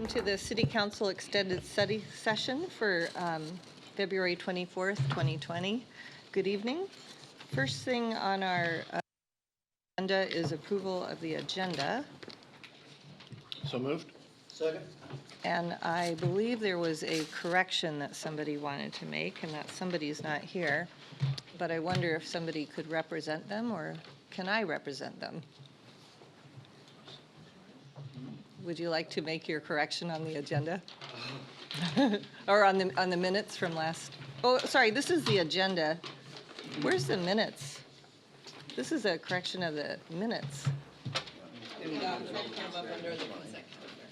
Welcome to the City Council Extended Study Session for February 24th, 2020. Good evening. First thing on our agenda is approval of the agenda. So moved. Second. And I believe there was a correction that somebody wanted to make, and that somebody's not here. But I wonder if somebody could represent them, or can I represent them? Would you like to make your correction on the agenda? Or on the minutes from last? Oh, sorry, this is the agenda. Where's the minutes? This is a correction of the minutes.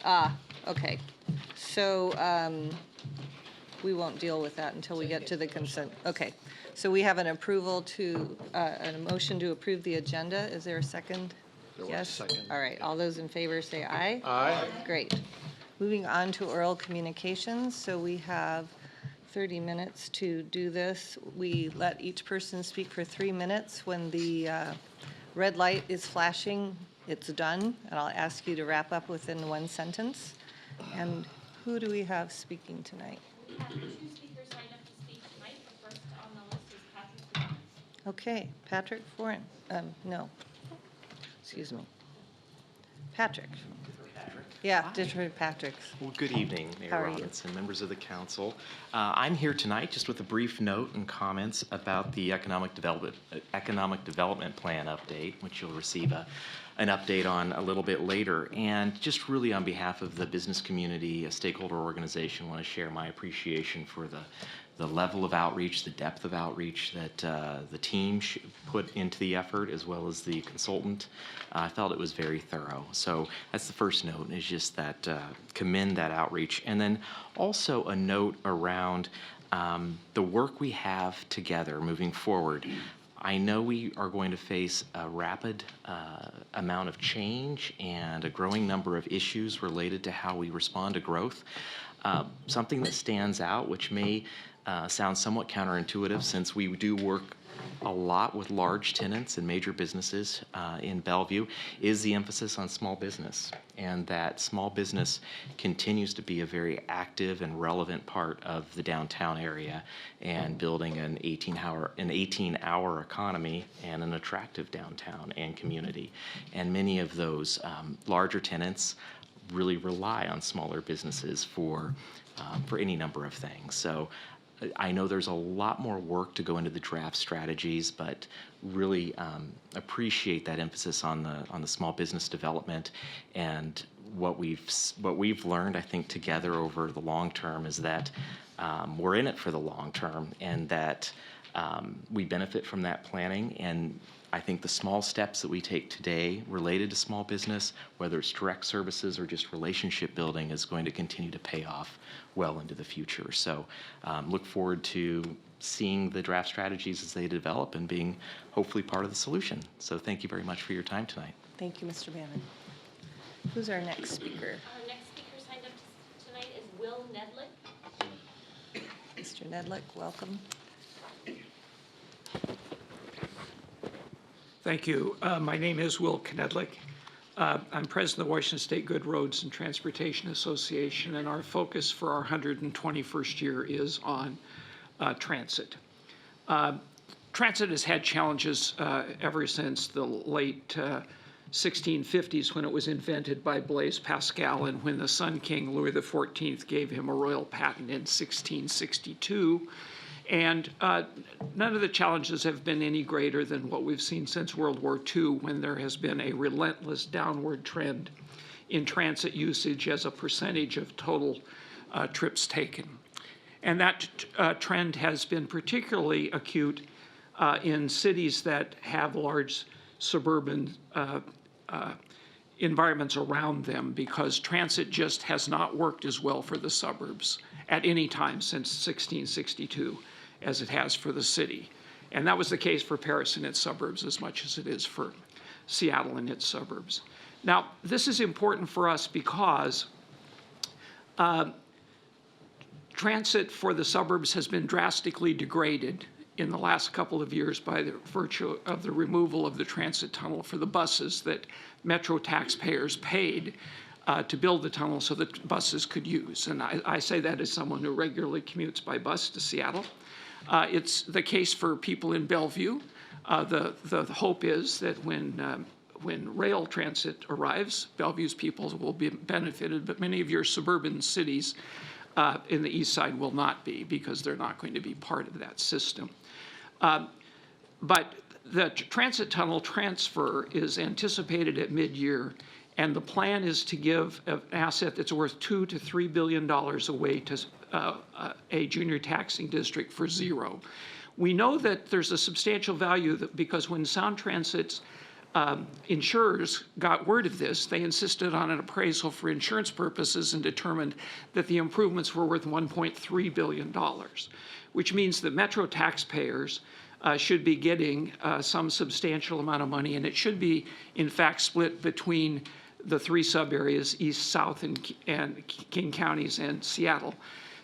Ah, okay. So we won't deal with that until we get to the consent. Okay. So we have an approval to, a motion to approve the agenda. Is there a second? Yes? Second. All right. All those in favor say aye. Aye. Great. Moving on to oral communications. So we have 30 minutes to do this. We let each person speak for 3 minutes. When the red light is flashing, it's done. And I'll ask you to wrap up within one sentence. And who do we have speaking tonight? We have 2 speakers signed up to speak tonight. The first on the list is Patrick Foran. Okay, Patrick Foran. No. Excuse me. Patrick. Yeah, Detroit Patrick's. Well, good evening, How Mayor are you? Robinson, members of the council. I'm here tonight just with a brief note and comments about the economic development plan update, which you'll receive an update on a little bit later. And just really on behalf of the business community, a stakeholder organization, want to share my appreciation for the level of outreach, the depth of outreach that the team put into the effort, as well as the consultant. I felt it was very thorough. So that's the first note, is just that commend that outreach. And then also a note around the work we have together moving forward. I know we are going to face a rapid amount of change and a growing number of issues related to how we respond to growth. Something that stands out, which may sound somewhat counterintuitive, since we do work a lot with large tenants and major businesses in Bellevue, is the emphasis on small business, and that small business continues to be a very active and relevant part of the downtown area, and building an 18-hour economy and an attractive downtown and community. And many of those larger tenants really rely on smaller businesses for any number of things. So I know there's a lot more work to go into the draft strategies, but really appreciate that emphasis on the small business development. And what we've learned, I think, together over the long term is that we're in it for the long term, and that we benefit from that planning. And I think the small steps that we take today related to small business, whether it's direct services or just relationship building, is going to continue to pay off well into the future. So look forward to seeing the draft strategies as they develop and being hopefully part of the solution. So thank you very much for your time tonight. Thank you, Mr. Bannon. Who's our next speaker? Our next speaker signed up tonight is Will Nedlick. Mr. Nedlick, welcome. Thank you. My name is Will Knedlick. I'm president of the Washington State Good Roads and Transportation Association, and our focus for our 121st year is on transit. Transit has had challenges ever since the late 1650s, when it was invented by Blaise Pascal, and when the Sun King Louis XIV gave him a royal patent in 1662. And none of the challenges have been any greater than what we've seen since World War II, when there has been a relentless downward trend in transit usage as a percentage of total trips taken. And that trend has been particularly acute in cities that have large suburban environments around them, because transit just has not worked as well for the suburbs at any time since 1662 as it has for the city. And that was the case for Paris and its suburbs as much as it is for Seattle and its suburbs. Now, this is important for us because transit for the suburbs has been drastically degraded in the last couple of years by the virtue of the removal of the transit tunnel for the buses that Metro taxpayers paid to build the tunnel so that buses could use. And I say that as someone who regularly commutes by bus to Seattle. It's the case for people in Bellevue. The hope is that when rail transit arrives, Bellevue's people will be benefited, but many of your suburban cities in the east side will not be, because they're not going to be part of that system. But the transit tunnel transfer is anticipated at mid-year, and the plan is to give an asset that's worth $2 to $3 billion away to a junior taxing district for zero. We know that there's a substantial value because when Sound Transit's insurers got word of this, they insisted on an appraisal for insurance purposes and determined that the improvements were worth $1.3 billion, which means that Metro taxpayers should be getting some substantial amount of money, and it should be, in fact, split between the three sub-areas, East, South, and King counties and Seattle,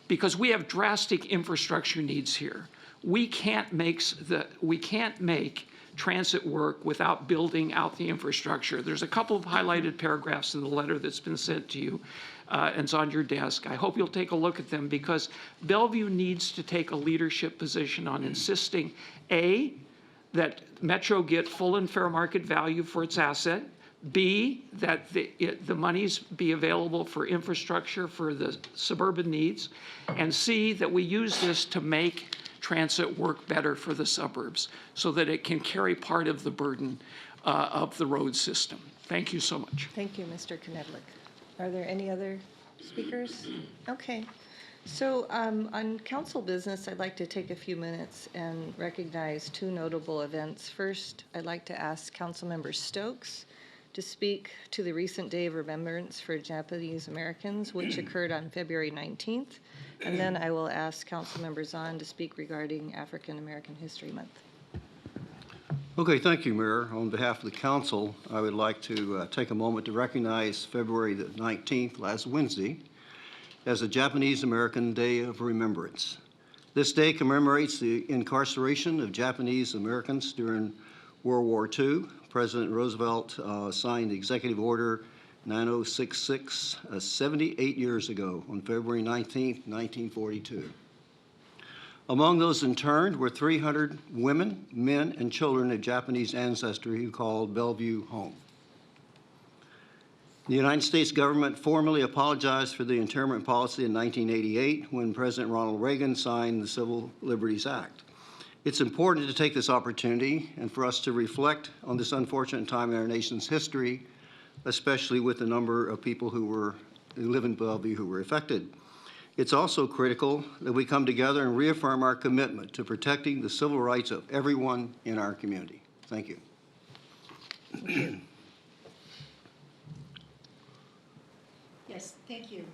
because we have drastic infrastructure needs here. We can't make transit work without building out the infrastructure. There's a couple of highlighted paragraphs in the letter that's been sent to you and it's on your desk. I hope you'll take a look at them, because Bellevue needs to take a leadership position on insisting, A, that Metro get full and fair market value for its asset, B, that the monies be available for infrastructure for the suburban needs, and C, that we use this to make transit work better for the suburbs so that it can carry part of the burden of the road system. Thank you so much. Thank you, Mr. Knedlick. Are there any other speakers? Okay. So on council business, I'd like to take a few minutes and recognize two notable events. First, I'd like to ask Councilmember Stokes to speak to the recent Day of Remembrance for Japanese Americans, which occurred on February 19th. And then I will ask Councilmember Zahn to speak regarding African American History Month. Okay, thank you, Mayor. On behalf of the council, I would like to take a moment to recognize February the 19th, last Wednesday, as the Japanese American Day of Remembrance. This day commemorates the incarceration of Japanese Americans during World War II. President Roosevelt signed Executive Order 9066 78 years ago on February 19th, 1942. Among those interned were 300 women, men, and children of Japanese ancestry who called Bellevue home. The United States government formally apologized for the internment policy in 1988 when President Ronald Reagan signed the Civil Liberties Act. It's important to take this opportunity and for us to reflect on this unfortunate time in our nation's history, especially with the number of people who live in Bellevue who were affected. It's also critical that we come together and reaffirm our commitment to protecting the civil rights of everyone in our community. Thank you. Yes, thank you.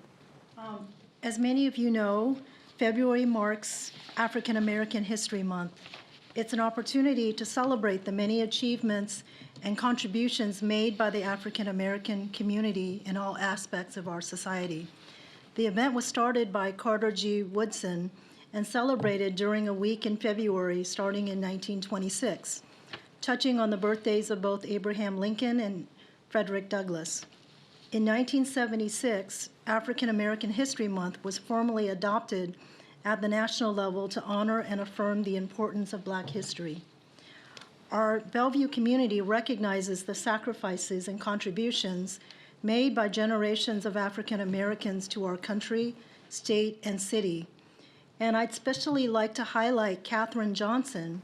As many of you know, February marks African American History Month. It's an opportunity to celebrate the many achievements and contributions made by the African American community in all aspects of our society. The event was started by Carter G. Woodson and celebrated during a week in February starting in 1926, touching on the birthdays of both Abraham Lincoln and Frederick Douglass. In 1976, African American History Month was formally adopted at the national level to honor and affirm the importance of Black history. Our Bellevue community recognizes the sacrifices and contributions made by generations of African Americans to our country, state, and city. And I'd especially like to highlight Katherine Johnson,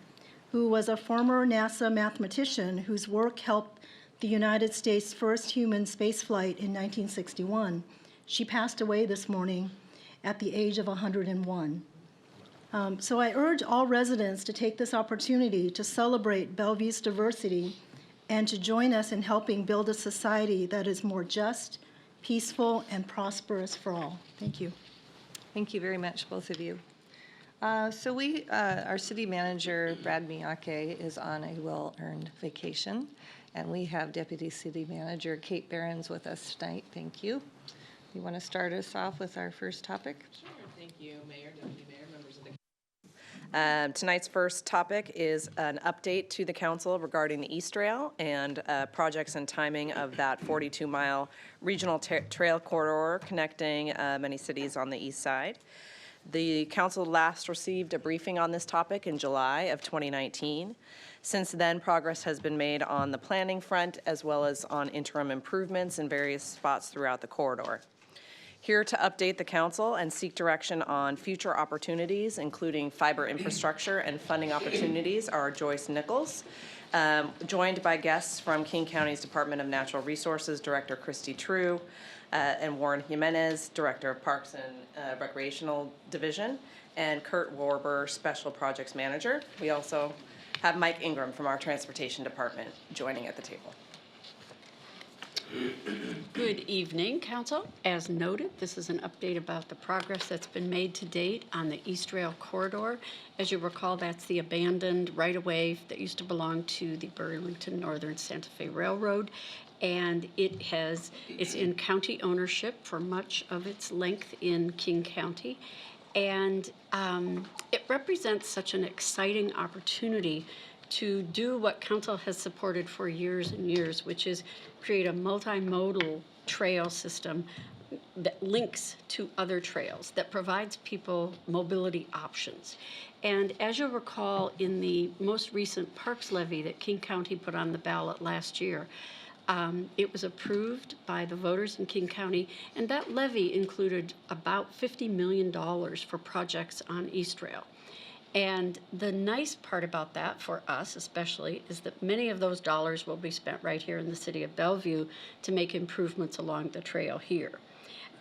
who was a former NASA mathematician whose work helped the United States' first human spaceflight in 1961. She passed away this morning at the age of 101. So I urge all residents to take this opportunity to celebrate Bellevue's diversity and to join us in helping build a society that is more just, peaceful, and prosperous for all. Thank you. Thank you very much, both of you. Our city manager, Brad Miyake, is on a well-earned vacation, and we have Deputy City Manager Kate Behrens with us tonight. Thank you. You want to start us off with our first topic? Sure. Thank you, Mayor, Deputy Mayor, members of the Tonight's first topic is an update to the council regarding the East Trail and projects and timing of that 42-mile regional trail corridor connecting many cities on the east side. The council last received a briefing on this topic in July of 2019. Since then, progress has been made on the planning front as well as on interim improvements in various spots throughout the corridor. Here to update the council and seek direction on future opportunities, including fiber infrastructure and funding opportunities, are Joyce Nichols, joined by guests from King County's Department of Natural Resources Director Christy True, and Warren Jimenez, Director of Parks and Recreational Division, and Kurt Warber, Special Projects Manager. We also have Mike Ingram from our Transportation Department joining at the table. Good evening, Council. As noted, this is an update about the progress that's been made to date on the East Rail Corridor. As you recall, that's the abandoned right-of-way that used to belong to the Burlington Northern Santa Fe Railroad. And it's in county ownership for much of its length in King County. And it represents such an exciting opportunity to do what council has supported for years and years, which is create a multimodal trail system that links to other trails, that provides people mobility options. And as you'll recall, in the most recent parks levy that King County put on the ballot last year, it was approved by the voters in King County, and that levy included about $50 million for projects on East Rail. And the nice part about that for us especially is that many of those dollars will be spent right here in the city of Bellevue to make improvements along the trail here.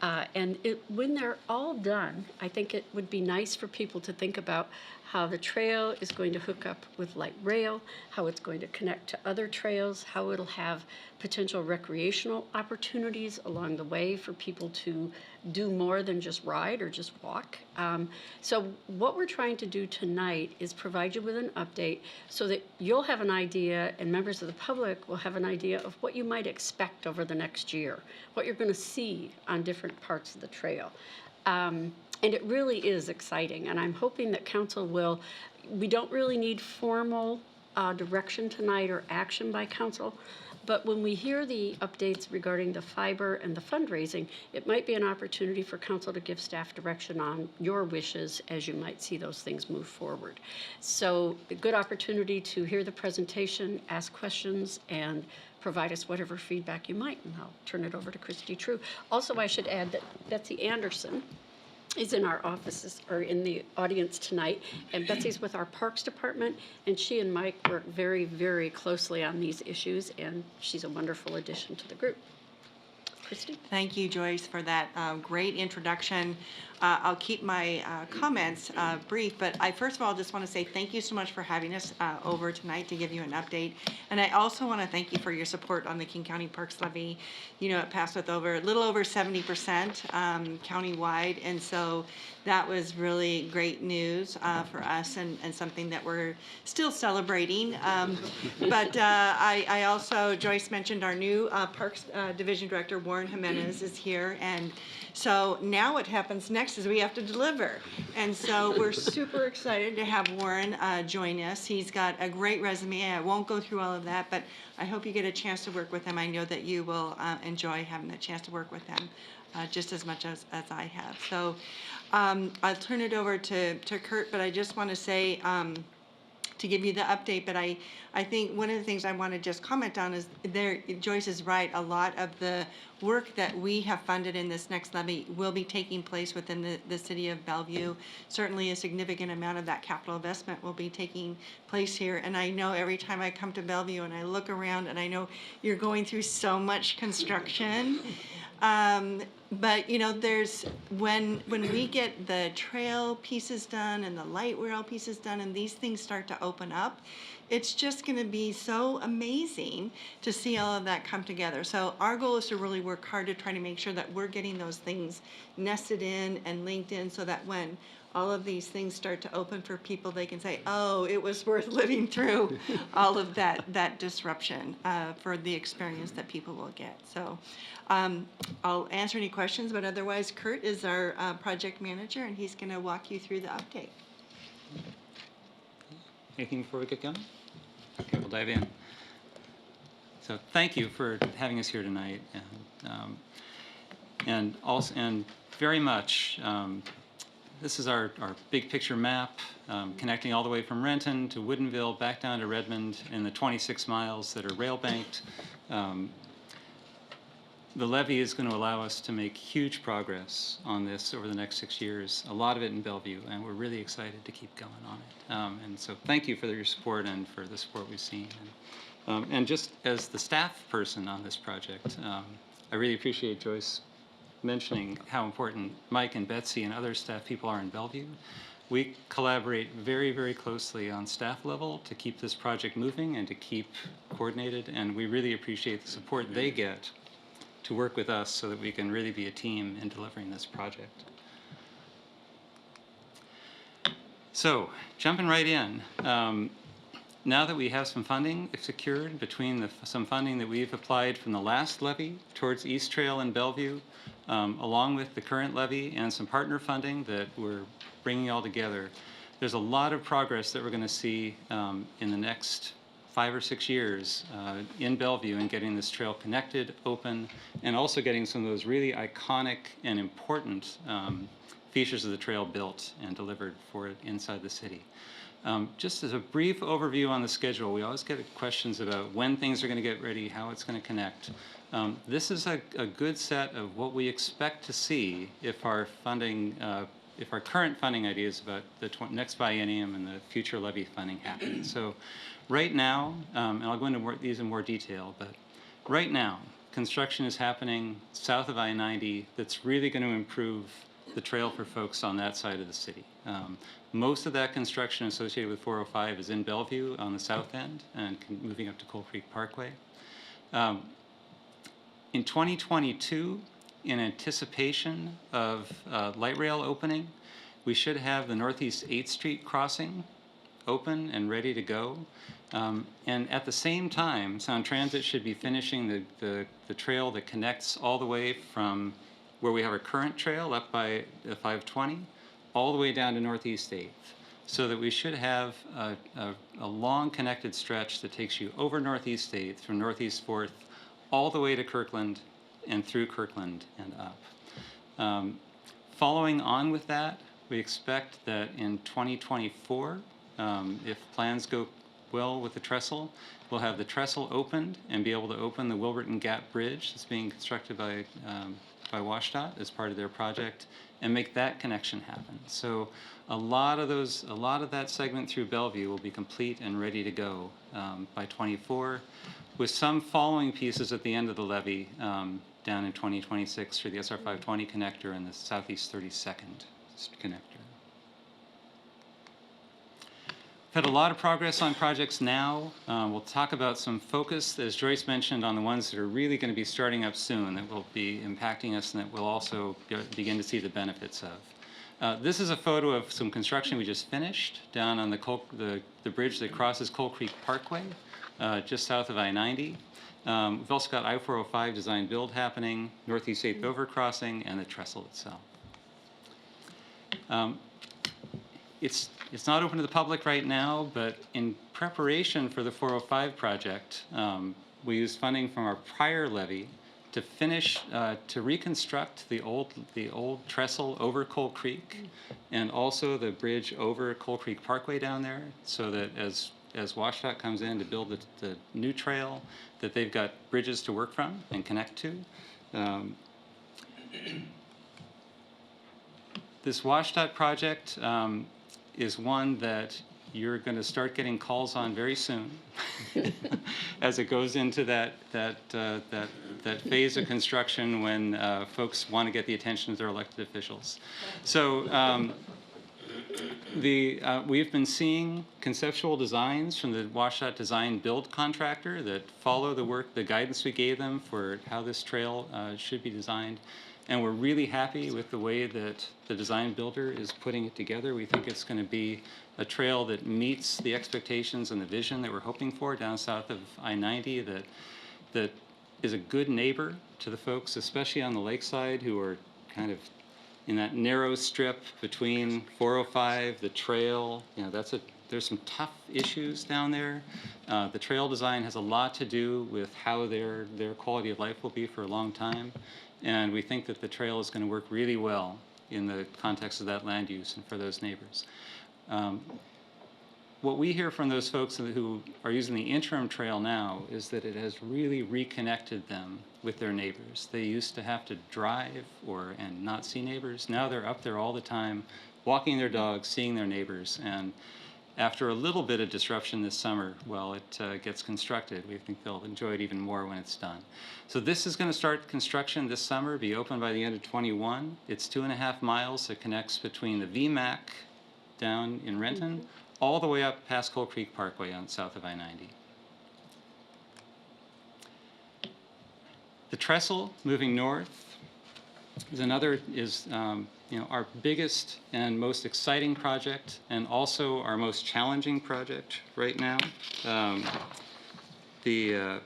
When they're all done, I think it would be nice for people to think about how the trail is going to hook up with light rail, how it's going to connect to other trails, how it'll have potential recreational opportunities along the way for people to do more than just ride or just walk. So what we're trying to do tonight is provide you with an update so that you'll have an idea and members of the public will have an idea of what you might expect over the next year, what you're going to see on different parts of the trail. And it really is exciting, and I'm hoping that council will, we don't really need formal direction tonight or action by council, but when we hear the updates regarding the fiber and the fundraising, it might be an opportunity for council to give staff direction on your wishes as you might see those things move forward. So a good opportunity to hear the presentation, ask questions, and provide us whatever feedback you might, and I'll turn it over to Christy True. Also, I should add that Betsy Anderson is in our offices or in the audience tonight, and Betsy's with our Parks Department, and she and Mike work very, very closely on these issues, and she's a wonderful addition to the group. Christy? Thank you, Joyce, for that great introduction. I'll keep my comments brief, but I first of all just want to say thank you so much for having us over tonight to give you an update. And I also want to thank you for your support on the King County Parks Levy. You know, it passed with a little over 70% countywide, and so that was really great news for us and something that we're still celebrating. But I also, Joyce mentioned our new Parks Division Director, Warren Jimenez, is here, and so now what happens next is we have to deliver. And so we're super excited to have Warren join us. He's got a great resume. I won't go through all of that, but I hope you get a chance to work with him. I know that you will enjoy having the chance to work with him just as much as I have. So I'll turn it over to Kurt, but I just want to say, to give you the update, but I think one of the things I want to just comment on is Joyce is right, a lot of the work that we have funded in this next levy will be taking place within the city of Bellevue. Certainly a significant amount of that capital investment will be taking place here, and I know every time I come to Bellevue and I look around, and I know you're going through so much construction, but you know, there's when we get the trail pieces done and the light rail pieces done and these things start to open up, it's just going to be so amazing to see all of that come together. So our goal is to really work hard to try to make sure that we're getting those things nested in and linked in so that when all of these things start to open for people, they can say, oh, it was worth living through all of that disruption for the experience that people will get. So I'll answer any questions, but otherwise Kurt is our project manager and he's going to walk you through the update. anything before we get going? Okay, we'll dive in. So thank you for having us here tonight, and also, and very much, this is our big picture map, connecting all the way from Renton to Woodinville, back down to Redmond, and the 26 miles that are rail banked. The levee is going to allow us to make huge progress on this over the next 6 years, a lot of it in Bellevue, and we're really excited to keep going on it. And so thank you for your support and for the support we've seen. And just as the staff person on this project, I really appreciate Joyce mentioning how important Mike and Betsy and other staff people are in Bellevue. We collaborate very, very closely on staff level to keep this project moving and to keep coordinated, and we really appreciate the support they get to work with us so that we can really be a team in delivering this project. So, jumping right in, now that we have some funding secured between some funding that we've applied from the last levy towards East Trail and Bellevue, along with the current levy and some partner funding that we're bringing all together, there's a lot of progress that we're going to see in the next 5 or 6 years in Bellevue and getting this trail connected, open, and also getting some of those really iconic and important features of the trail built and delivered for it inside the city. Just as a brief overview on the schedule, we always get questions about when things are going to get ready, how it's going to connect. This is a good set of what we expect to see if our funding, if our current funding ideas about the next biennium and the future levy funding happen. So right now, and I'll go into these in more detail, but right now, construction is happening south of I-90 that's really going to improve the trail for folks on that side of the city. Most of that construction associated with 405 is in Bellevue on the south end and moving up to Coal Creek Parkway. In 2022, in anticipation of light rail opening, we should have the Northeast 8th Street crossing open and ready to go. And at the same time, Sound Transit should be finishing the trail that connects all the way from where we have our current trail up by 520, all the way down to Northeast 8th. So that we should have a long connected stretch that takes you over Northeast 8th, from Northeast 4th, all the way to Kirkland and through Kirkland and up. Following on with that, we expect that in 2024, if plans go well with the trestle, we'll have the trestle opened and be able to open the Wilburton Gap Bridge that's being constructed by WashDOT as part of their project and make that connection happen. So a lot of that segment through Bellevue will be complete and ready to go by 24, with some following pieces at the end of the levee down in 2026 for the SR 520 connector and the Southeast 32nd connector. We've had a lot of progress on projects now. We'll talk about some focus, as Joyce mentioned, on the ones that are really going to be starting up soon, that will be impacting us and that we'll also begin to see the benefits of. This is a photo of some construction we just finished down on the bridge that crosses Coal Creek Parkway, just south of I-90. We've also got I-405 design build happening, Northeast 8th overcrossing, and the trestle itself. It's not open to the public right now, but in preparation for the 405 project, we used funding from our prior levy to finish, to reconstruct the old trestle over Coal Creek, and also the bridge over Coal Creek Parkway down there, so that as WashDOT comes in to build the new trail, that they've got bridges to work from and connect to. This WashDOT project is one that you're going to start getting calls on very soon as it goes into that phase of construction when folks want to get the attention of their elected officials. So we've been seeing conceptual designs from the WashDOT design build contractor that follow the guidance we gave them for how this trail should be designed. And we're really happy with the way that the design builder is putting it together. We think it's going to be a trail that meets the expectations and the vision that we're hoping for down south of I-90, that is a good neighbor to the folks, especially on the lakeside, who are kind of in that narrow strip between 405, the trail. You know, there's some tough issues down there. The trail design has a lot to do with how their quality of life will be for a long time. And we think that the trail is going to work really well in the context of that land use and for those neighbors. What we hear from those folks who are using the interim trail now is that it has really reconnected them with their neighbors. They used to have to drive and not see neighbors. Now they're up there all the time, walking their dogs, seeing their neighbors. And after a little bit of disruption this summer, while it gets constructed, we think they'll enjoy it even more when it's done. So this is going to start construction this summer, be open by the end of 21. It's 2.5 miles. It connects between the VMAC down in Renton, all the way up past Coal Creek Parkway on south of I-90. The trestle moving north is our biggest and most exciting project, and also our most challenging project right now. We're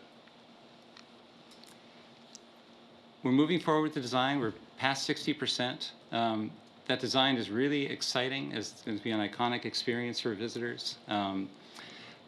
moving forward with the design. We're past 60%. That design is really exciting. It's going to be an iconic experience for visitors.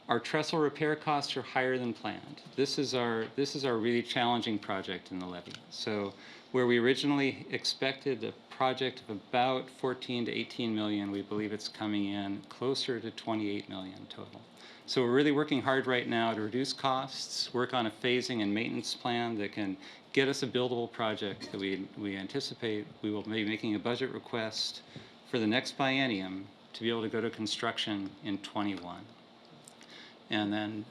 Our trestle repair costs are higher than planned. This is our really challenging project in the levee. So where we originally expected a project of about 14 to 18 million, we believe it's coming in closer to 28 million total. So we're really working hard right now to reduce costs, work on a phasing and maintenance plan that can get us a buildable project that we anticipate. We will be making a budget request for the next biennium to be able to go to construction in 21. And then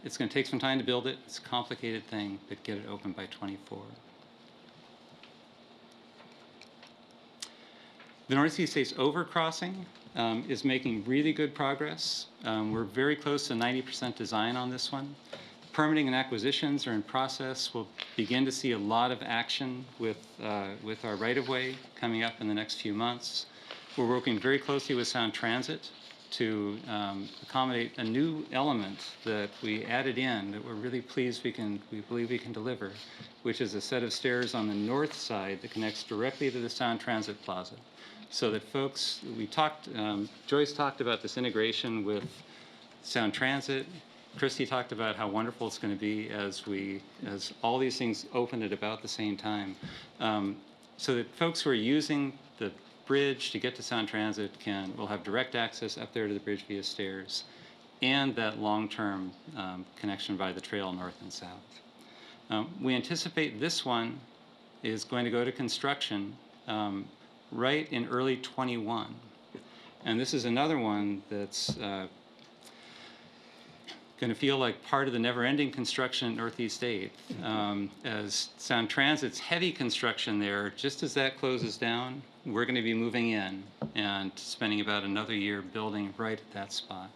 it's going to take some time to build it. It's a complicated thing, but get it open by 24. The Northeast States overcrossing is making really good progress. We're very close to 90% design on this one. Permitting and acquisitions are in process. We'll begin to see a lot of action with our right-of-way coming up in the next few months. We're working very closely with Sound Transit to accommodate a new element that we added in that we're really pleased we believe we can deliver, which is a set of stairs on the north side that connects directly to the Sound Transit Plaza. So that folks, Joyce talked about this integration with Sound Transit. Christy talked about how wonderful it's going to be as all these things open at about the same time. So that folks who are using the bridge to get to Sound Transit will have direct access up there to the bridge via stairs, and that long-term connection by the trail north and south. We anticipate this one is going to go to construction right in early 21. And this is another one that's going to feel like part of the never-ending construction at Northeast 8th. As Sound Transit's heavy construction there, just as that closes down, we're going to be moving in and spending about another year building right at that spot.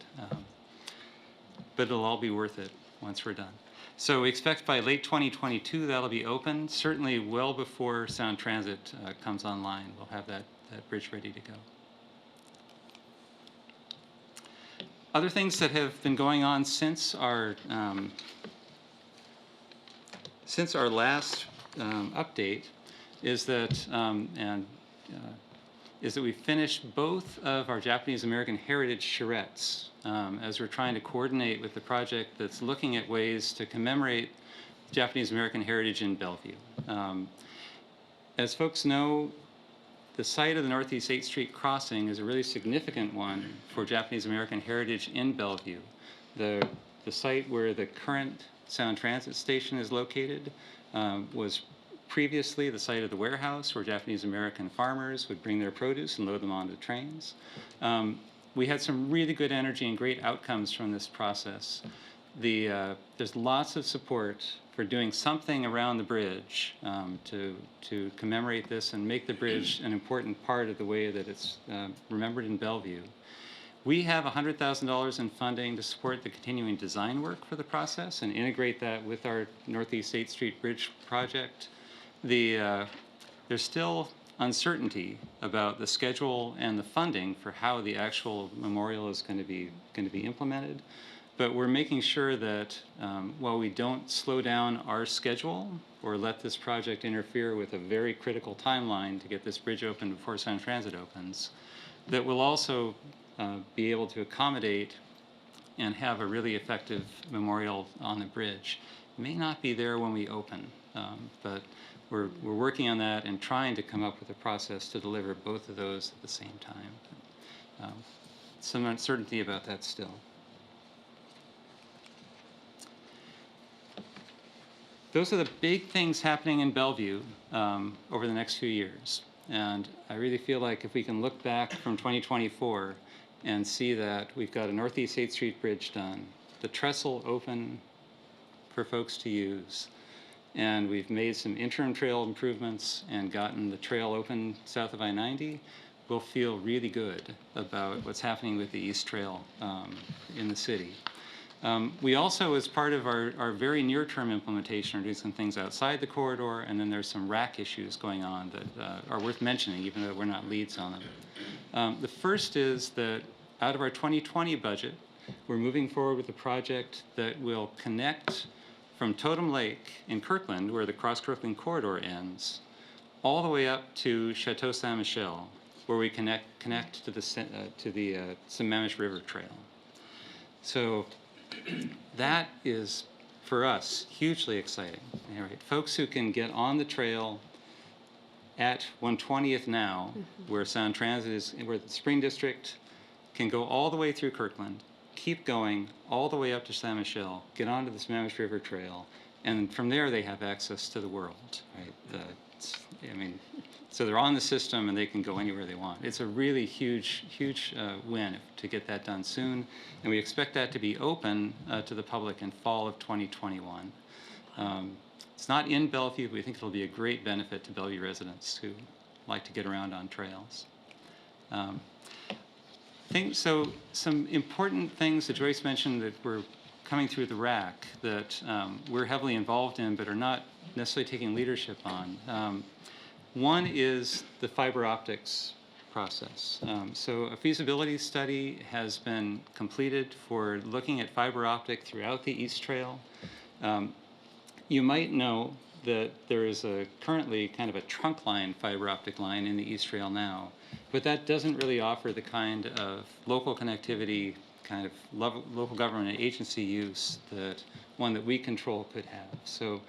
But it'll all be worth it once we're done. So we expect by late 2022 that'll be open, certainly well before Sound Transit comes online. We'll have that bridge ready to go. Other things that have been going on since our last update is that we finished both of our Japanese American heritage charrettes as we're trying to coordinate with the project that's looking at ways to commemorate Japanese American heritage in Bellevue. As folks know, the site of the Northeast 8th Street crossing is a really significant one for Japanese American heritage in Bellevue. The site where the current Sound Transit station is located was previously the site of the warehouse where Japanese American farmers would bring their produce and load them onto trains. We had some really good energy and great outcomes from this process. There's lots of support for doing something around the bridge to commemorate this and make the bridge an important part of the way that it's remembered in Bellevue. We have $100,000 in funding to support the continuing design work for the process and integrate that with our Northeast 8th Street Bridge project. There's still uncertainty about the schedule and the funding for how the actual memorial is going to be implemented. But we're making sure that while we don't slow down our schedule or let this project interfere with a very critical timeline to get this bridge open before Sound Transit opens, that we'll also be able to accommodate and have a really effective memorial on the bridge. It may not be there when we open, but we're working on that and trying to come up with a process to deliver both of those at the same time. Some uncertainty about that still. Those are the big things happening in Bellevue over the next few years. And I really feel like if we can look back from 2024 and see that we've got a Northeast 8th Street Bridge done, the trestle open for folks to use, and we've made some interim trail improvements and gotten the trail open south of I-90, we'll feel really good about what's happening with the East Trail in the city. We also, as part of our very near-term implementation, are doing some things outside the corridor, and then there's some RAC issues going on that are worth mentioning, even though we're not leads on them. The first is that out of our 2020 budget, we're moving forward with a project that will connect from Totem Lake in Kirkland, where the Cross-Kirkland corridor ends, all the way up to Chateau Saint-Michel, where we connect to the Sammamish River Trail. So that is, for us, hugely exciting. All right, folks who can get on the trail at 120th now, where Sound Transit is, where the Spring District can go all the way through Kirkland, keep going all the way up to San Michel, get onto the Sammamish River Trail, and from there they have access to the world. Right? So they're on the system and they can go anywhere they want. It's a really huge win to get that done soon, and we expect that to be open to the public in fall of 2021. It's not in Bellevue, but we think it'll be a great benefit to Bellevue residents who like to get around on trails. So some important things that Joyce mentioned that we're coming through the RAC that we're heavily involved in but are not necessarily taking leadership on. One is the fiber optics process. So a feasibility study has been completed for looking at fiber optic throughout the East Trail. You might know that there is currently kind of a trunk line fiber optic line in the East Trail now, but that doesn't really offer the kind of local connectivity, kind of local government and agency use that one that we control could have. So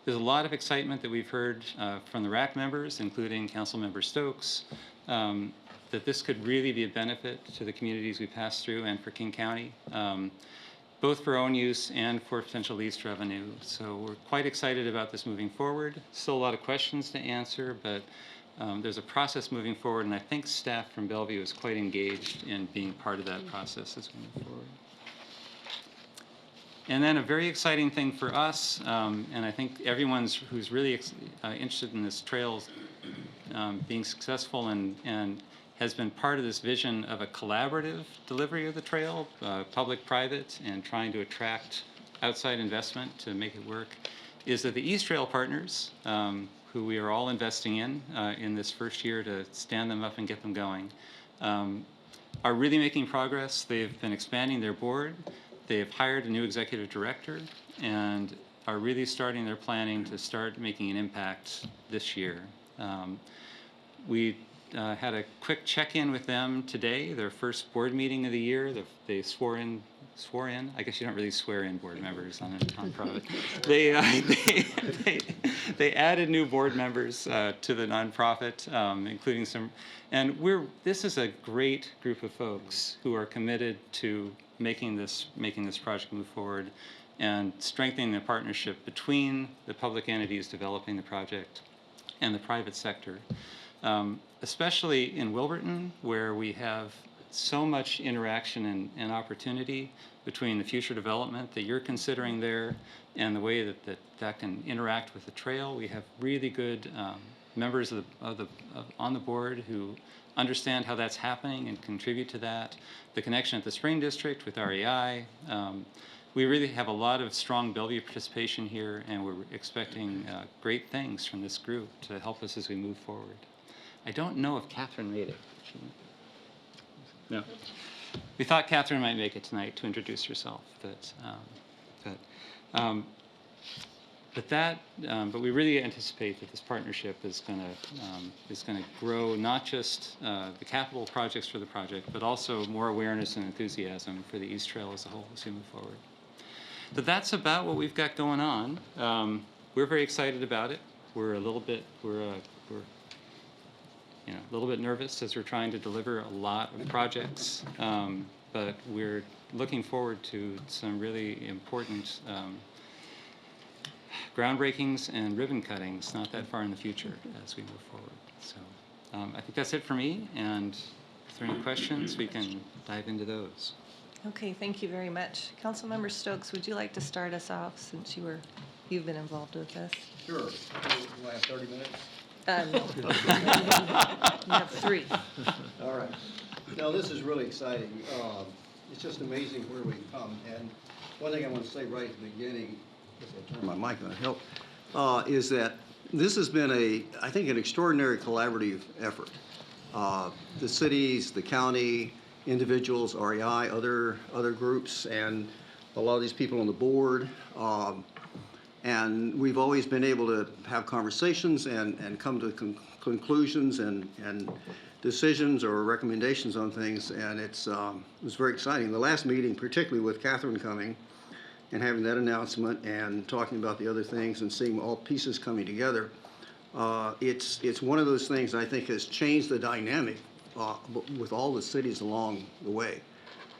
there's a lot of excitement that we've heard from the RAC members, including Councilmember Stokes, that this could really be a benefit to the communities we pass through and for King County, both for own use and for potential leased revenue. So we're quite excited about this moving forward. Still a lot of questions to answer, but there's a process moving forward, and I think staff from Bellevue is quite engaged in being part of that process as we move forward. And then a very exciting thing for us, and I think everyone's who's really interested in this trail being successful and has been part of this vision of a collaborative delivery of the trail, public-private, and trying to attract outside investment to make it work, is that the East Trail partners, who we are all investing in this first year to stand them up and get them going, are really making progress. They've been expanding their board. They have hired a new executive director and are really starting their planning to start making an impact this year. We had a quick check-in with them today, their first board meeting of the year. They swore in, I guess you don't really swear in board members on a nonprofit. They added new board members to the nonprofit, including some, and this is a great group of folks who are committed to making this project move forward and strengthening the partnership between the public entities developing the project and the private sector. Especially in Wilburton, where we have so much interaction and opportunity between the future development that you're considering there and the way that can interact with the trail. We have really good members on the board who understand how that's happening and contribute to that. The connection at the Spring District with REI. We really have a lot of strong Bellevue participation here, and we're expecting great things from this group to help us as we move forward. I don't know if Catherine made it. No. We thought Catherine might make it tonight to introduce herself, but But we really anticipate that this partnership is going to grow not just the capital projects for the project, but also more awareness and enthusiasm for the East Trail as a whole as we move forward. So that's about what we've got going on. We're very excited about it. We're a little bit nervous as we're trying to deliver a lot of projects, but we're looking forward to some really important groundbreakings and ribbon cuttings not that far in the future as we move forward. So I think that's it for me, and if there are any questions, we can dive into those. Okay, thank you very much. Councilmember Stokes, would you like to start us off since you've been involved with this? Sure. Do I have 30 minutes? No. You have 3. All right. No, this is really exciting. It's just amazing where we've come. And one thing I want to say right at the beginning, if I turn my mic on to help, is that this has been I think, an extraordinary collaborative effort. The cities, the county, individuals, REI, other groups, and a lot of these people on the board. And we've always been able to have conversations and come to conclusions and decisions or recommendations on things, and it was very exciting. The last meeting, particularly with Catherine coming and having that announcement and talking about the other things and seeing all pieces coming together, it's one of those things I think has changed the dynamic with all the cities along the way.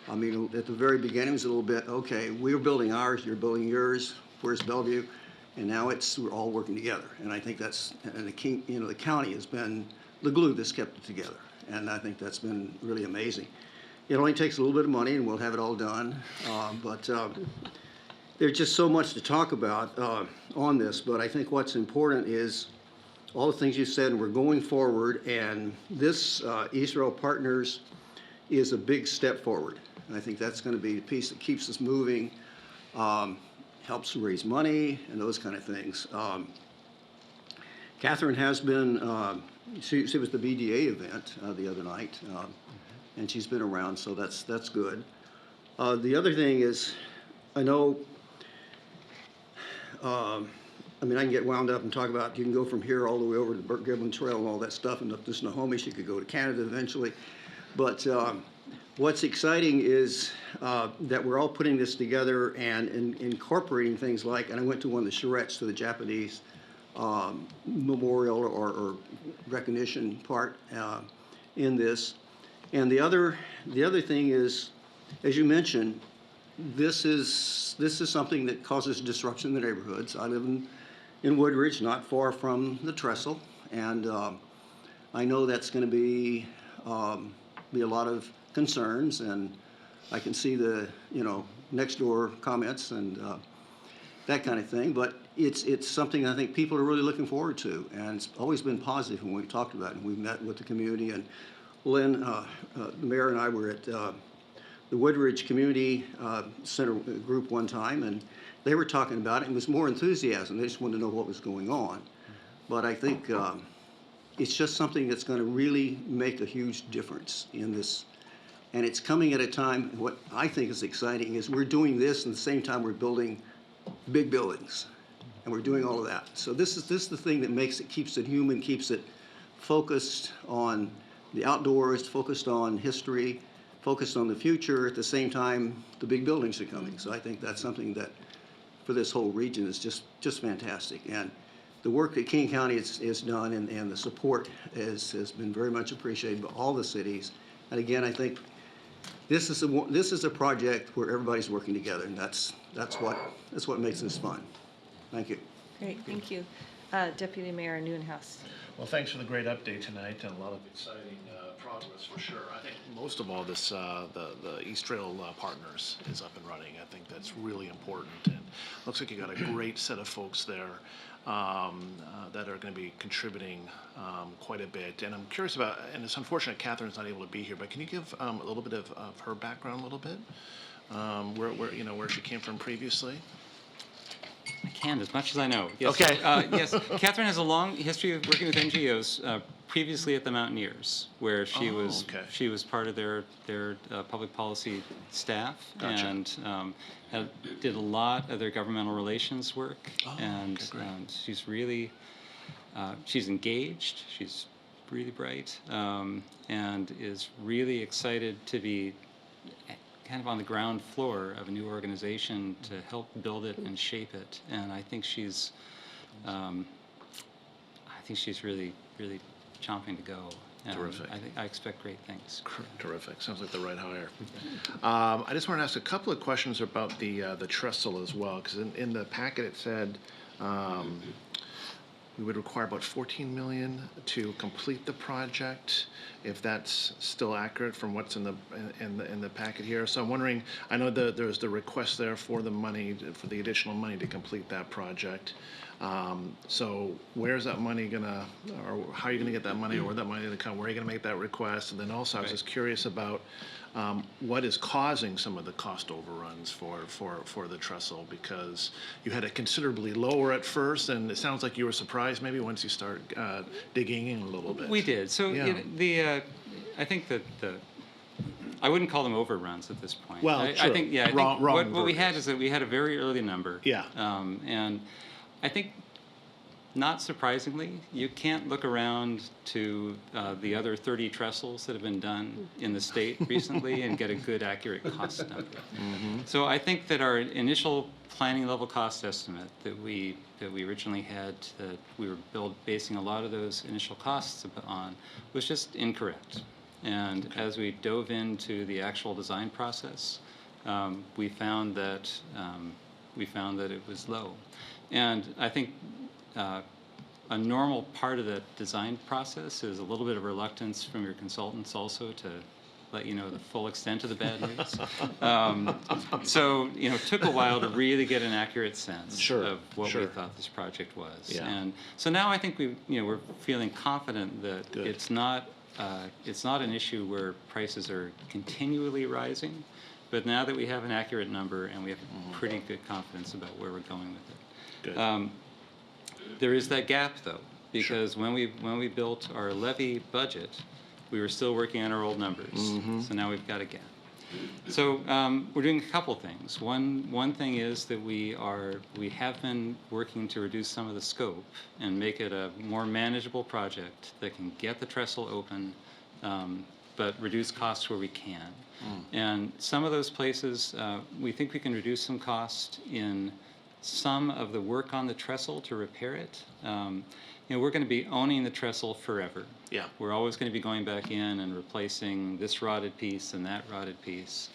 I mean, at the very beginning, it was a little bit, okay, we're building ours, you're building yours, where's Bellevue? And now we're all working together. And I think and the county has been the glue that's kept it together. And I think that's been really amazing. It only takes a little bit of money and we'll have it all done. But there's just so much to talk about on this. But I think what's important is all the things you said, and we're going forward. And this East Rail Partners is a big step forward. And I think that's going to be the piece that keeps us moving, helps raise money and those kind of things. Catherine has been, she was the BDA event the other night, and she's been around, so that's good. The other thing is, I know, I mean, I can get wound up and talk about, you can go from here all the way over to the Burt Gibbon Trail and all that stuff, and up to Snohomish, you could go to Canada eventually. But what's exciting is that we're all putting this together and incorporating things like, and I went to one of the charrettes to the Japanese memorial or recognition part in this. And the other thing is, as you mentioned, this is something that causes disruption in the neighborhoods. I live in Woodridge, not far from the trestle, and I know that's going to be a lot of concerns, and I can see the next door comments and that kind of thing. But it's something I think people are really looking forward to, and it's always been positive when we've talked about it. And we've met with the community, and Lynn, the mayor, and I were at the Woodridge Community Center group one time, and they were talking about it, and it was more enthusiasm. They just wanted to know what was going on. But I think it's just something that's going to really make a huge difference in this. And it's coming at a time, what I think is exciting is we're doing this and at the same time we're building big buildings. And we're doing all of that. So this is the thing that makes it, keeps it human, keeps it focused on the outdoors, focused on history, focused on the future. At the same time, the big buildings are coming. So I think that's something that for this whole region is just fantastic. And the work that King County has done and the support has been very much appreciated by all the cities. And again, I think this is a project where everybody's working together, and that's what makes this fun. Thank you. Great, thank you. Deputy Mayor Newenhouse. Well, thanks for the great update tonight and a lot of exciting progress for sure. I think most of all, this the East Trail Partners is up and running. I think that's really important, and looks like you got a great set of folks there that are going to be contributing quite a bit. And I'm curious about, and it's unfortunate Catherine's not able to be here, but can you give a little bit of her background a little bit, where she came from previously? I can, as much as I know. Yes. Okay. Yes, Catherine has a long history of working with NGOs, previously at the Mountaineers, where she Oh, was okay. she was part of their public policy staff, Gotcha. and did a lot of their governmental relations work. Oh, And okay, great. she's really she's engaged. She's really bright, and is really excited to be kind of on the ground floor of a new organization to help build it and shape it. And I think she's really, really chomping to go. And Terrific. I expect great things. Terrific. Sounds like the right hire. I just want to ask a couple of questions about the trestle as well, because in the packet it said we would require about 14 million to complete the project. If that's still accurate from what's in the packet here, so I'm wondering. I know that there's the request there for the money, for the additional money to complete that project. So where's that money gonna, or how are you gonna get that money, or where that money gonna come? Where are you gonna make that request? And then also, I was just curious about what is causing some of the cost overruns for the trestle, because you had it considerably lower at first, and it sounds like you were surprised maybe once you start digging in a little bit. We did. So Yeah. I think that I wouldn't call them overruns at this point. Well, I true. think, yeah, I think Wrong what we had verbiage. is that we had a very early number. Yeah. And I think, not surprisingly, you can't look around to the other 30 trestles that have been done in the state recently and get a good, accurate cost number. So I think that our initial planning level cost estimate that we originally had, that we were basing a lot of those initial costs on, was just incorrect. And as we dove into the actual design process, we found that it was low. And I think a normal part of the design process is a little bit of reluctance from your consultants also to let you know the full extent of the bad news. So, it took a while to really get an accurate sense of what we thought this project was. Yeah. And so now I think we're feeling confident that it's not an issue where prices are continually rising, but now that we have an accurate number and we have pretty good confidence about where we're going with it. Good. There is that gap, though, because when we built our levy budget, we were still working on our old numbers. So now we've got a gap. So we're doing a couple things. One thing is that we have been working to reduce some of the scope and make it a more manageable project that can get the trestle open, but reduce costs where we can. And some of those places, we think we can reduce some cost in some of the work on the trestle to repair it. We're going to be owning the trestle forever. Yeah. We're always going to be going back in and replacing this rotted piece and that rotted piece.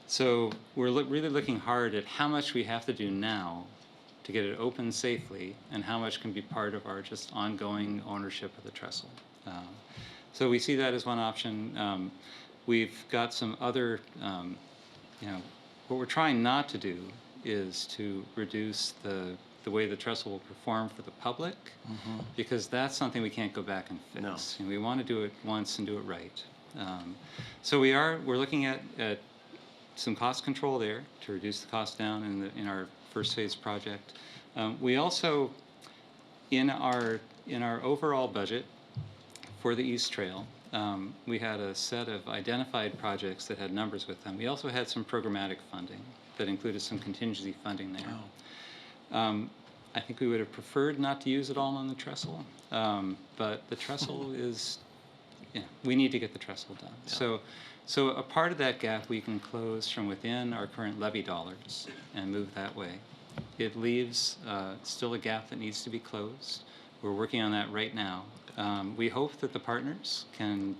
So we're really looking hard at how much we have to do now to get it open safely, and how much can be part of our just ongoing ownership of the trestle. So we see that as one option. We've got some other, what we're trying not to do is to reduce the way the trestle will perform for the public, because that's something we can't go back and fix. No. And we want to do it once and do it right. So we're looking at some cost control there to reduce the cost down in our first phase project. We also, in our overall budget for the East Trail, we had a set of identified projects that had numbers with them. We also had some programmatic funding that included some contingency funding there. I think we would have preferred not to use it all on the trestle, but the trestle is, we need to get the trestle done. Yeah. So a part of that gap we can close from within our current levy dollars and move that way. It leaves still a gap that needs to be closed. We're working on that right now. We hope that the partners can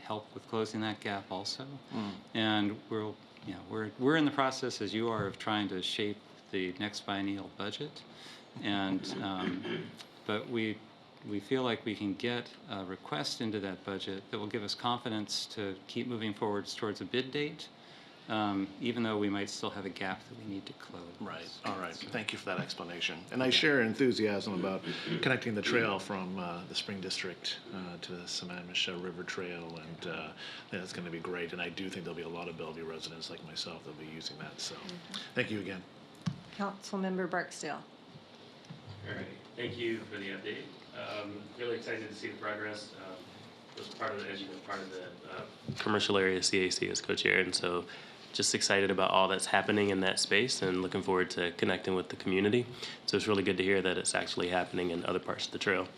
help with closing that gap also, and we're in the process, as you are, of trying to shape the next biennial budget, and but we feel like we can get a request into that budget that will give us confidence to keep moving forwards towards a bid date, even though we might still have a gap that we need to close. Right. All right. Thank you for that explanation. And I share your enthusiasm about connecting the trail from the Spring District to the Sammamish River Trail, and that's going to be great. And I do think there'll be a lot of Bellevue residents like myself that'll be using that. So, thank you again. Councilmember Barksdale. All right. Thank you for the update. Really excited to see the progress. Was part of the, as you know, part of the commercial area CAC as co-chair, and so just excited about all that's happening in that space and looking forward to connecting with the community. So it's really good to hear that it's actually happening in other parts of the trail.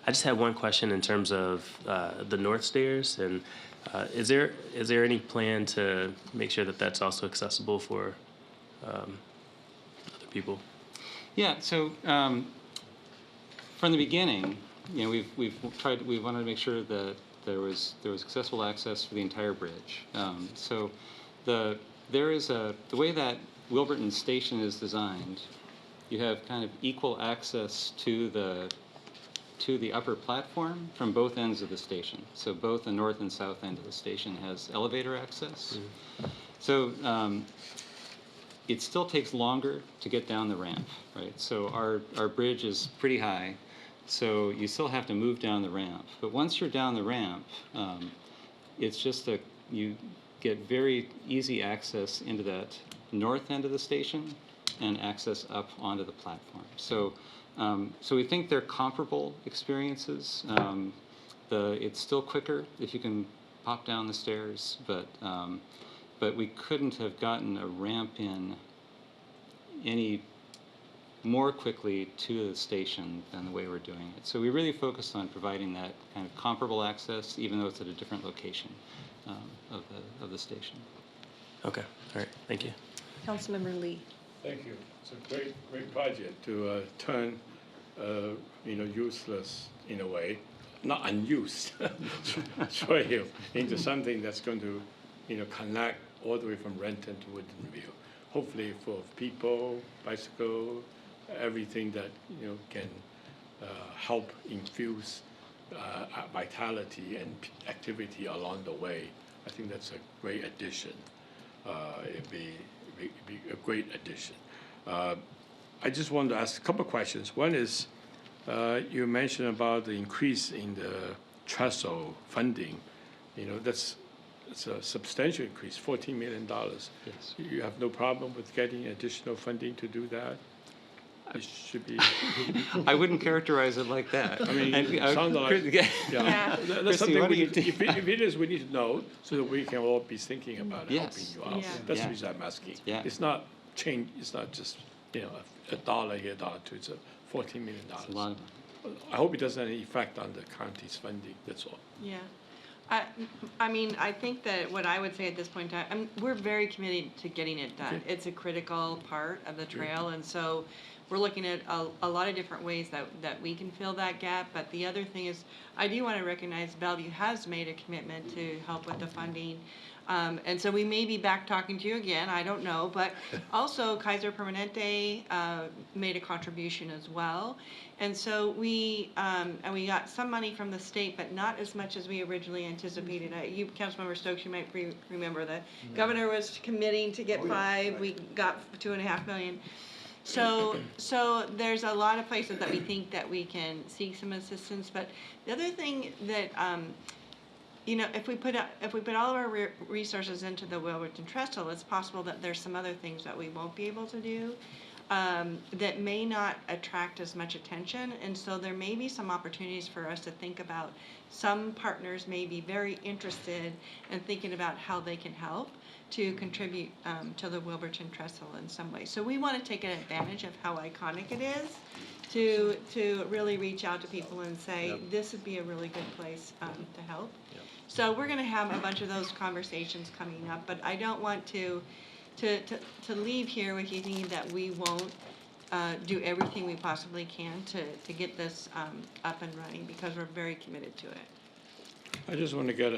I just have one question in terms of the north stairs, and is there any plan to make sure that that's also accessible for other people? Yeah, so from the beginning, you know, we wanted to make sure that there was accessible access for the entire bridge. So the way that Wilburton Station is designed, you have kind of equal access to the upper platform from both ends of the station. So both the north and south end of the station has elevator access. So it still takes longer to get down the ramp, right? So our bridge is pretty high, so you still have to move down the ramp. But once you're down the ramp, it's just you get very easy access into that north end of the station and access up onto the platform. So we think they're comparable experiences. It's still quicker if you can pop down the stairs, but we couldn't have gotten a ramp in any more quickly to the station than the way we're doing it. So we really focused on providing that kind of comparable access, even though it's at a different location of the station. Okay, all right, thank you. Councilmember Lee. Thank you. It's a great project to turn, useless in a way, not unused, trail into something that's going to, connect all the way from Renton to Woodinville. Hopefully for people, bicycle, everything that can help infuse vitality and activity along the way. I think that's a great addition. It'd be a great addition. I just wanted to ask a couple of questions. One is, you mentioned about the increase in the trestle funding. It's a substantial increase, $14 million. Yes. You have no problem with getting additional funding to do that? It should be. I wouldn't characterize it like that. I mean, it sounds like, Yeah. That's Christy, something what do you if it is, we need to know so that we can all be thinking about helping Yes. you out. Yeah. That's Yeah. the reason I'm asking. Yeah. It's not change. It's not just a dollar here, dollar two. It's a $14 million. It's a lot of money. I hope it doesn't have any effect on the county's funding. That's all. Yeah. I mean, I think that what I would say at this point in time, we're very committed to getting it done. Okay. It's a critical part of the trail, and so we're looking at a lot of different ways that we can fill that gap. But the other thing is, I do want to recognize Bellevue has made a commitment to help with the funding. And so we may be back talking to you again, I don't know, but also Kaiser Permanente made a contribution as well. And so we got some money from the state, but not as much as we originally anticipated. You, Councilmember Stokes, you might remember the governor was committing to get $5, we got $2.5 million. So there's a lot of places that we think that we can seek some assistance, but the other thing that, if we put all of our resources into the Wilburton Trestle, it's possible that there's some other things that we won't be able to do that may not attract as much attention, and so there may be some opportunities for us to think about. Some partners may be very interested in thinking about how they can help to contribute to the Wilburton Trestle in some way. So we want to take advantage of how iconic it is to really reach out to people and say, this would be a really good place to help. So we're going to have a bunch of those conversations coming up, but I don't want to leave here with you thinking that we won't do everything we possibly can to get this up and running, because we're very committed to it. I just want to get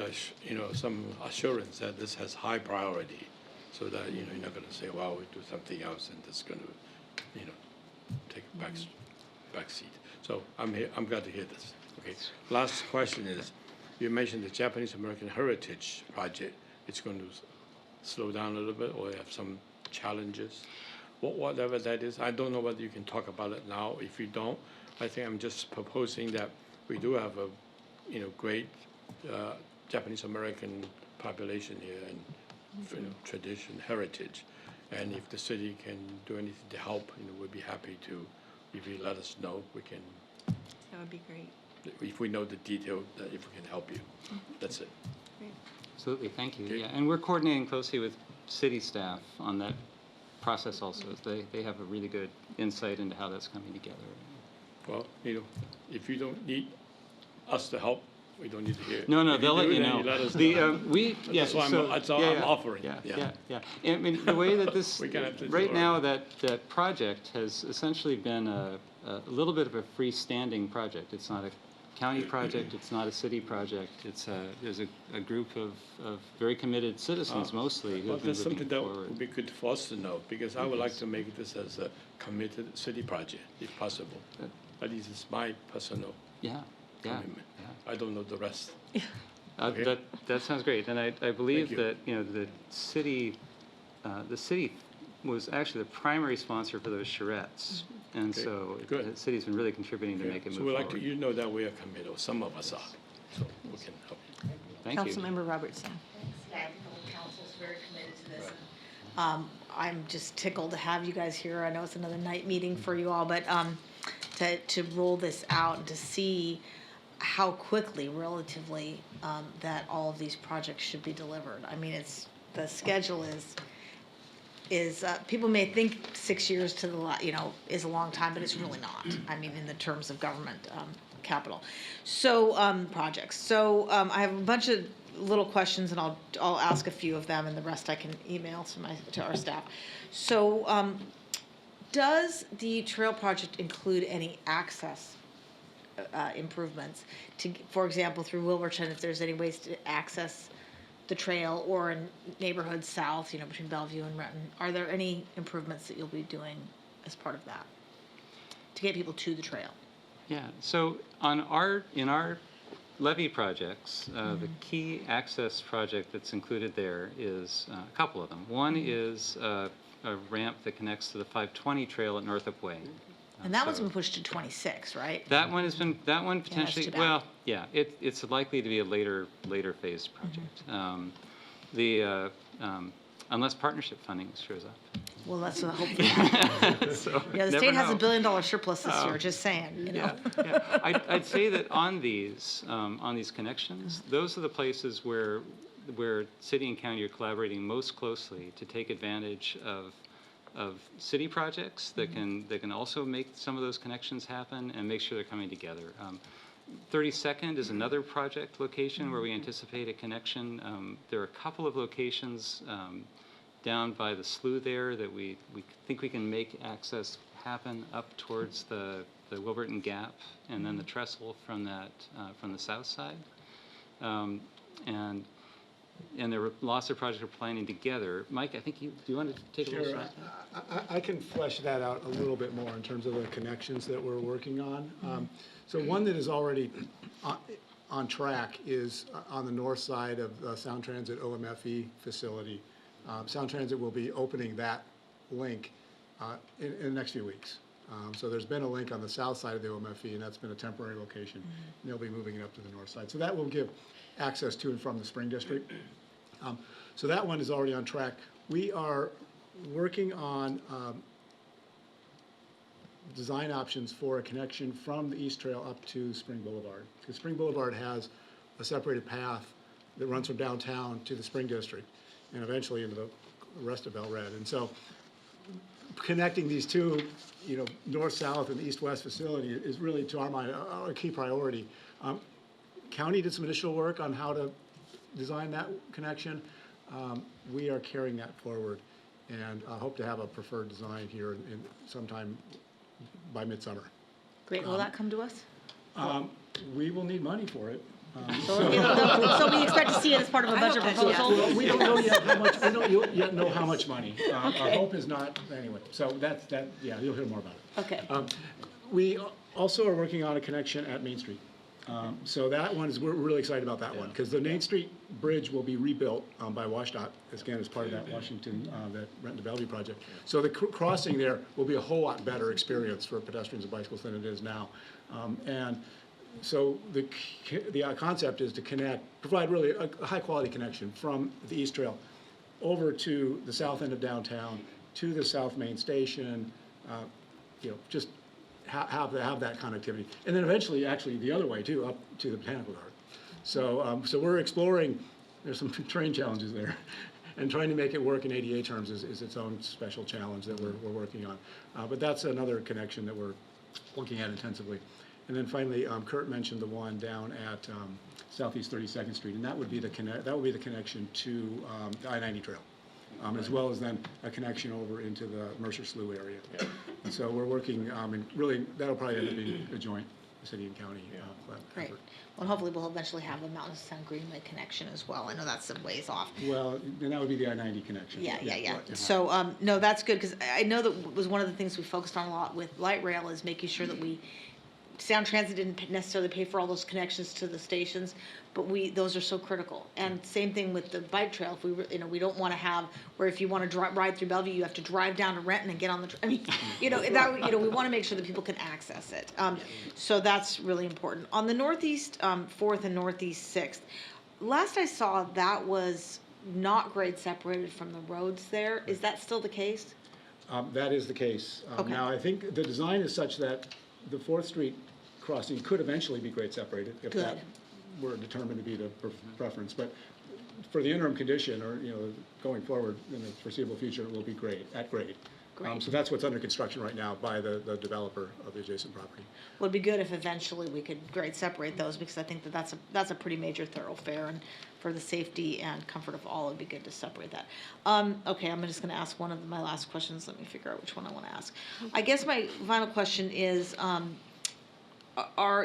some assurance that this has high priority, so that you're not going to say, well, we do something else and it's going to take a back seat. So I'm glad to hear this. Okay. Last question is, you mentioned the Japanese American Heritage Project. It's going to slow down a little bit or have some challenges. Whatever that is, I don't know whether you can talk about it now. If you don't, I think I'm just proposing that we do have a great Japanese American population here and tradition, heritage, and if the city can do anything to help, we'd be happy to. If you let us know, we can That would be great. If we know the detail, if we can help you. That's it. Absolutely, thank you. Yeah, and we're coordinating closely with city staff on that process also. They have a really good insight into how that's coming together. Well, if you don't need us to help, we don't need to hear it. No, If they'll let do, you then know. let us The, know. that's why that's all I'm offering. Yeah. I mean, the way that this, We can have to right do now, that project has essentially been a little bit of a freestanding project. It's not a county project, it's not a city project. There's a group of very committed citizens mostly who Well, have been that's something looking that forward. would be good for us to know, because I would like to make this as a committed city project, if possible. At least it's my personal Yeah. commitment. I don't know the rest. That sounds great, and I believe you. that, the city was actually the primary sponsor for those charrettes. And Okay, so good. the city's been really contributing to make it So move we forward. like to, know that we are committed, or some of us are, so we can help. Thank you. Councilmember Robertson. Yeah, I think the whole council's very committed to this. I'm just tickled to have you guys here. I know it's another night meeting for you all, but to roll this out and to see how quickly, relatively, that all of these projects should be delivered. I mean, the schedule is people may think 6 years to the is a long time, but it's really not. I mean, in the terms of government capital, so projects. So I have a bunch of little questions, and I'll ask a few of them, and the rest I can email to our staff. So, does the trail project include any access improvements to, for example, through Wilburton, if there's any ways to access the trail, or in neighborhoods south, between Bellevue and Renton? Are there any improvements that you'll be doing as part of that to get people to the trail? Yeah, so in our levee projects, the key access project that's included there is a couple of them. One is a ramp that connects to the 520 trail at Northup Way. And that one's been pushed to 26, right? That one potentially, too bad. well, yeah, it's likely to be a later phase project. Unless partnership funding shows up. Well, that's what hopefully. So, Yeah, the never state has know. $1 billion surplus this year, just saying, Yeah. I'd say that on these connections, those are the places where city and county are collaborating most closely to take advantage of city projects that can also make some of those connections happen and make sure they're coming together. 32nd is another project location where we anticipate a connection. There are a couple of locations down by the slough there that we think we can make access happen up towards the Wilburton Gap and then the trestle from the south side. And there were lots of projects we're planning together. Mike, I think do you want to take a little Sure. shot? I can flesh that out a little bit more in terms of the connections that we're working on. So one that is already on track is on the north side of the Sound Transit OMFE facility. Sound Transit will be opening that link in the next few weeks. So there's been a link on the south side of the OMFE, and that's been a temporary location. And they'll be moving it up to the north side. So that will give access to and from the Spring District. So that one is already on track. We are working on design options for a connection from the East Trail up to Spring Boulevard. Because Spring Boulevard has a separated path that runs from downtown to the Spring District and eventually into the rest of Bel Red. And so connecting these two, north-south and east-west facility is really, to our mind, a key priority. County did some initial work on how to design that connection. We are carrying that forward and hope to have a preferred design here in sometime by midsummer. Great, will that come to us? We will need money for it. So we expect to see it as part of a budget proposal? Well, we don't know yet how much, we don't yet know how much money. Our hope is not, anyway, so yeah, you'll hear more about it. Okay. We also are working on a connection at Main Street. So that one we're really excited about that one, because the Main Street Bridge will be rebuilt by WashDOT, again, as part of that Washington, that Renton to Bellevue project. So the crossing there will be a whole lot better experience for pedestrians and bicyclists than it is now. And so the concept is to provide really a high-quality connection from the East Trail over to the south end of downtown, to the South Main Station, just have that connectivity. And then eventually, actually, the other way too, up to the Botanical Garden. So, so we're exploring, there's some terrain challenges there. And trying to make it work in ADA terms is its own special challenge that we're working on. But that's another connection that we're looking at intensively. And then finally, Kurt mentioned the one down at Southeast 32nd Street, and that would be the connection to the I-90 trail, as well as then a connection over into the Mercer Slough area. And so we're working, and really that'll probably end up being a joint city and county Great. effort. Well, hopefully we'll eventually have a Mountain Sun Greenway connection as well. I know that's some ways off. Well, then that would be the I-90 connection. Yeah. Right, So, no, that's good, because I know that was one of the things we focused on a lot with light rail is making sure that Sound Transit didn't necessarily pay for all those connections to the stations, but those are so critical. And same thing with the bike trail. If we don't want to have where if you want to ride through Bellevue, you have to drive down to Renton and get on the. I mean, we want to make sure that people can access it. So that's really important. On the Northeast 4th and Northeast 6th, last I saw that was not grade separated from the roads there. Is that still the case? That is the case. Okay. Now, I think the design is such that the 4th Street crossing could eventually be grade separated if that were determined to be the preference. But for the interim condition, or going forward in the foreseeable future, it will be at grade. So that's what's under construction right now by the developer of the adjacent property. Well, it'd be good if eventually we could grade separate those, because I think that's a pretty major thoroughfare, and for the safety and comfort of all, it'd be good to separate that. Okay, I'm just gonna ask one of my last questions. Let me figure out which one I wanna ask. I guess my final question is,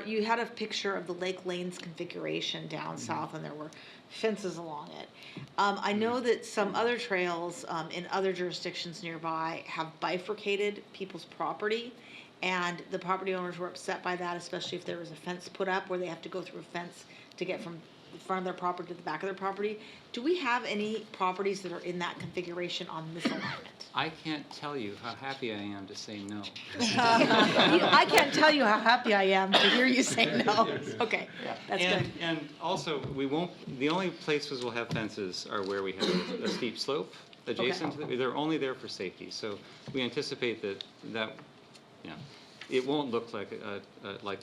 you had a picture of the Lake Lanes configuration down south, and there were fences along it. I know that some other trails in other jurisdictions nearby have bifurcated people's property, and the property owners were upset by that, especially if there was a fence put up where they have to go through a fence to get from the front of their property to the back of their property. Do we have any properties that are in that configuration on this alignment? I can't tell you how happy I am to say no. I can't tell you how happy I am to hear you say no. Okay, that's good. And also, the only places we'll have fences are where we have a steep slope adjacent to they're only there for safety. So we anticipate that it won't look like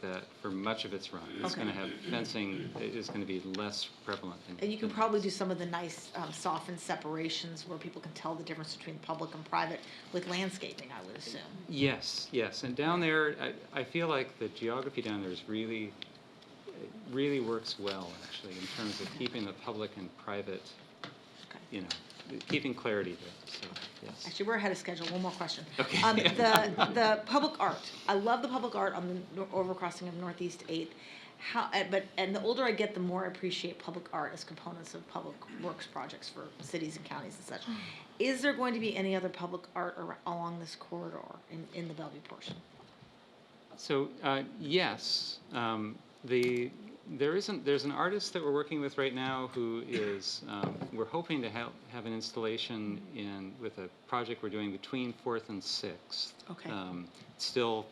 that for much of its run. It's going to have fencing. It is going to be less prevalent. And you can probably do some of the nice softened separations where people can tell the difference between public and private with landscaping, I would assume. Yes. And down there, I feel like the geography down there really works well, actually, in terms of keeping the public and private, keeping clarity there. So, yes. Actually, we're ahead of schedule. One more question. Okay. The public art. I love the public art on the overcrossing of Northeast 8th. And the older I get, the more I appreciate public art as components of public works projects for cities and counties and such. Is there going to be any other public art along this corridor in the Bellevue portion? So yes, there's an artist that we're working with right now who is we're hoping to have an installation with a project we're doing between 4th and 6th. Okay. Still,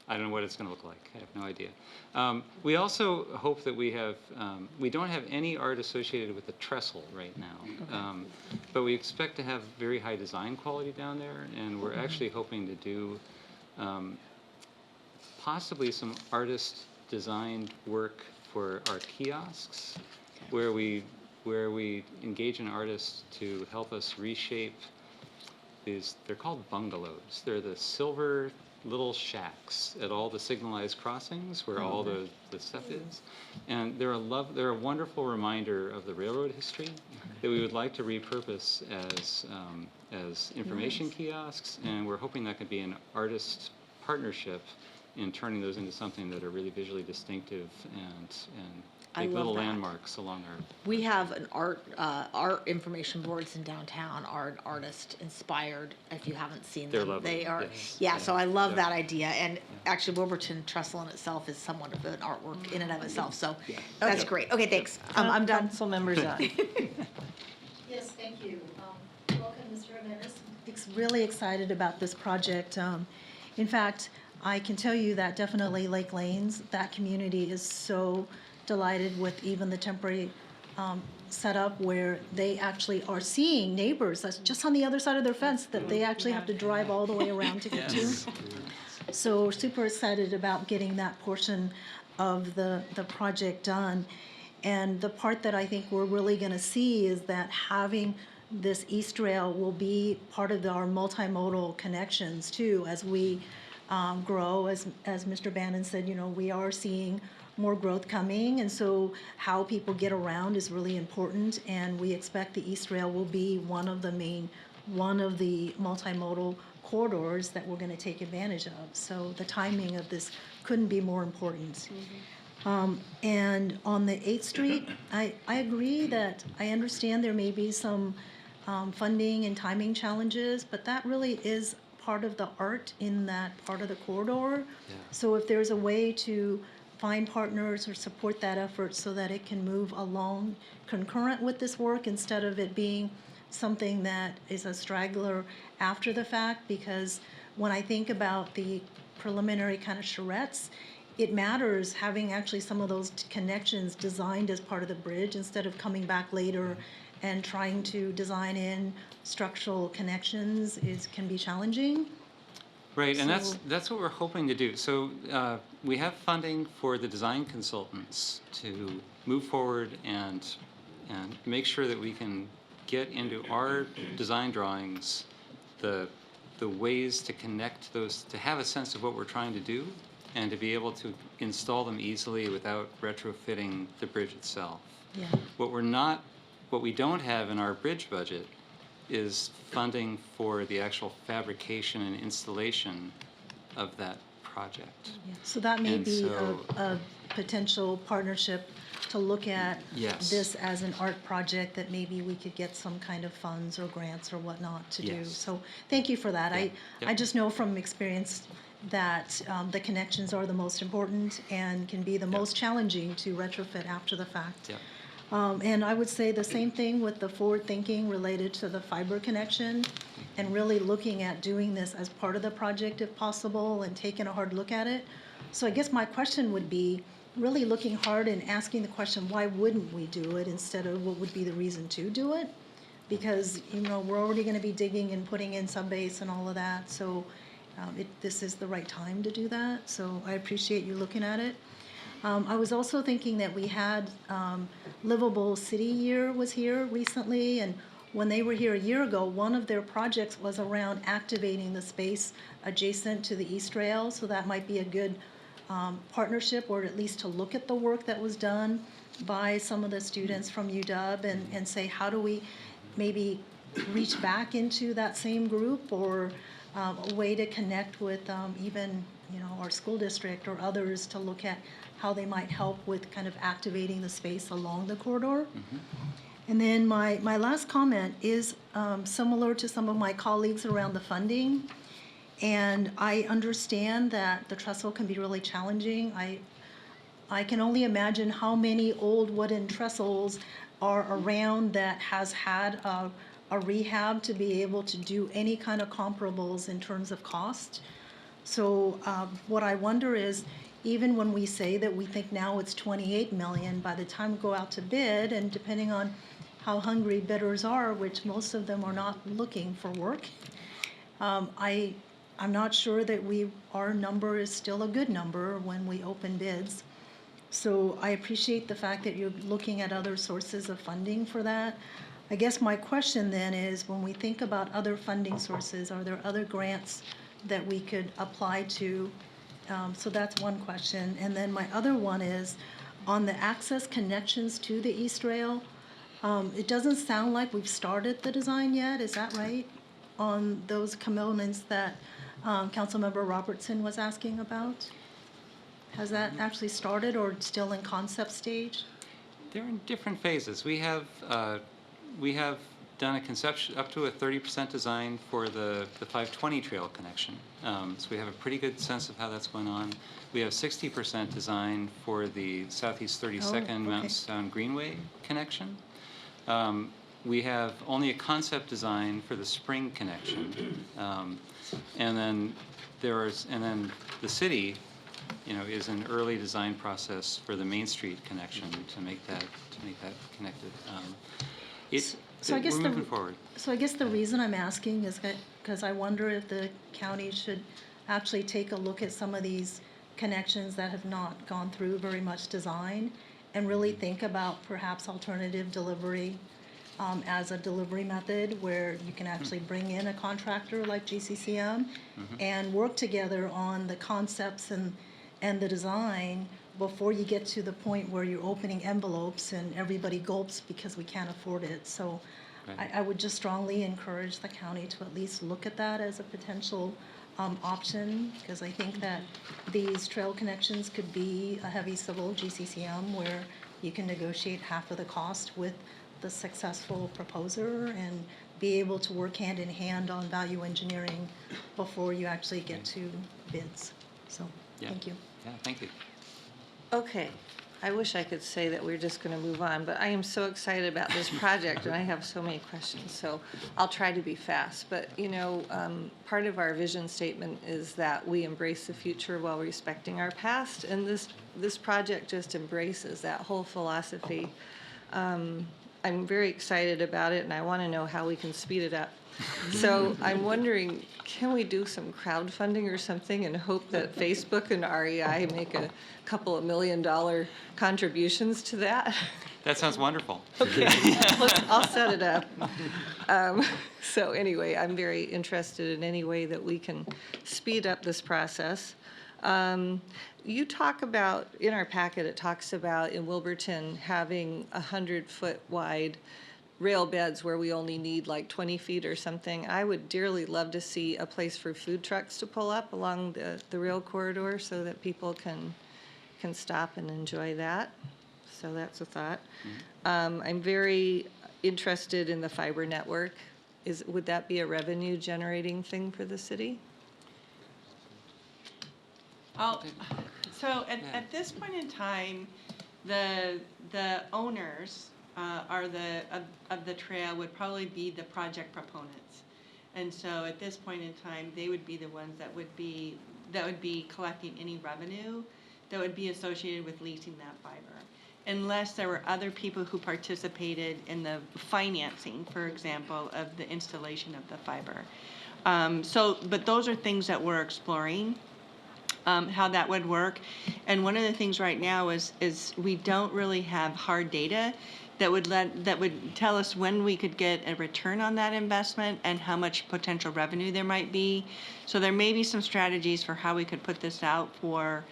I don't know what it's going to look like. I have no idea. We also hope that we don't have any art associated with the trestle right now, but we expect to have very high design quality down there, and we're actually hoping to do possibly some artist designed work for our kiosks, where we engage an artist to help us reshape these. They're called bungalows. They're the silver little shacks at all the signalized crossings where all the stuff is, and they're a wonderful reminder of the railroad history that we would like to repurpose as information kiosks, and we're hoping that could be an artist partnership in turning those into something that are really visually distinctive and big little landmarks along our. We have an art information boards in downtown are artist inspired. If you haven't seen They're them, lovely. they are. Yes. Yeah, so I love that idea. And actually, Wilburton Trestle in itself is somewhat of an artwork in and of itself. So that's great. Okay, thanks. I'm done. Council members on. Yes, thank you. Welcome, Mr. Hernandez. Really excited about this project. In fact, I can tell you that definitely Lake Lanes, that community is so delighted with even the temporary set up where they actually are seeing neighbors that's just on the other side of their fence that they actually have to drive all the way around to get to. So we're super excited about getting that portion of the project done. And the part that I think we're really going to see is that having this East Rail will be part of our multimodal connections too as we grow. As Mr. Bannon said, you know, we are seeing more growth coming, and so how people get around is really important, and we expect the East Rail will be one of the multimodal corridors that we're going to take advantage of. So the timing of this couldn't be more important. And on the 8th Street, I agree that I understand there may be some funding and timing challenges, but that really is part of the art in that part of the corridor. So if there's a way to find partners or support that effort so that it can move along concurrent with this work instead of it being something that is a straggler after the fact, because when I think about the preliminary kind of charrettes, it matters having actually some of those connections designed as part of the bridge instead of coming back later and trying to design in structural connections can be challenging. Right, and that's what we're hoping to do. So we have funding for the design consultants to move forward and make sure that we can get into our design drawings the ways to connect those, to have a sense of what we're trying to do, and to be able to install them easily without retrofitting the bridge itself. Yeah. What we don't have in our bridge budget is funding for the actual fabrication and installation of that project. Yeah. So that may And be so- a potential partnership to look at Yes. this as an art project that maybe we could get some kind of funds or grants or whatnot to do. Yes. So thank you for that. I Yep. just know from experience that the connections are the most important and can be the most challenging to retrofit after the fact. Yeah. And I would say the same thing with the forward thinking related to the fiber connection and really looking at doing this as part of the project if possible and taking a hard look at it. So I guess my question would be really looking hard and asking the question, why wouldn't we do it instead of what would be the reason to do it? Because, you know, we're already going to be digging and putting in subbase and all of that. So this is the right time to do that. So I appreciate you looking at it. I was also thinking that we had Livable City Year was here recently, and when they were here a year ago, one of their projects was around activating the space adjacent to the East Rail, so that might be a good partnership, or at least to look at the work that was done by some of the students from UW and say, how do we maybe reach back into that same group, or a way to connect with even, you know, our school district or others to look at how they might help with kind of activating the space along the corridor. And then my last comment is similar to some of my colleagues around the funding. And I understand that the trestle can be really challenging. I can only imagine how many old wooden trestles are around that has had a rehab to be able to do any kind of comparables in terms of cost. So what I wonder is, even when we say that we think now it's 28 million, by the time we go out to bid, and depending on how hungry bidders are, which most of them are not looking for work, I'm not sure that our number is still a good number when we open bids. So I appreciate the fact that you're looking at other sources of funding for that. I guess my question then is, when we think about other funding sources, are there other grants that we could apply to? So that's one question. And then my other one is, on the access connections to the East Rail, it doesn't sound like we've started the design yet, is that right? On those components that Councilmember Robertson was asking about? Has that actually started or still in concept stage? They're in different phases. We have done a conception up to a 30% design for the 520 trail connection. So we have a pretty good sense of how that's going on. We have 60% design for the Southeast 32nd Mountain Sound Greenway connection. We have only a concept design for the spring connection. And then the city is an early design process for the Main Street connection to make that connected. So I guess we're the- moving forward. So I guess the reason I'm asking is because I wonder if the county should actually take a look at some of these connections that have not gone through very much design and really think about perhaps alternative delivery as a delivery method where you can actually bring in a contractor like GCCM and work together on the concepts and the design before you get to the point where you're opening envelopes and everybody gulps because we can't afford it. So I would just strongly encourage the county to at least look at that as a potential option, because I think that these trail connections could be a heavy civil GCCM where you can negotiate half of the cost with the successful proposer and be able to work hand in hand on value engineering before you actually get to bids. So, Yeah. thank you. Yeah, thank you. Okay, I wish I could say that we're just going to move on, but I am so excited about this project and I have so many questions, so I'll try to be fast. But, part of our vision statement is that we embrace the future while respecting our past, and this project just embraces that whole philosophy. I'm very excited about it, and I want to know how we can speed it up. So I'm wondering, can we do some crowdfunding or something and hope that Facebook and REI make a couple of $1 million contributions to that? That sounds wonderful. Okay, I'll set it up. So anyway, I'm very interested in any way that we can speed up this process. You talk about, in our packet, it talks about in Wilburton having 100-foot wide rail beds where we only need like 20 feet or something. I would dearly love to see a place for food trucks to pull up along the rail corridor so that people can stop and enjoy that. So that's a thought. I'm very interested in the fiber network. Would that be a revenue generating thing for the city? So at this point in time, the owners of the trail would probably be the project proponents. And so at this point in time, they would be the ones that would be collecting any revenue that would be associated with leasing that fiber, unless there were other people who participated in the financing, for example, of the installation of the fiber. But those are things that we're exploring. How that would work. And one of the things right now is we don't really have hard data that would tell us when we could get a return on that investment and how much potential revenue there might be. So there may be some strategies for how we could put this out for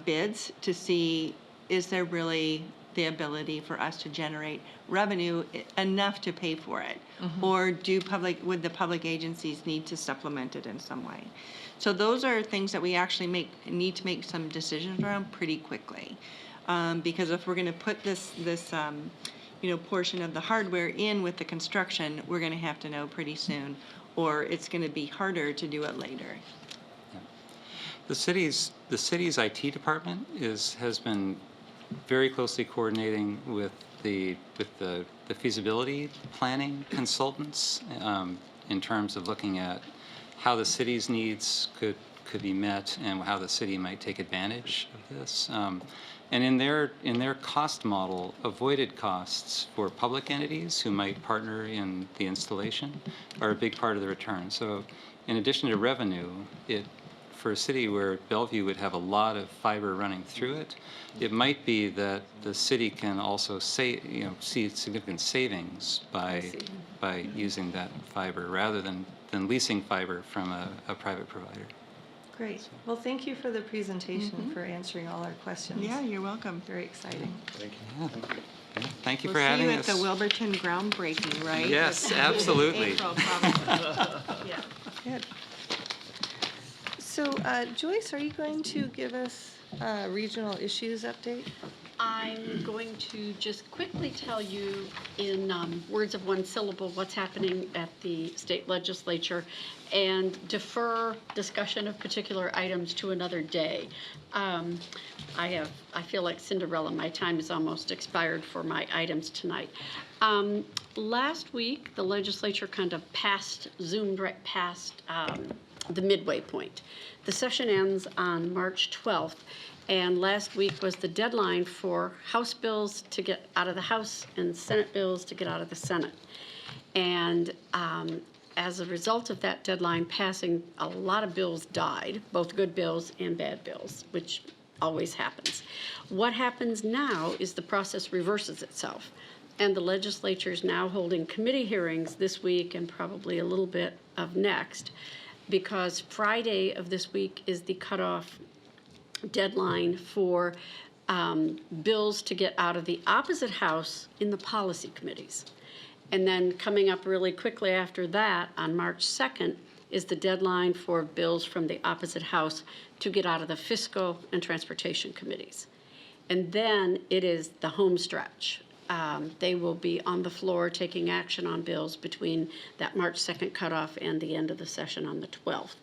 bids to see, is there really the ability for us to generate revenue enough to pay for it? Or would the public agencies need to supplement it in some way? So those are things that we actually need to make some decisions around pretty quickly. Because if we're going to put this portion of the hardware in with the construction, we're going to have to know pretty soon, or it's going to be harder to do it later. Yeah. The city's IT department has been very closely coordinating with the feasibility planning consultants in terms of looking at how the city's needs could be met and how the city might take advantage of this. And in their cost model, avoided costs for public entities who might partner in the installation are a big part of the return. So in addition to revenue, for a city where Bellevue would have a lot of fiber running through it, it might be that the city can also see significant savings by using that fiber rather than leasing fiber from a private provider. Great. Well, thank you for the presentation, for answering all our questions. Yeah, you're welcome. Very exciting. Thank you. Yeah. Thank you for We'll see having you us. at the Wilburton groundbreaking, right? Yes, absolutely. April, probably. Yeah. Good. So, Joyce, are you going to give us a regional issues update? I'm going to just quickly tell you in words of one syllable what's happening at the state legislature and defer discussion of particular items to another day. I feel like Cinderella. My time is almost expired for my items tonight. Last week, the legislature kind of zoomed right past the midway point. The session ends on March 12th, and last week was the deadline for House bills to get out of the House and Senate bills to get out of the Senate. And as a result of that deadline passing, a lot of bills died, both good bills and bad bills, which always happens. What happens now is the process reverses itself. And the legislature is now holding committee hearings this week and probably a little bit of next, because Friday of this week is the cutoff deadline for bills to get out of the opposite house in the policy committees. And then coming up really quickly after that, on March 2nd, is the deadline for bills from the opposite house to get out of the fiscal and transportation committees. And then it is the home stretch. They will be on the floor taking action on bills between that March 2nd cutoff and the end of the session on the 12th.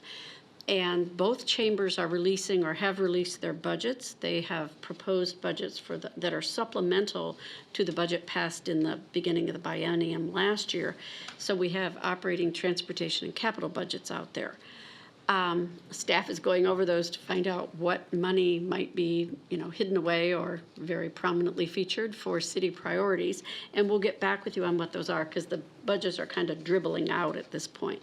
And both chambers are releasing or have released their budgets. They have proposed budgets that are supplemental to the budget passed in the beginning of the biennium last year. So we have operating, transportation, and capital budgets out there. Staff is going over those to find out what money might be, hidden away or very prominently featured for city priorities. And we'll get back with you on what those are, because the budgets are kind of dribbling out at this point.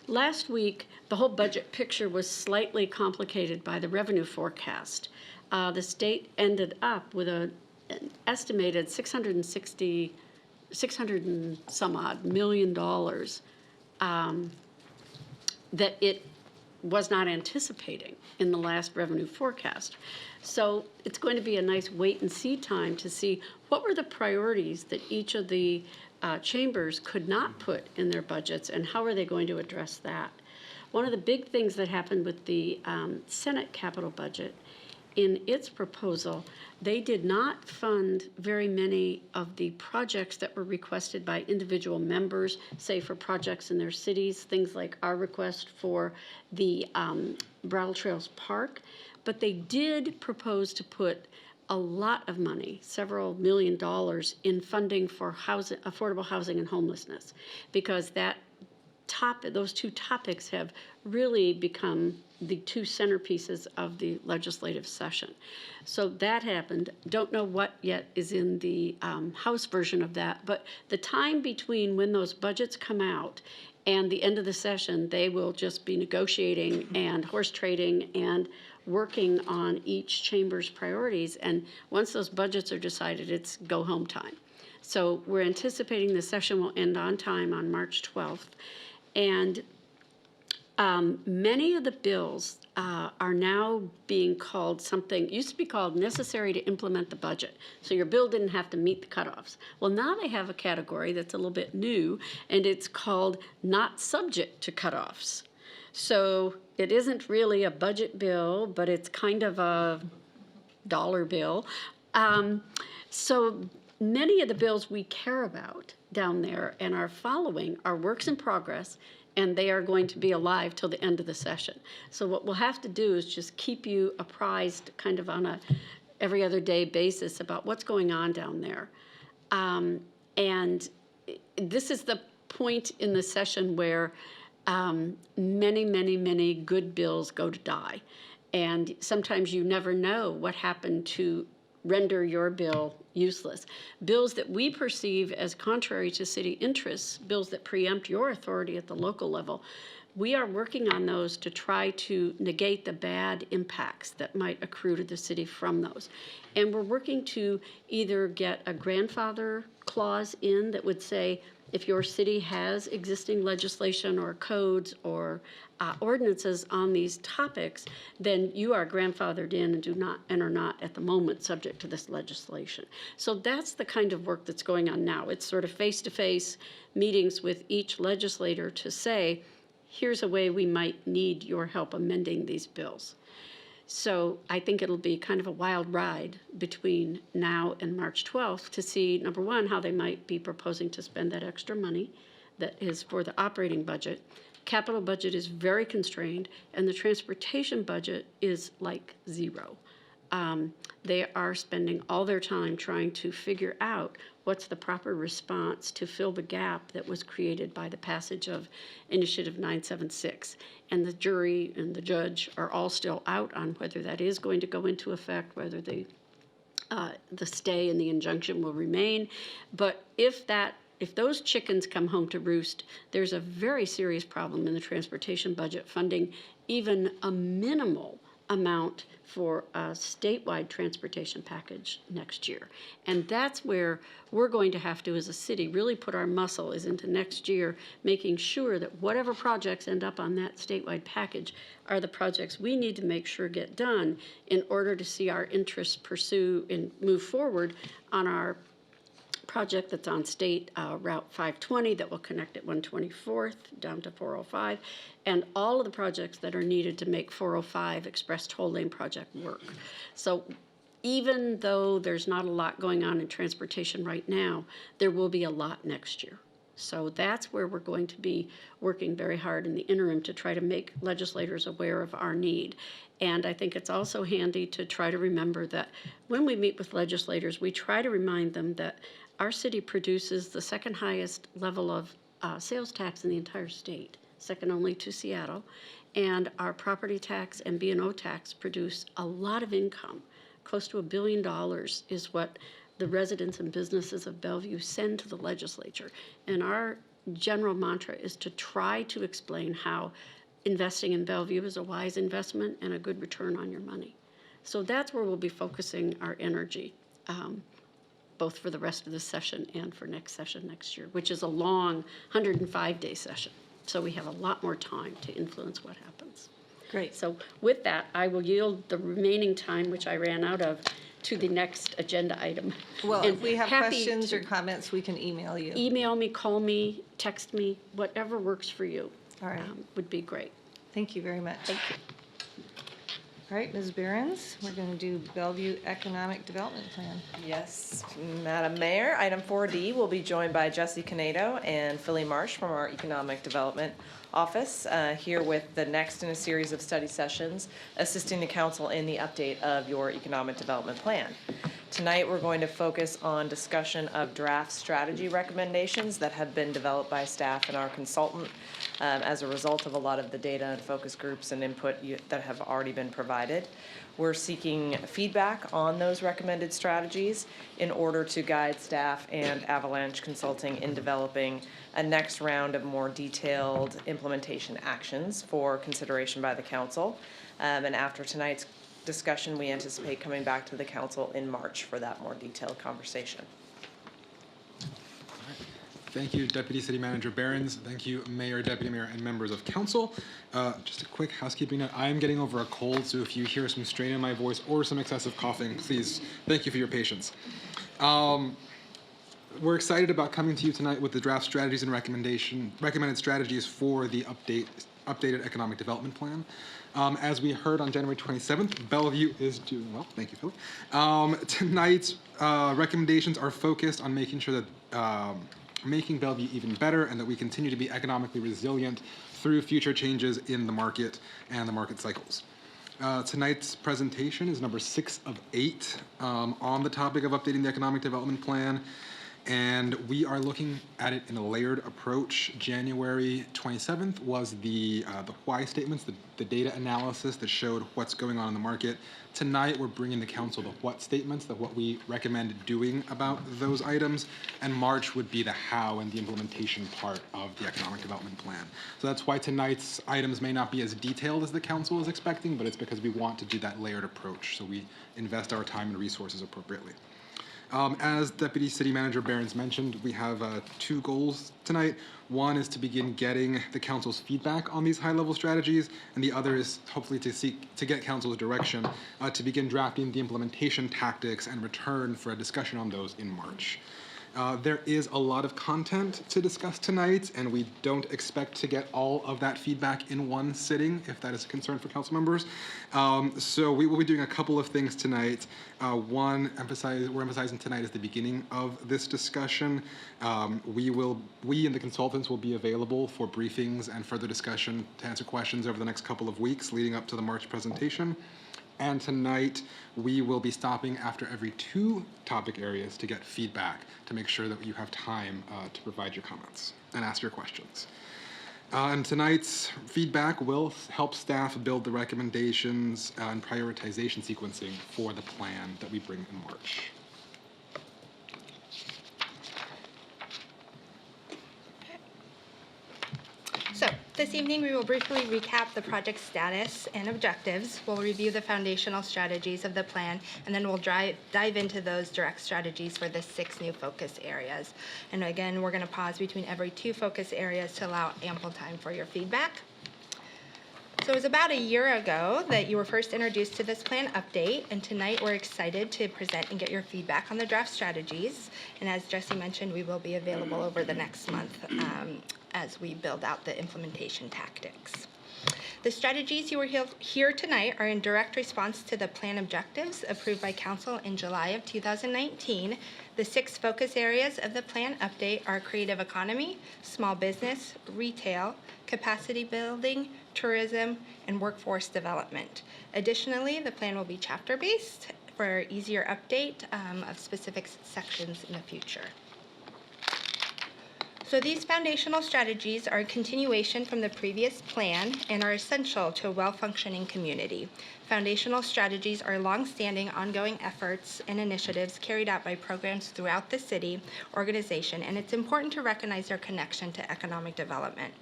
Last week, the whole budget picture was slightly complicated by the revenue forecast. The state ended up with an estimated $600 and some odd million that it was not anticipating in the last revenue forecast. So it's going to be a nice wait and see time to see what were the priorities that each of the chambers could not put in their budgets, and how are they going to address that. One of the big things that happened with the Senate capital budget, in its proposal, they did not fund very many of the projects that were requested by individual members, say for projects in their cities, things like our request for the Brattle Trails Park. But they did propose to put a lot of money, several $1 million, in funding for housing, affordable housing and homelessness, because those two topics have really become the two centerpieces of the legislative session. So that happened. Don't know what yet is in the House version of that, but the time between when those budgets come out and the end of the session, they will just be negotiating and horse trading and working on each chamber's priorities. And once those budgets are decided, it's go home time. So we're anticipating the session will end on time on March 12th. And many of the bills are now being called something, used to be called necessary to implement the budget. So your bill didn't have to meet the cutoffs. Well, now they have a category that's a little bit new, and it's called not subject to cutoffs. So it isn't really a budget bill, but it's kind of a dollar bill. So many of the bills we care about down there and are following are works in progress, and they are going to be alive till the end of the session. So what we'll have to do is just keep you apprised kind of on a every other day basis about what's going on down there. And this is the point in the session where many, many, many good bills go to die. And sometimes you never know what happened to render your bill useless. Bills that we perceive as contrary to city interests, bills that preempt your authority at the local level, we are working on those to try to negate the bad impacts that might accrue to the city from those. And we're working to either get a grandfather clause in that would say, if your city has existing legislation or codes or ordinances on these topics, then you are grandfathered in and are not at the moment subject to this legislation. So that's the kind of work that's going on now. It's sort of face-to-face meetings with each legislator to say, here's a way we might need your help amending these bills. So I think it'll be kind of a wild ride between now and March 12th to see, number one, how they might be proposing to spend that extra money that is for the operating budget. Capital budget is very constrained, and the transportation budget is like zero. they are spending all their time trying to figure out what's the proper response to fill the gap that was created by the passage of Initiative 976. And the jury and the judge are all still out on whether that is going to go into effect, whether the stay and the injunction will remain. But if those chickens come home to roost, there's a very serious problem in the transportation budget funding even a minimal amount for a statewide transportation package next year. And that's where we're going to have to, as a city, really put our muscle is into next year, making sure that whatever projects end up on that statewide package are the projects we need to make sure get done in order to see our interests pursue and move forward on our project that's on State Route 520 that will connect at 124th down to 405, and all of the projects that are needed to make 405 Express Toll Lane project work. So even though there's not a lot going on in transportation right now, there will be a lot next year. So that's where we're going to be working very hard in the interim to try to make legislators aware of our need. And I think it's also handy to try to remember that when we meet with legislators, we try to remind them that our city produces the second highest level of sales tax in the entire state, second only to Seattle. And our property tax and B&O tax produce a lot of income. Close to $1 billion is what the residents and businesses of Bellevue send to the legislature. And our general mantra is to try to explain how investing in Bellevue is a wise investment and a good return on your money. So that's where we'll be focusing our energy, both for the rest of the session and for next session next year, which is a long 105-day session. So we have a lot more time to influence what happens. Great. So with that, I will yield the remaining time, which I ran out of, to the next agenda item. Well, And if we have happy questions to or comments, we can email you. email me, call me, text me, whatever works for you. All right. Would be great. Thank you very much. Thank you. All right, Ms. Behrens, we're going to do Bellevue Economic Development Plan. Yes, Madam Mayor, item 4D will be joined by Jesse Canedo and Philly Marsh from our Economic Development Office, here with the next in a series of study sessions, assisting the council in the update of your economic development plan. Tonight, we're going to focus on discussion of draft strategy recommendations that have been developed by staff and our consultant as a result of a lot of the data and focus groups and input that have already been provided. We're seeking feedback on those recommended strategies in order to guide staff and Avalanche Consulting in developing a next round of more detailed implementation actions for consideration by the council. And after tonight's discussion, we anticipate coming back to the council in March for that more detailed conversation. Thank you, Deputy City Manager Behrens. Thank you, Mayor, Deputy Mayor, and members of council. Just a quick housekeeping note. I am getting over a cold, so if you hear some strain in my voice or some excessive coughing, please, thank you for your patience. We're excited about coming to you tonight with the draft strategies and recommended strategies for the updated economic development plan. As we heard on January 27th, Bellevue is doing well. Thank you, Philly. Tonight's recommendations are focused on making sure that making Bellevue even better and that we continue to be economically resilient through future changes in the market and the market cycles. Tonight's presentation is number 6 of 8 on the topic of updating the economic development plan. And we are looking at it in a layered approach. January 27th was the why statements, the data analysis that showed what's going on in the market. Tonight, we're bringing the council the what statements, the what we recommend doing about those items. And March would be the how and the implementation part of the economic development plan. So that's why tonight's items may not be as detailed as the council is expecting, but it's because we want to do that layered approach. So we invest our time and resources appropriately. As Deputy City Manager Behrens mentioned, we have 2 goals tonight. One is to begin getting the council's feedback on these high-level strategies, and the other is hopefully to get council's direction to begin drafting the implementation tactics and return for a discussion on those in March. There is a lot of content to discuss tonight, and we don't expect to get all of that feedback in one sitting, if that is a concern for council members. So we will be doing a couple of things tonight. One, we're emphasizing tonight is the beginning of this discussion. We and the consultants will be available for briefings and further discussion to answer questions over the next couple of weeks leading up to the March presentation. And tonight, we will be stopping after every 2 topic areas to get feedback to make sure that you have time to provide your comments and ask your questions. And tonight's feedback will help staff build the recommendations and prioritization sequencing for the plan that we bring in March. So, this evening we will briefly recap the project status and objectives. We'll review the foundational strategies of the plan, and then we'll dive into those direct strategies for the 6 new focus areas. And again, we're going to pause between every 2 focus areas to allow ample time for your feedback. So it was about a year ago that you were first introduced to this plan update, and tonight we're excited to present and get your feedback on the draft strategies. And as Jesse mentioned, we will be available over the next month as we build out the implementation tactics. The strategies you will hear tonight are in direct response to the plan objectives approved by Council in July of 2019. The 6 focus areas of the plan update are creative economy, small business, retail, capacity building, tourism, and workforce development. Additionally, the plan will be chapter-based for easier update of specific sections in the future. So these foundational strategies are a continuation from the previous plan and are essential to a well-functioning community. Foundational strategies are long-standing, ongoing efforts and initiatives carried out by programs throughout the city organization, and it's important to recognize their connection to economic development.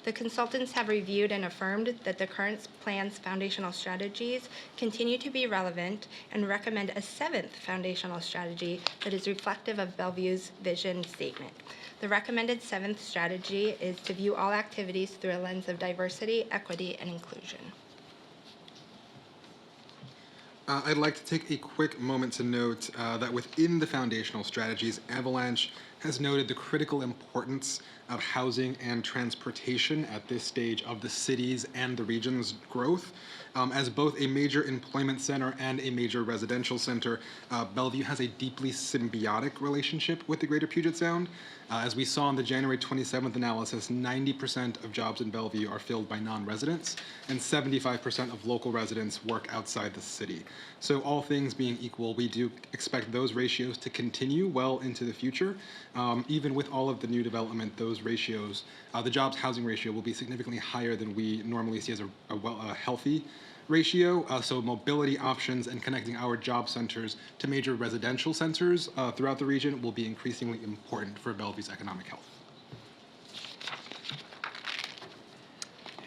The consultants have reviewed and affirmed that the current plan's foundational strategies continue to be relevant and recommend a 7th foundational strategy that is reflective of Bellevue's vision statement. The recommended 7th strategy is to view all activities through a lens of diversity, equity, and inclusion. I'd like to take a quick moment to note that within the foundational strategies, Avalanche has noted the critical importance of housing and transportation at this stage of the city's and the region's growth. As both a major employment center and a major residential center, Bellevue has a deeply symbiotic relationship with the greater Puget Sound. As we saw in the January 27th analysis, 90% of jobs in Bellevue are filled by non-residents, and 75% of local residents work outside the city. So all things being equal, we do expect those ratios to continue well into the future. Even with all of the new development, those ratios, the jobs housing ratio will be significantly higher than we normally see as a healthy ratio. So mobility options and connecting our job centers to major residential centers throughout the region will be increasingly important for Bellevue's economic health.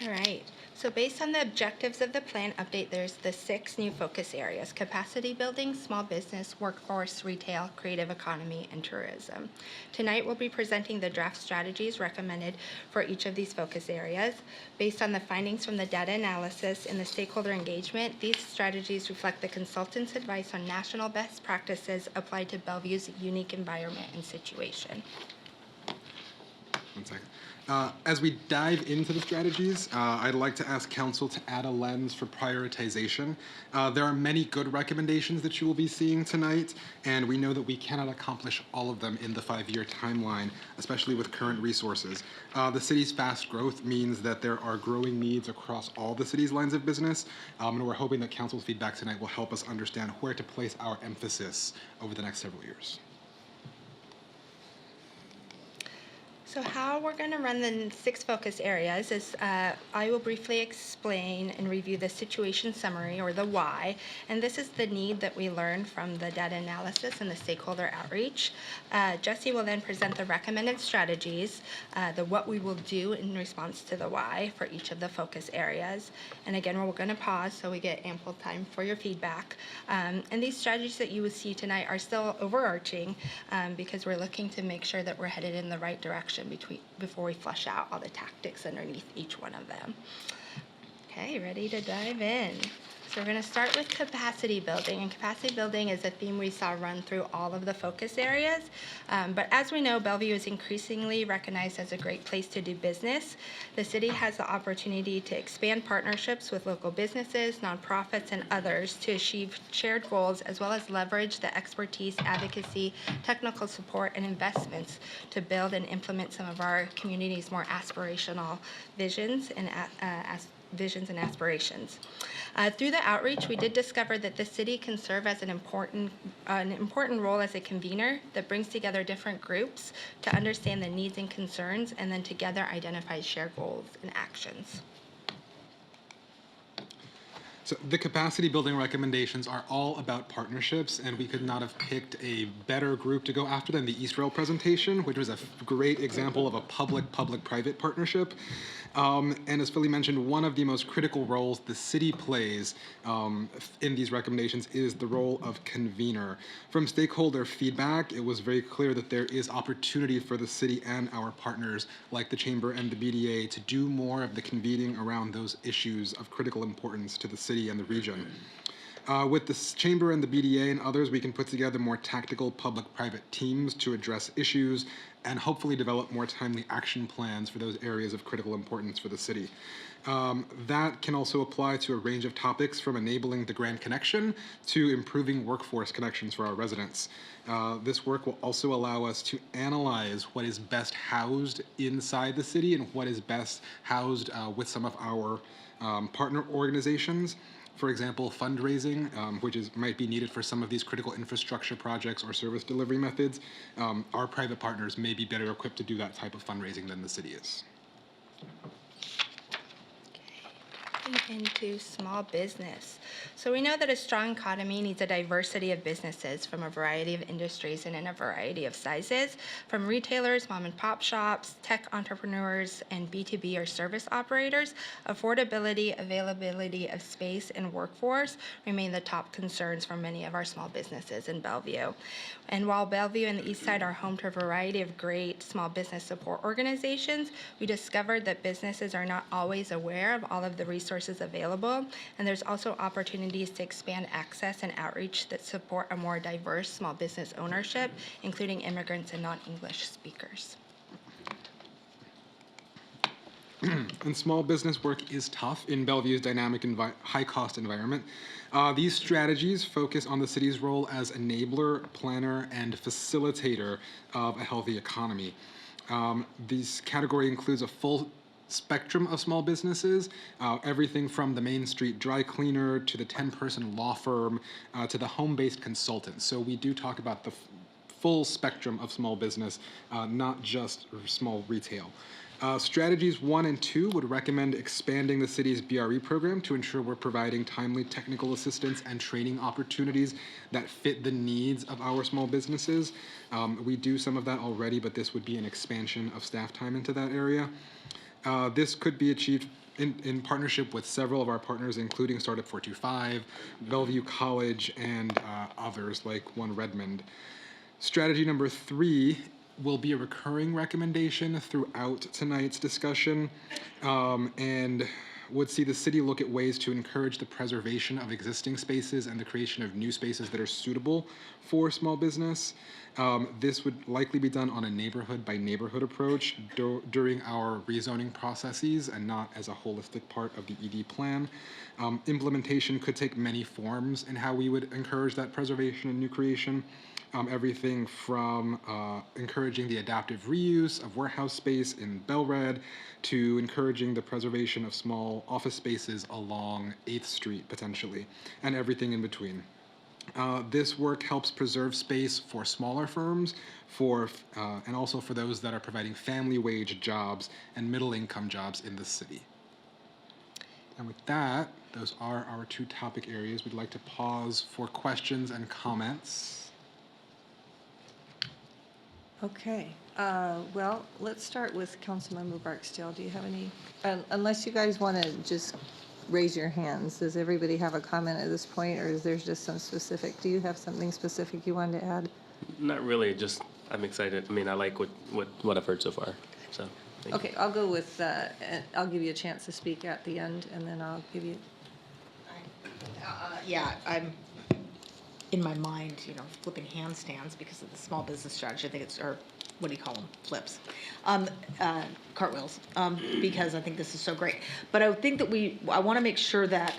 All right. So based on the objectives of the plan update, there's the 6 new focus areas: capacity building, small business, workforce, retail, creative economy, and tourism. Tonight, we'll be presenting the draft strategies recommended for each of these focus areas. Based on the findings from the data analysis and the stakeholder engagement, these strategies reflect the consultant's advice on national best practices applied to Bellevue's unique environment and situation. One second. As we dive into the strategies, I'd like to ask Council to add a lens for prioritization. There are many good recommendations that you will be seeing tonight, and we know that we cannot accomplish all of them in the 5-year timeline, especially with current resources. The city's fast growth means that there are growing needs across all the city's lines of business, and we're hoping that Council's feedback tonight will help us understand where to place our emphasis over the next several years. So how we're going to run the 6 focus areas is I will briefly explain and review the situation summary, or the why, and this is the need that we learned from the data analysis and the stakeholder outreach. Jesse will then present the recommended strategies, the what we will do in response to the why for each of the focus areas. And again, we're going to pause so we get ample time for your feedback. And these strategies that you will see tonight are still overarching because we're looking to make sure that we're headed in the right direction before we flesh out all the tactics underneath each one of them. Okay, ready to dive in. So we're going to start with capacity building, and capacity building is a theme we saw run through all of the focus areas. But as we know, Bellevue is increasingly recognized as a great place to do business. The city has the opportunity to expand partnerships with local businesses, nonprofits, and others to achieve shared goals, as well as leverage the expertise, advocacy, technical support, and investments to build and implement some of our community's more aspirational visions and visions and aspirations. Through the outreach, we did discover that the city can serve as an important role as a convener that brings together different groups to understand the needs and concerns, and then together identify shared goals and actions. So the capacity building recommendations are all about partnerships, and we could not have picked a better group to go after than the East Rail presentation, which was a great example of a public-private partnership. And as Philly mentioned, one of the most critical roles the city plays in these recommendations is the role of convener. From stakeholder feedback, it was very clear that there is opportunity for the city and our partners, like the Chamber and the BDA, to do more of the convening around those issues of critical importance to the city and the region. With the Chamber and the BDA and others, we can put together more tactical public-private teams to address issues and hopefully develop more timely action plans for those areas of critical importance for the city. That can also apply to a range of topics from enabling the Grand Connection to improving workforce connections for our residents. This work will also allow us to analyze what is best housed inside the city and what is best housed with some of our partner organizations. For example, fundraising, which might be needed for some of these critical infrastructure projects or service delivery methods. Our private partners may be better equipped to do that type of fundraising than the city is. Into small business. So we know that a strong economy needs a diversity of businesses from a variety of industries and in a variety of sizes, from retailers, mom and pop shops, tech entrepreneurs, and B2B or service operators. Affordability, availability of space, and workforce remain the top concerns for many of our small businesses in Bellevue. And while Bellevue and the East Side are home to a variety of great small business support organizations, we discovered that businesses are not always aware of all of the resources available, and there's also opportunities to expand access and outreach that support a more diverse small business ownership, including immigrants and non-English speakers. And small business work is tough in Bellevue's dynamic high-cost environment. These strategies focus on the city's role as enabler, planner, and facilitator of a healthy economy. This category includes a full spectrum of small businesses, everything from the Main Street dry cleaner to the 10-person law firm to the home-based consultant. So we do talk about the full spectrum of small business, not just small retail. Strategies 1 and 2 would recommend expanding the city's BRE program to ensure we're providing timely technical assistance and training opportunities that fit the needs of our small businesses. We do some of that already, but this would be an expansion of staff time into that area. This could be achieved in partnership with several of our partners, including Startup 425, Bellevue College, and others like One Redmond. Strategy number 3 will be a recurring recommendation throughout tonight's discussion, and would see the city look at ways to encourage the preservation of existing spaces and the creation of new spaces that are suitable for small business. This would likely be done on a neighborhood-by-neighborhood approach during our rezoning processes and not as a holistic part of the ED plan. Implementation could take many forms in how we would encourage that preservation and new creation. Everything from encouraging the adaptive reuse of warehouse space in Belred to encouraging the preservation of small office spaces along 8th Street, potentially, and everything in between. This work helps preserve space for smaller firms, and also for those that are providing family wage jobs and middle-income jobs in the city. And with that, those are our 2 topic areas. We'd like to pause for questions and comments. Okay, well, let's start with Councilmember Barksdale. Do you have any, unless you guys want to just raise your hands, does everybody have a comment at this point, or is there just some specific, do you have something specific you wanted to add? Not really, just I'm excited. I mean, I like what I've heard so far, so. Thank Okay, I'll go with, I'll give you a chance to speak at the end, and then I'll give you. Yeah, I'm in my mind, flipping handstands because of the small business strategy. I think it's, or what do you call them? Flips. Cartwheels, because I think this is so great. But I think that I want to make sure that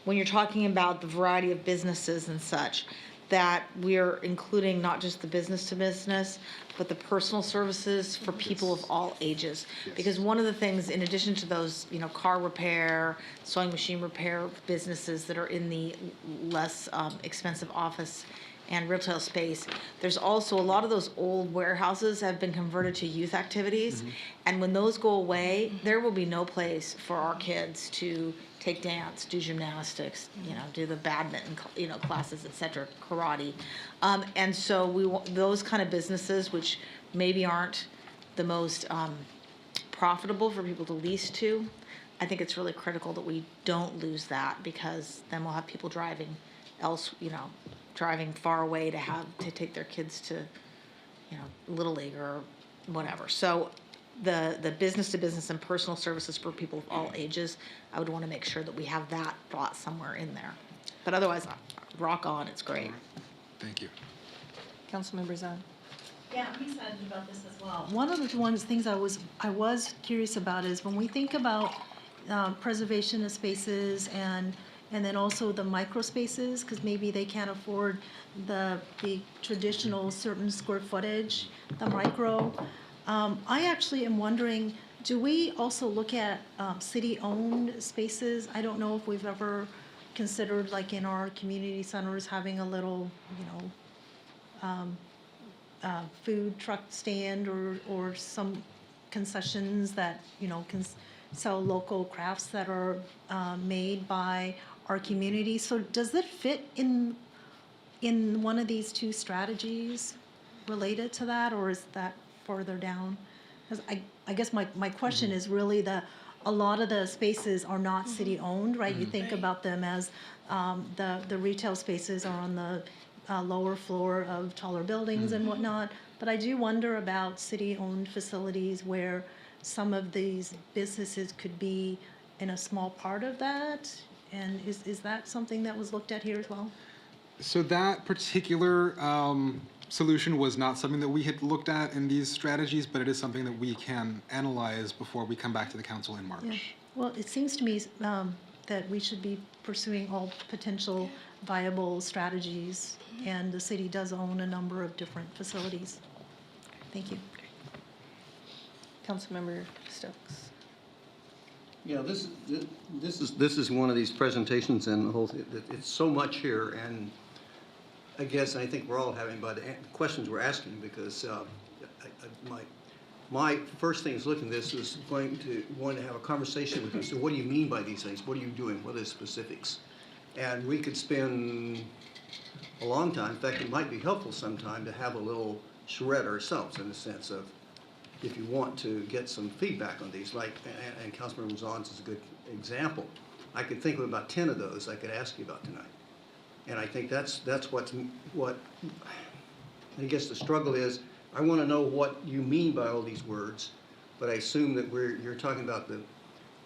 when you're talking about the variety of businesses and such, that we're including not just the business to business, but the personal services for people of all ages. Because one of the things, in addition to those, car repair, sewing machine repair businesses that are in the less expensive office and retail space, there's also a lot of those old warehouses have been converted to youth activities. And when those go away, there will be no place for our kids to take dance, do gymnastics, do the badminton, classes, et cetera, karate. And so we want those kind of businesses, which maybe aren't the most profitable for people to lease to. I think it's really critical that we don't lose that, because then we'll have people driving driving far away to take their kids to, Little League or whatever. So the business to business and personal services for people of all ages, I would want to make sure that we have that thought somewhere in there. But otherwise, rock on, it's great. Thank you. Councilmember Zahn. Yeah, I'm excited about this as well. One of the things I was curious about is when we think about preservation of spaces and then also the micro spaces, because maybe they can't afford the traditional certain square footage, the micro. I actually am wondering, do we also look at city-owned spaces? I don't know if we've ever considered, like in our community centers, having a little, food truck stand or some concessions that, can sell local crafts that are made by our community. So does it fit in one of these two strategies related to that, or is that further down? Because I guess my question is really a lot of the spaces are not city-owned, right? You think about them as the retail spaces are on the lower floor of taller buildings and whatnot. But I do wonder about city-owned facilities where some of these businesses could be in a small part of that. And is that something that was looked at here as well? So that particular solution was not something that we had looked at in these strategies, but it is something that we can analyze before we come back to the council in March. Yeah. Well, it seems to me that we should be pursuing all potential viable strategies, and the city does own a number of different facilities. Thank you. Councilmember Stokes. Yeah, this is one of these presentations, and the whole it's so much here, and I guess I think we're all having by the questions we're asking, because my first thing is looking at this is going to want to have a conversation with you. So what do you mean by these things? What are you doing? What are the specifics? And we could spend a long time. In fact, it might be helpful sometime to have a little charrette ourselves, in the sense of, if you want to get some feedback on these, like, and Councilmember Zahn's is a good example. I could think of about 10 of those I could ask you about tonight. And I think that's what I guess the struggle is. I want to know what you mean by all these words, but I assume that you're talking about the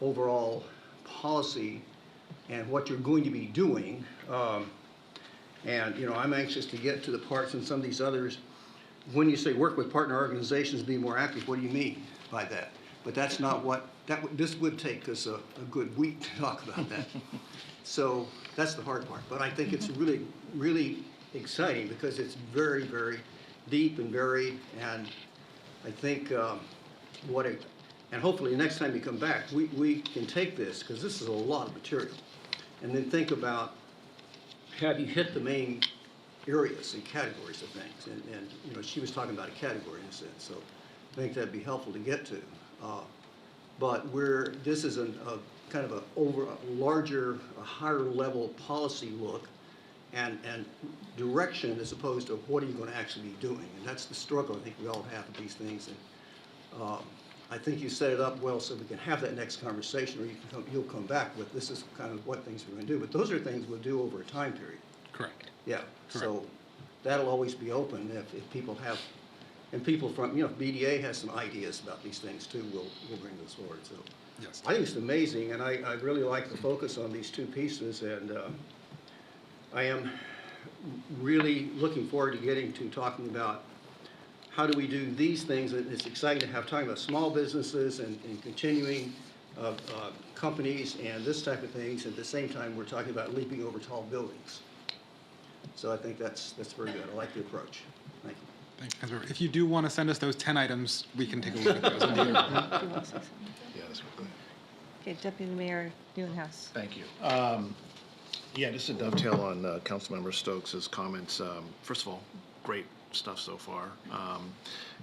overall policy and what you're going to be doing. And I'm anxious to get to the parts and some of these others. When you say work with partner organizations, be more active, what do you mean by that? But that's not what, this would take us a good week to talk about that. So that's the hard part. But I think it's really, really exciting, because it's very, very deep and varied. And I think and hopefully the next time you come back, we can take this, because this is a lot of material, and then think about, have you hit the main areas and categories of things? And she was talking about a category in a sense, so I think that'd be helpful to get to. But this is a kind of a larger, a higher level policy look and direction, as opposed to what are you going to actually be doing. And that's the struggle I think we all have with these things. And I think you set it up well so we can have that next conversation, or you'll come back with, this is kind of what things we're going to do. But those are things we'll do over a time period. Correct. Yeah, Correct. So that'll always be open if people have, and people from, if BDA has some ideas about these things too, we'll bring those forward. So yes. I think it's amazing, and I really like the focus on these two pieces, and I am really looking forward to getting to talking about how do we do these things. It's exciting to have talking about small businesses and continuing companies and this type of things. At the same time, we're talking about leaping over tall buildings. So I think that's very good. I like the approach. Thank you. Thank you, Councilmember. If you do want to send us those 10 items, we can take a look at those. Do you want to say something? Yeah, that's good. Okay, Deputy Mayor Newhouse. Thank you. Yeah, just to dovetail on Councilmember Stokes' comments, first of all, great stuff so far.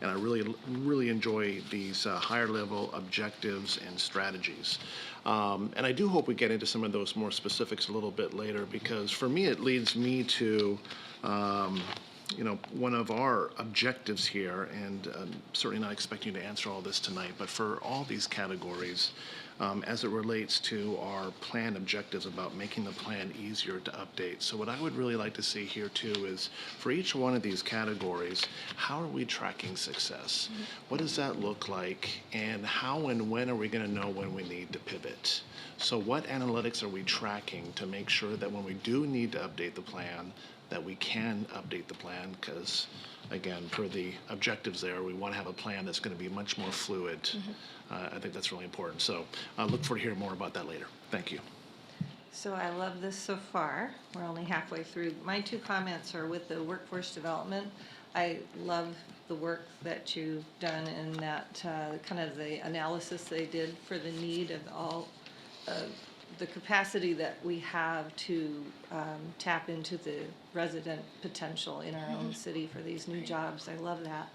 And I really enjoy these higher level objectives and strategies. And I do hope we get into some of those more specifics a little bit later, because for me, it leads me to one of our objectives here, and certainly not expecting you to answer all this tonight, but for all these categories, as it relates to our plan objectives about making the plan easier to update. So what I would really like to see here too is, for each one of these categories, how are we tracking success? What does that look like? And how and when are we going to know when we need to pivot? So what analytics are we tracking to make sure that when we do need to update the plan, that we can update the plan? Because again, for the objectives there, we want to have a plan that's going to be much more fluid. I think that's really important. So I look forward to hearing more about that later. Thank you. So I love this so far. We're only halfway through. My two comments are with the workforce development. I love the work that you've done in that kind of the analysis they did for the need of all the capacity that we have to tap into the resident potential in our own city for these new jobs. I love that.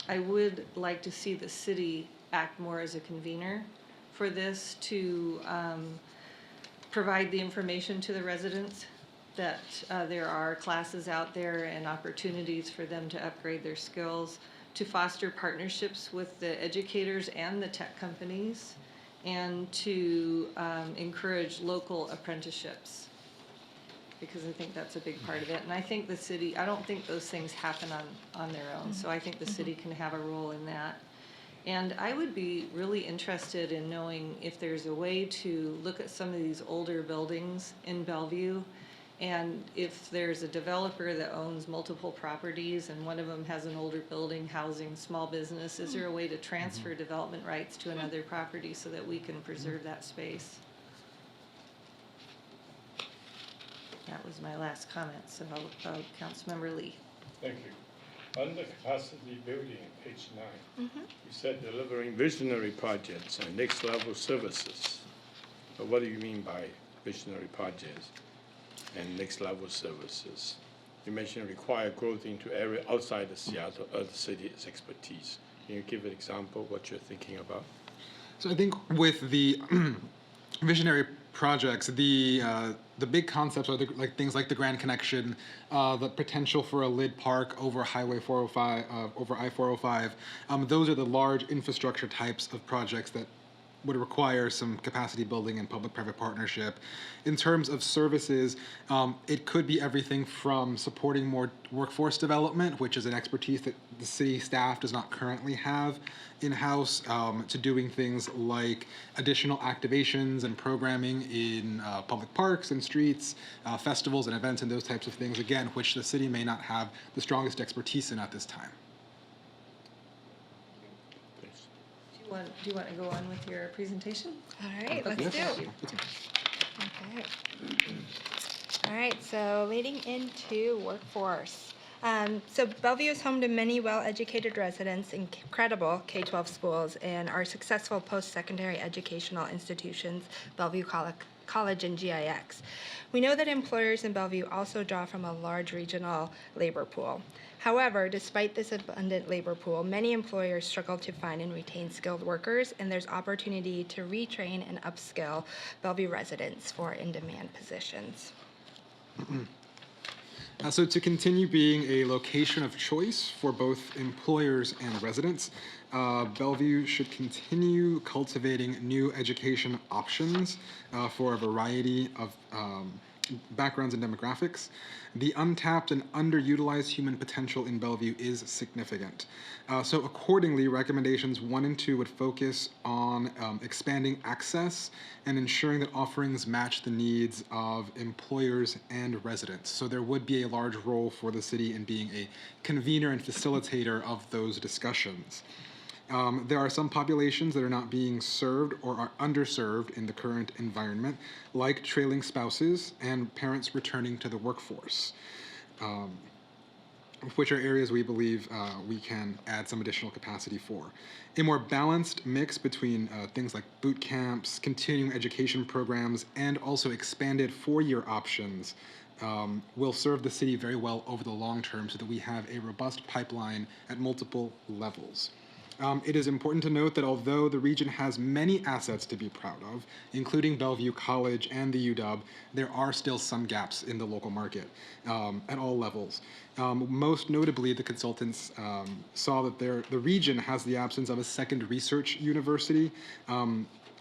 I would like to see the city act more as a convener for this to provide the information to the residents that there are classes out there and opportunities for them to upgrade their skills, to foster partnerships with the educators and the tech companies, and to encourage local apprenticeships, because I think that's a big part of it. And I think the city, I don't think those things happen on their own, so I think the city can have a role in that. And I would be really interested in knowing if there's a way to look at some of these older buildings in Bellevue, and if there's a developer that owns multiple properties and one of them has an older building housing small business, is there a way to transfer development rights to another property so that we can preserve that space? That was my last comment, so Councilmember Lee. Thank you. Under capacity building, page 9, you said delivering visionary projects and next level services. But what do you mean by visionary projects and next level services? You mentioned require growth into area outside the Seattle or the city's expertise. Can you give an example of what you're thinking about? So I think with the visionary projects, the big concepts are like things like the Grand Connection, the potential for a lit park over Highway 405, over I-405. Those are the large infrastructure types of projects that would require some capacity building and public-private partnership. In terms of services, it could be everything from supporting more workforce development, which is an expertise that the city staff does not currently have in-house, to doing things like additional activations and programming in public parks and streets, festivals and events and those types of things, again, which the city may not have the strongest expertise in at this time. Do you want to go on with your presentation? All right, let's Okay, do it. Okay. All right, so leading into workforce. So Bellevue is home to many well-educated residents, incredible K-12 schools, and our successful post-secondary educational institutions, Bellevue College and GIX. We know that employers in Bellevue also draw from a large regional labor pool. However, despite this abundant labor pool, many employers struggle to find and retain skilled workers, and there's opportunity to retrain and upskill Bellevue residents for in-demand positions. So to continue being a location of choice for both employers and residents, Bellevue should continue cultivating new education options for a variety of backgrounds and demographics. The untapped and underutilized human potential in Bellevue is significant. So accordingly, recommendations 1 and 2 would focus on expanding access and ensuring that offerings match the needs of employers and residents. So there would be a large role for the city in being a convener and facilitator of those discussions. There are some populations that are not being served or are underserved in the current environment, like trailing spouses and parents returning to the workforce, which are areas we believe we can add some additional capacity for. A more balanced mix between things like boot camps, continuing education programs, and also expanded four-year options will serve the city very well over the long term so that we have a robust pipeline at multiple levels. It is important to note that although the region has many assets to be proud of, including Bellevue College and the UW, there are still some gaps in the local market at all levels. Most notably, the consultants saw that the region has the absence of a second research university.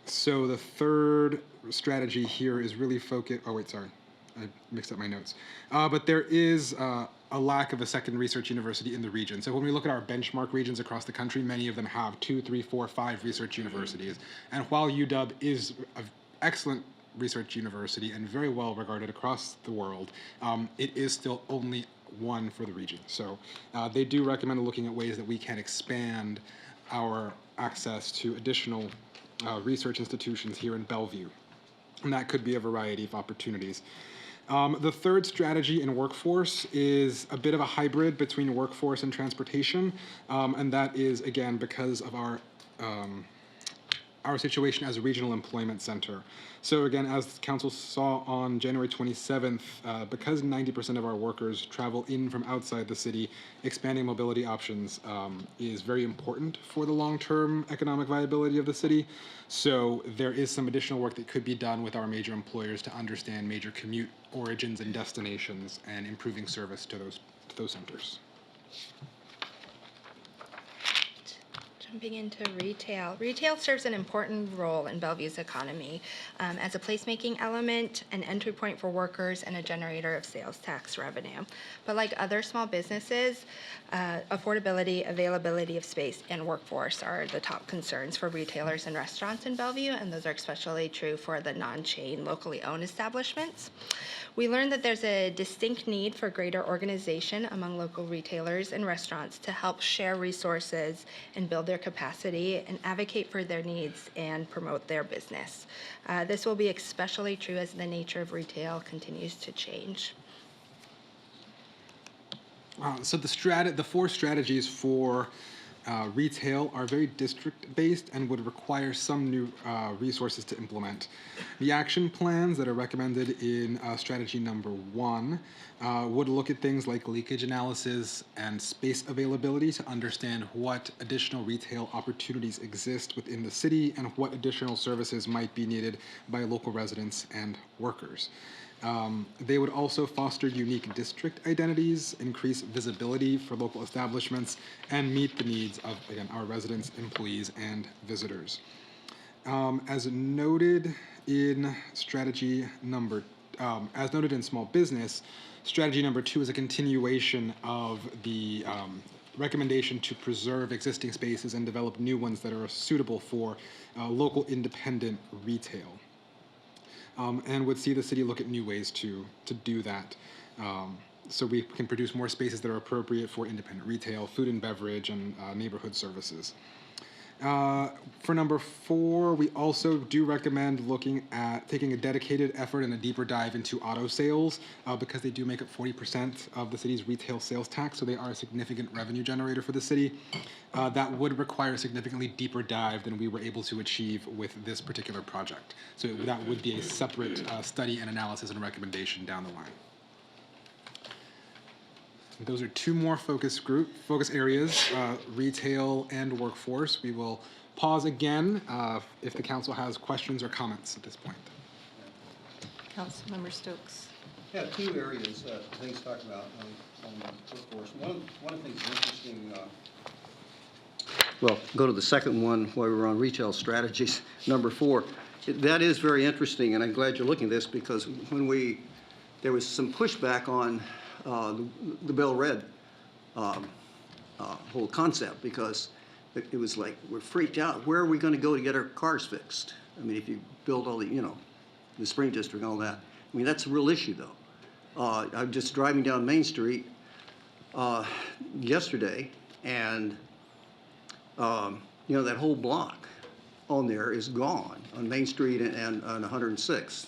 So the third strategy here is really focused. Oh, wait, sorry. I mixed up my notes. But there is a lack of a second research university in the region. So when we look at our benchmark regions across the country, many of them have 2, 3, 4, 5 research universities. And while UW is an excellent research university and very well regarded across the world, it is still only one for the region. So they do recommend looking at ways that we can expand our access to additional research institutions here in Bellevue. And that could be a variety of opportunities. The third strategy in workforce is a bit of a hybrid between workforce and transportation, and that is, again, because of our situation as a regional employment center. So again, as council saw on January 27th, because 90% of our workers travel in from outside the city, expanding mobility options is very important for the long-term economic viability of the city. So there is some additional work that could be done with our major employers to understand major commute origins and destinations and improving service to those centers. Jumping into retail. Retail serves an important role in Bellevue's economy as a placemaking element, an entry point for workers, and a generator of sales tax revenue. But like other small businesses, affordability, availability of space, and workforce are the top concerns for retailers and restaurants in Bellevue, and those are especially true for the non-chain, locally owned establishments. We learned that there's a distinct need for greater organization among local retailers and restaurants to help share resources and build their capacity and advocate for their needs and promote their business. This will be especially true as the nature of retail continues to change. So the four strategies for retail are very district-based and would require some new resources to implement. The action plans that are recommended in strategy number 1 would look at things like leakage analysis and space availability to understand what additional retail opportunities exist within the city and what additional services might be needed by local residents and workers. They would also foster unique district identities, increase visibility for local establishments, and meet the needs of, again, our residents, employees, and visitors. As noted in strategy number, as noted in small business, strategy number 2 is a continuation of the recommendation to preserve existing spaces and develop new ones that are suitable for local independent retail. And would see the city look at new ways to do that. So we can produce more spaces that are appropriate for independent retail, food and beverage, and neighborhood services. For number 4, we also do recommend looking at taking a dedicated effort and a deeper dive into auto sales because they do make up 40% of the city's retail sales tax, so they are a significant revenue generator for the city. That would require a significantly deeper dive than we were able to achieve with this particular project. So that would be a separate study and analysis and recommendation down the line. Those are 2 more focus areas, retail and workforce. We will pause again if the council has questions or comments at this point. Councilmember Stokes. Yeah, 2 areas, things to talk about on workforce. One of the things interesting, well, go to the second one while we're on retail strategies, number 4. That is very interesting, and I'm glad you're looking at this because when there was some pushback on the Bell Red whole concept because it was like, we're freaked out. Where are we going to go to get our cars fixed? I mean, if you build all the Spring District and all that. I mean, that's a real issue, though. I'm just driving down Main Street yesterday, and, you know, that whole block on there is gone on Main Street and on 106th.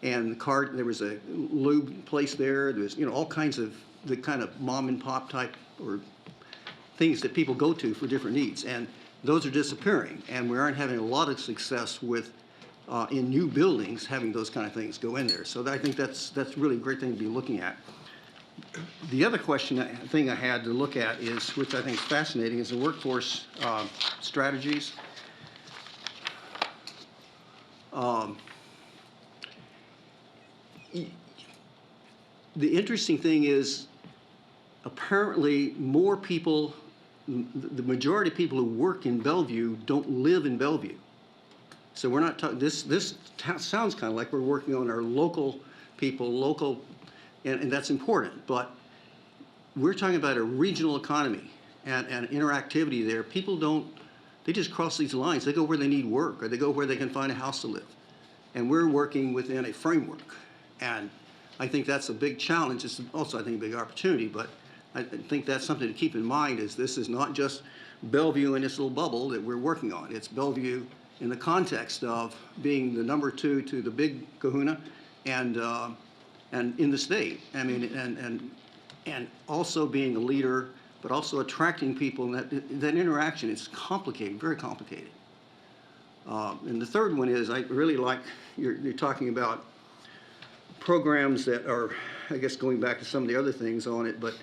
And there was a lube place there. There was, you know, all kinds of the kind of mom and pop type or things that people go to for different needs. And those are disappearing. And we aren't having a lot of success with, in new buildings, having those kind of things go in there. So I think that's really a great thing to be looking at. The other thing I had to look at is, which I think is fascinating, is the workforce strategies. The interesting thing is, apparently more people, the majority of people who work in Bellevue don't live in Bellevue. So we're not talking, this sounds kind of like we're working on our local people, and that's important, but we're talking about a regional economy and interactivity there. People don't, they just cross these lines. They go where they need work, or they go where they can find a house to live. And we're working within a framework. And I think that's a big challenge. It's also, I think, a big opportunity, but I think that's something to keep in mind, is this is not just Bellevue in this little bubble that we're working on. It's Bellevue in the context of being the number 2 to the big kahuna and in the state. I mean, and also being a leader, but also attracting people. And that interaction is complicated, very complicated. And the third one is, I really like, you're talking about programs that are, I guess, going back to some of the other things on it, but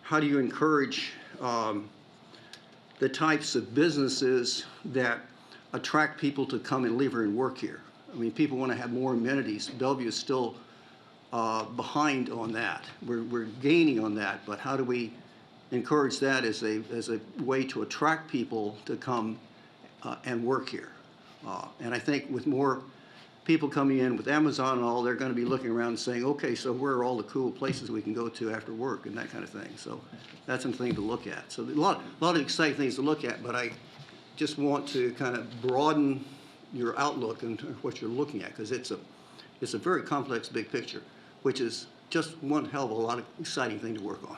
how do you encourage the types of businesses that attract people to come and live here and work here? I mean, people want to have more amenities. Bellevue is still behind on that. We're gaining on that, but how do we encourage that as a way to attract people to come and work here? And I think with more people coming in with Amazon and all, they're going to be looking around and saying, okay, so where are all the cool places we can go to after work and that kind of thing. So that's something to look at. So a lot of exciting things to look at, but I just want to kind of broaden your outlook and what you're looking at, because it's a very complex big picture, which is just one hell of a lot of exciting thing to work on.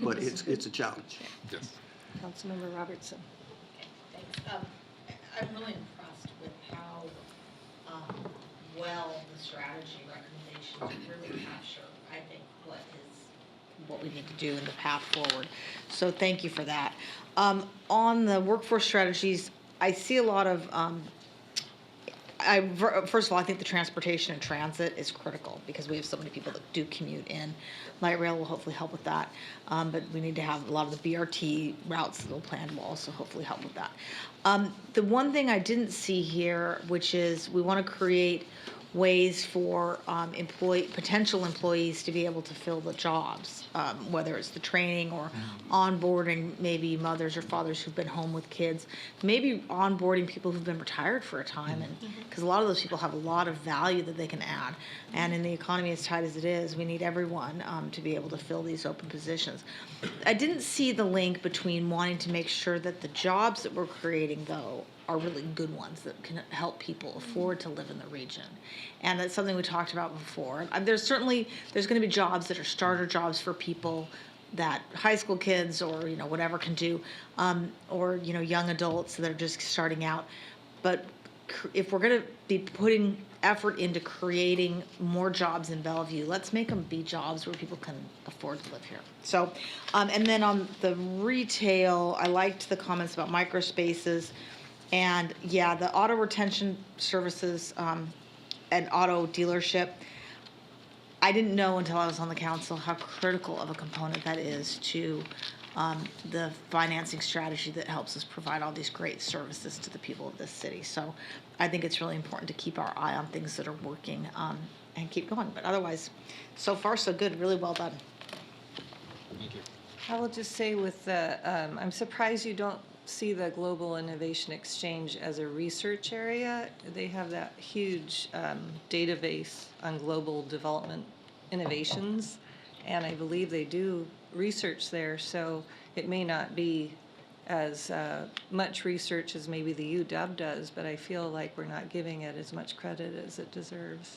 But it's a challenge. Yes. Councilmember Robertson. Thanks. I'm really impressed with how well the strategy recommendations really capture, I think, what we need to do in the path forward. So thank you for that. On the workforce strategies, I see a lot of, first of all, I think the transportation and transit is critical, because we have so many people that do commute in. Light rail will hopefully help with that, but we need to have a lot of the BRT routes that will plan will also hopefully help with that. The one thing I didn't see here, which is we want to create ways for potential employees to be able to fill the jobs, whether it's the training or onboarding maybe mothers or fathers who've been home with kids, maybe onboarding people who've been retired for a time, and because a lot of those people have a lot of value that they can add. And in the economy as tight as it is, we need everyone to be able to fill these open positions. I didn't see the link between wanting to make sure that the jobs that we're creating, though, are really good ones that can help people afford to live in the region. And that's something we talked about before. There's going to be jobs that are starter jobs for people that high school kids or, whatever can do, or, young adults that are just starting out. But if we're going to be putting effort into creating more jobs in Bellevue, let's make them be jobs where people can afford to live here. So, and then on the retail, I liked the comments about microspaces. And yeah, the auto retention services and auto dealership, I didn't know until I was on the council how critical of a component that is to the financing strategy that helps us provide all these great services to the people of this city. So I think it's really important to keep our eye on things that are working and keep going. But otherwise, so far so good, really well done. Thank you. I will just say with the, I'm surprised you don't see the Global Innovation Exchange as a research area. They have that huge database on global development innovations, and I believe they do research there, so it may not be as much research as maybe the UW does, but I feel like we're not giving it as much credit as it deserves.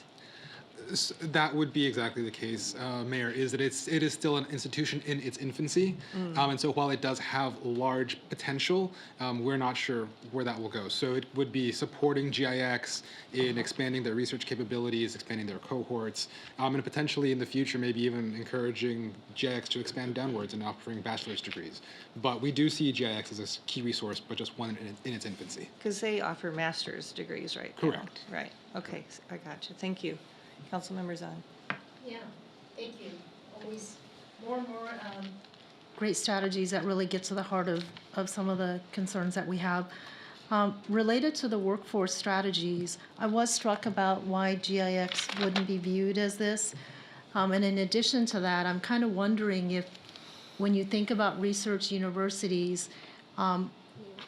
That would be exactly the case, Mayor, is that it is still an institution in its infancy. And so while it does have large potential, we're not sure where that will go. So it would be supporting GIX in expanding their research capabilities, expanding their cohorts, and potentially in the future, maybe even encouraging GIX to expand downwards and offering bachelor's degrees. But we do see GIX as a key resource, but just one in its infancy. Because they offer master's degrees right now. Correct. Right, okay, I got you. Thank you. Councilmember Zahn. Yeah, thank you. Always more and more great strategies that really get to the heart of some of the concerns that we have. Related to the workforce strategies, I was struck about why GIX wouldn't be viewed as this. And in addition to that, I'm kind of wondering if, when you think about research universities, can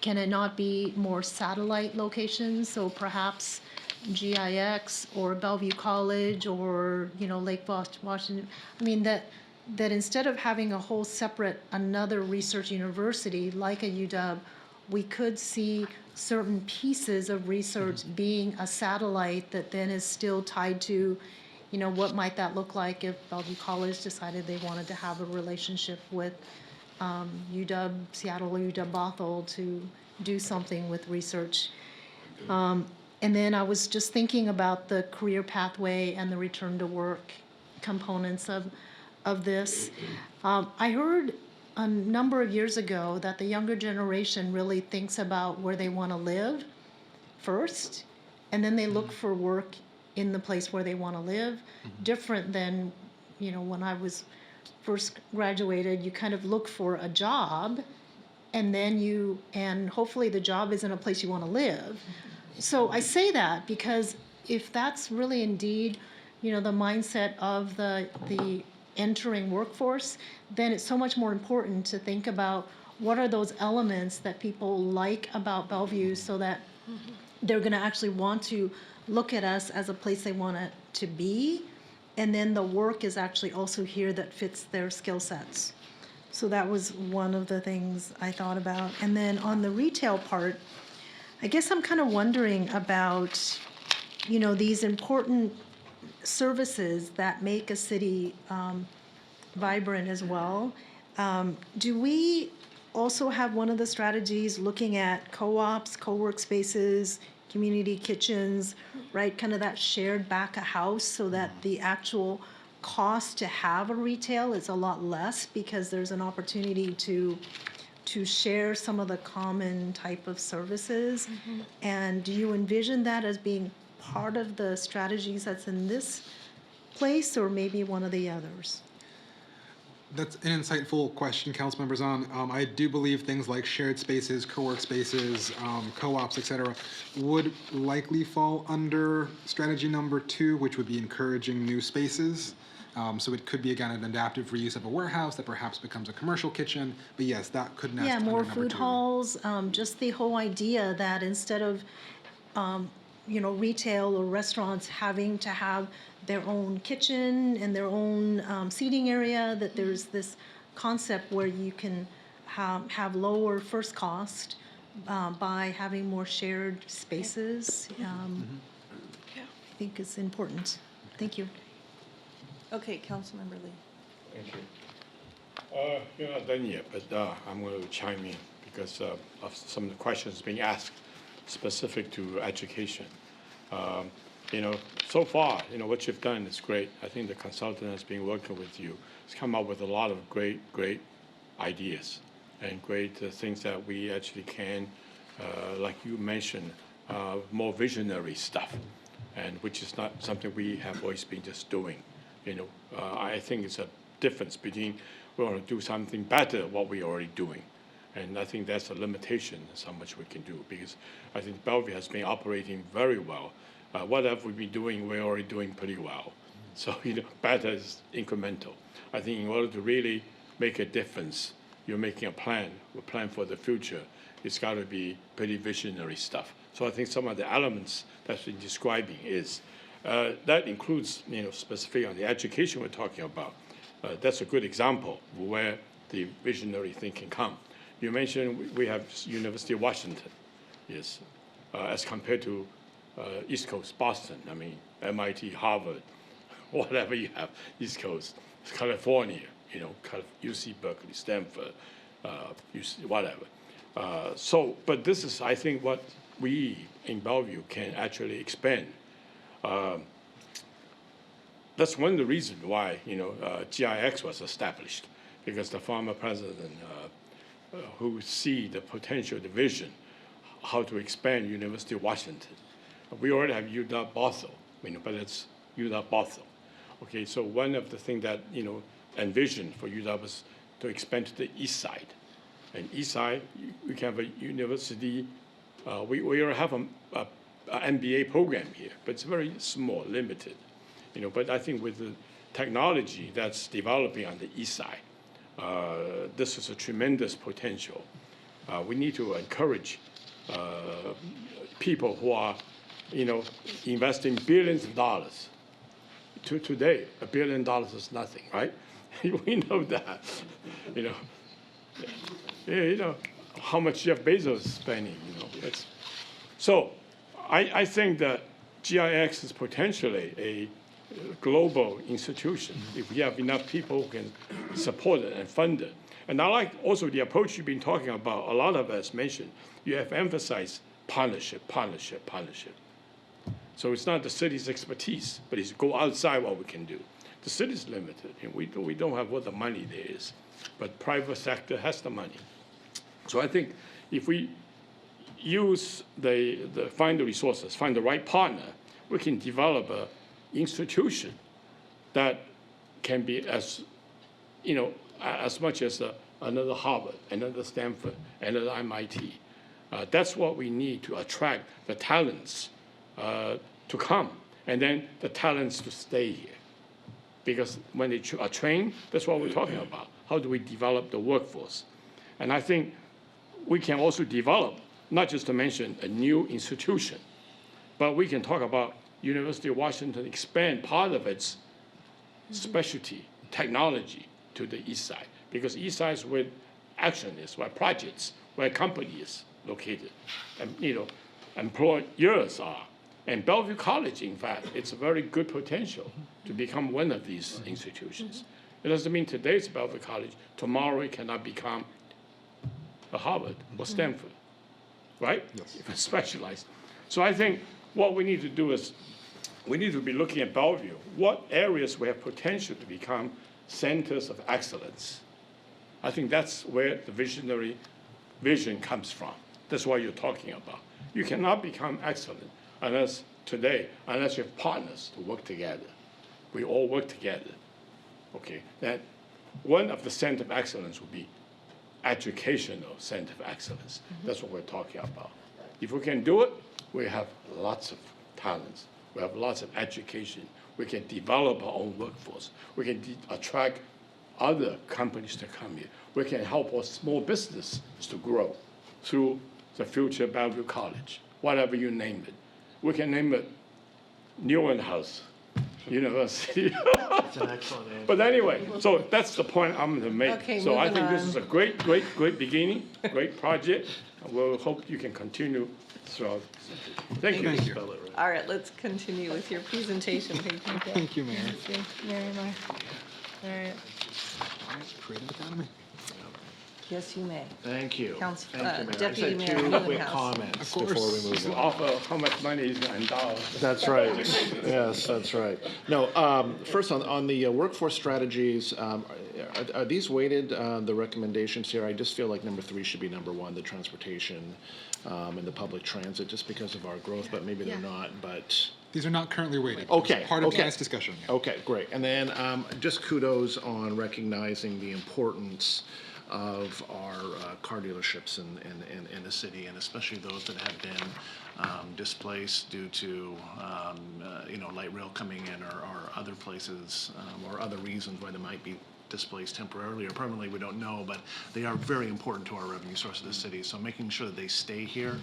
it not be more satellite locations? So perhaps GIX or Bellevue College or, Lake Washington. I mean, that instead of having a whole separate, another research university like a UW, we could see certain pieces of research being a satellite that then is still tied to, what might that look like if Bellevue College decided they wanted to have a relationship with UW Seattle or UW Bothell to do something with research. And then I was just thinking about the career pathway and the return to work components of this. I heard a number of years ago that the younger generation really thinks about where they want to live first, and then they look for work in the place where they want to live. Different than, when I was first graduated, you kind of look for a job, and then and hopefully the job is in a place you want to live. So I say that because if that's really indeed, the mindset of the entering workforce, then it's so much more important to think about what are those elements that people like about Bellevue so that they're going to actually want to look at us as a place they want it to be. And then the work is actually also here that fits their skill sets. So that was one of the things I thought about. And then on the retail part, I guess I'm kind of wondering about, these important services that make a city vibrant as well. Do we also have one of the strategies looking at co-ops, co-work spaces, community kitchens, right? Kind of that shared back of house so that the actual cost to have a retail is a lot less because there's an opportunity to share some of the common type of services. And do you envision that as being part of the strategies that's in this place or maybe one of the others? That's an insightful question, Councilmember Zahn. I do believe things like shared spaces, co-work spaces, co-ops, et cetera, would likely fall under strategy number 2, which would be encouraging new spaces. So it could be, again, an adaptive reuse of a warehouse that perhaps becomes a commercial kitchen. But yes, that could nest under more number food 2. halls, just the whole idea that instead of, retail or restaurants having to have their own kitchen and their own seating area, that there's this concept where you can have lower first cost by having more shared spaces. I think it's important. Thank you. Okay, Councilmember Lee. Thank you. You're not done yet, but I'm going to chime in because of some of the questions being asked specific to education. So far, what you've done is great. I think the consultant has been working with you. It's come up with a lot of great ideas and great things that we actually can, like you mentioned, more visionary stuff, and which is not something we have always been just doing. I think it's a difference between we want to do something better than what we're already doing. And I think that's a limitation is how much we can do, because I think Bellevue has been operating very well. Whatever we've been doing, we're already doing pretty well. So, better is incremental. I think in order to really make a difference, you're making a plan for the future. It's got to be pretty visionary stuff. So I think some of the elements that's been describing is, that includes, specifically on the education we're talking about. That's a good example of where the visionary thing can come. You mentioned we have University of Washington, yes, as compared to East Coast, Boston, MIT, Harvard, whatever you have, East Coast, California, UC Berkeley, Stanford, UC, whatever. But this is, I think, what we in Bellevue can actually expand. That's one of the reasons why, GIX was established, because the former president who see the potential, the vision, how to expand University of Washington. We already have UW Bothell, but it's UW Bothell. Okay, so one of the things that, envisioned for UW is to expand to the east side. And east side, we can have a university, we already have an MBA program here, but it's very small, limited. But I think with the technology that's developing on the east side, this is a tremendous potential. We need to encourage people who are, investing billions of dollars. Today, $1 billion is nothing, right? We know that. How much Jeff Bezos is spending. So, I think that GIX is potentially a global institution if we have enough people who can support it and fund it. And I like also the approach you've been talking about. A lot of us mentioned you have emphasized partnership. So it's not the city's expertise, but it's go outside what we can do. The city's limited, and we don't have what the money there is, but private sector has the money. So I think if we use find the resources, find the right partner, we can develop a institution that can be as much as another Harvard, another Stanford, another MIT. That's what we need to attract the talents to come, and then the talents to stay here. Because when they are trained, that's what we're talking about. How do we develop the workforce? And I think we can also develop, not just to mention a new institution, but we can talk about University of Washington expand part of its specialty, technology to the east side. Because east side is where action is, where projects, where company is located, and employers are. And Bellevue College, in fact, it's a very good potential to become one of these institutions. It doesn't mean today's Bellevue College, tomorrow it cannot become a Harvard or Stanford, right? Yes. If it's specialized. So I think what we need to do is we need to be looking at Bellevue, what areas we have potential to become centers of excellence. I think that's where the visionary vision comes from. That's what you're talking about. You cannot become excellent unless you have partners to work together. We all work together. Okay, then one of the center of excellence would be educational center of excellence. That's what we're talking about. If we can do it, we have lots of talents. We have lots of education. We can develop our own workforce. We can attract other companies to come here. We can help our small business to grow through the future Bellevue College, whatever you name it. We can name it Newman House University. That's an excellent answer. But anyway, so that's the point I'm going to make. Okay, so I moving think this on. is a great beginning, great project. We'll hope you can continue throughout. Thank you. Thank you. All right, let's continue with your presentation. Thank you, Mayor. Very much. All right. Creative Academy. Yes, you may. Thank you. Council- Thank you, Mayor. Deputy I just Mayor had two quick Newhouse. comments Of course. before we move Just on. offer how much money is going to endow. That's right. Yes, that's right. No, first on the workforce strategies, are these weighted, the recommendations here? I just feel like number 3 should be number 1, the transportation and the public transit, just because of our growth, but maybe they're not, but. These are not currently weighted. Okay. It's part of okay. tonight's discussion. Yeah. Okay, great. And then just kudos on recognizing the importance of our car dealerships in the city, and especially those that have been displaced due to light rail coming in or other places or other reasons why they might be displaced temporarily or permanently, we don't know, but they are very important to our revenue source of the city. So making sure that they stay here,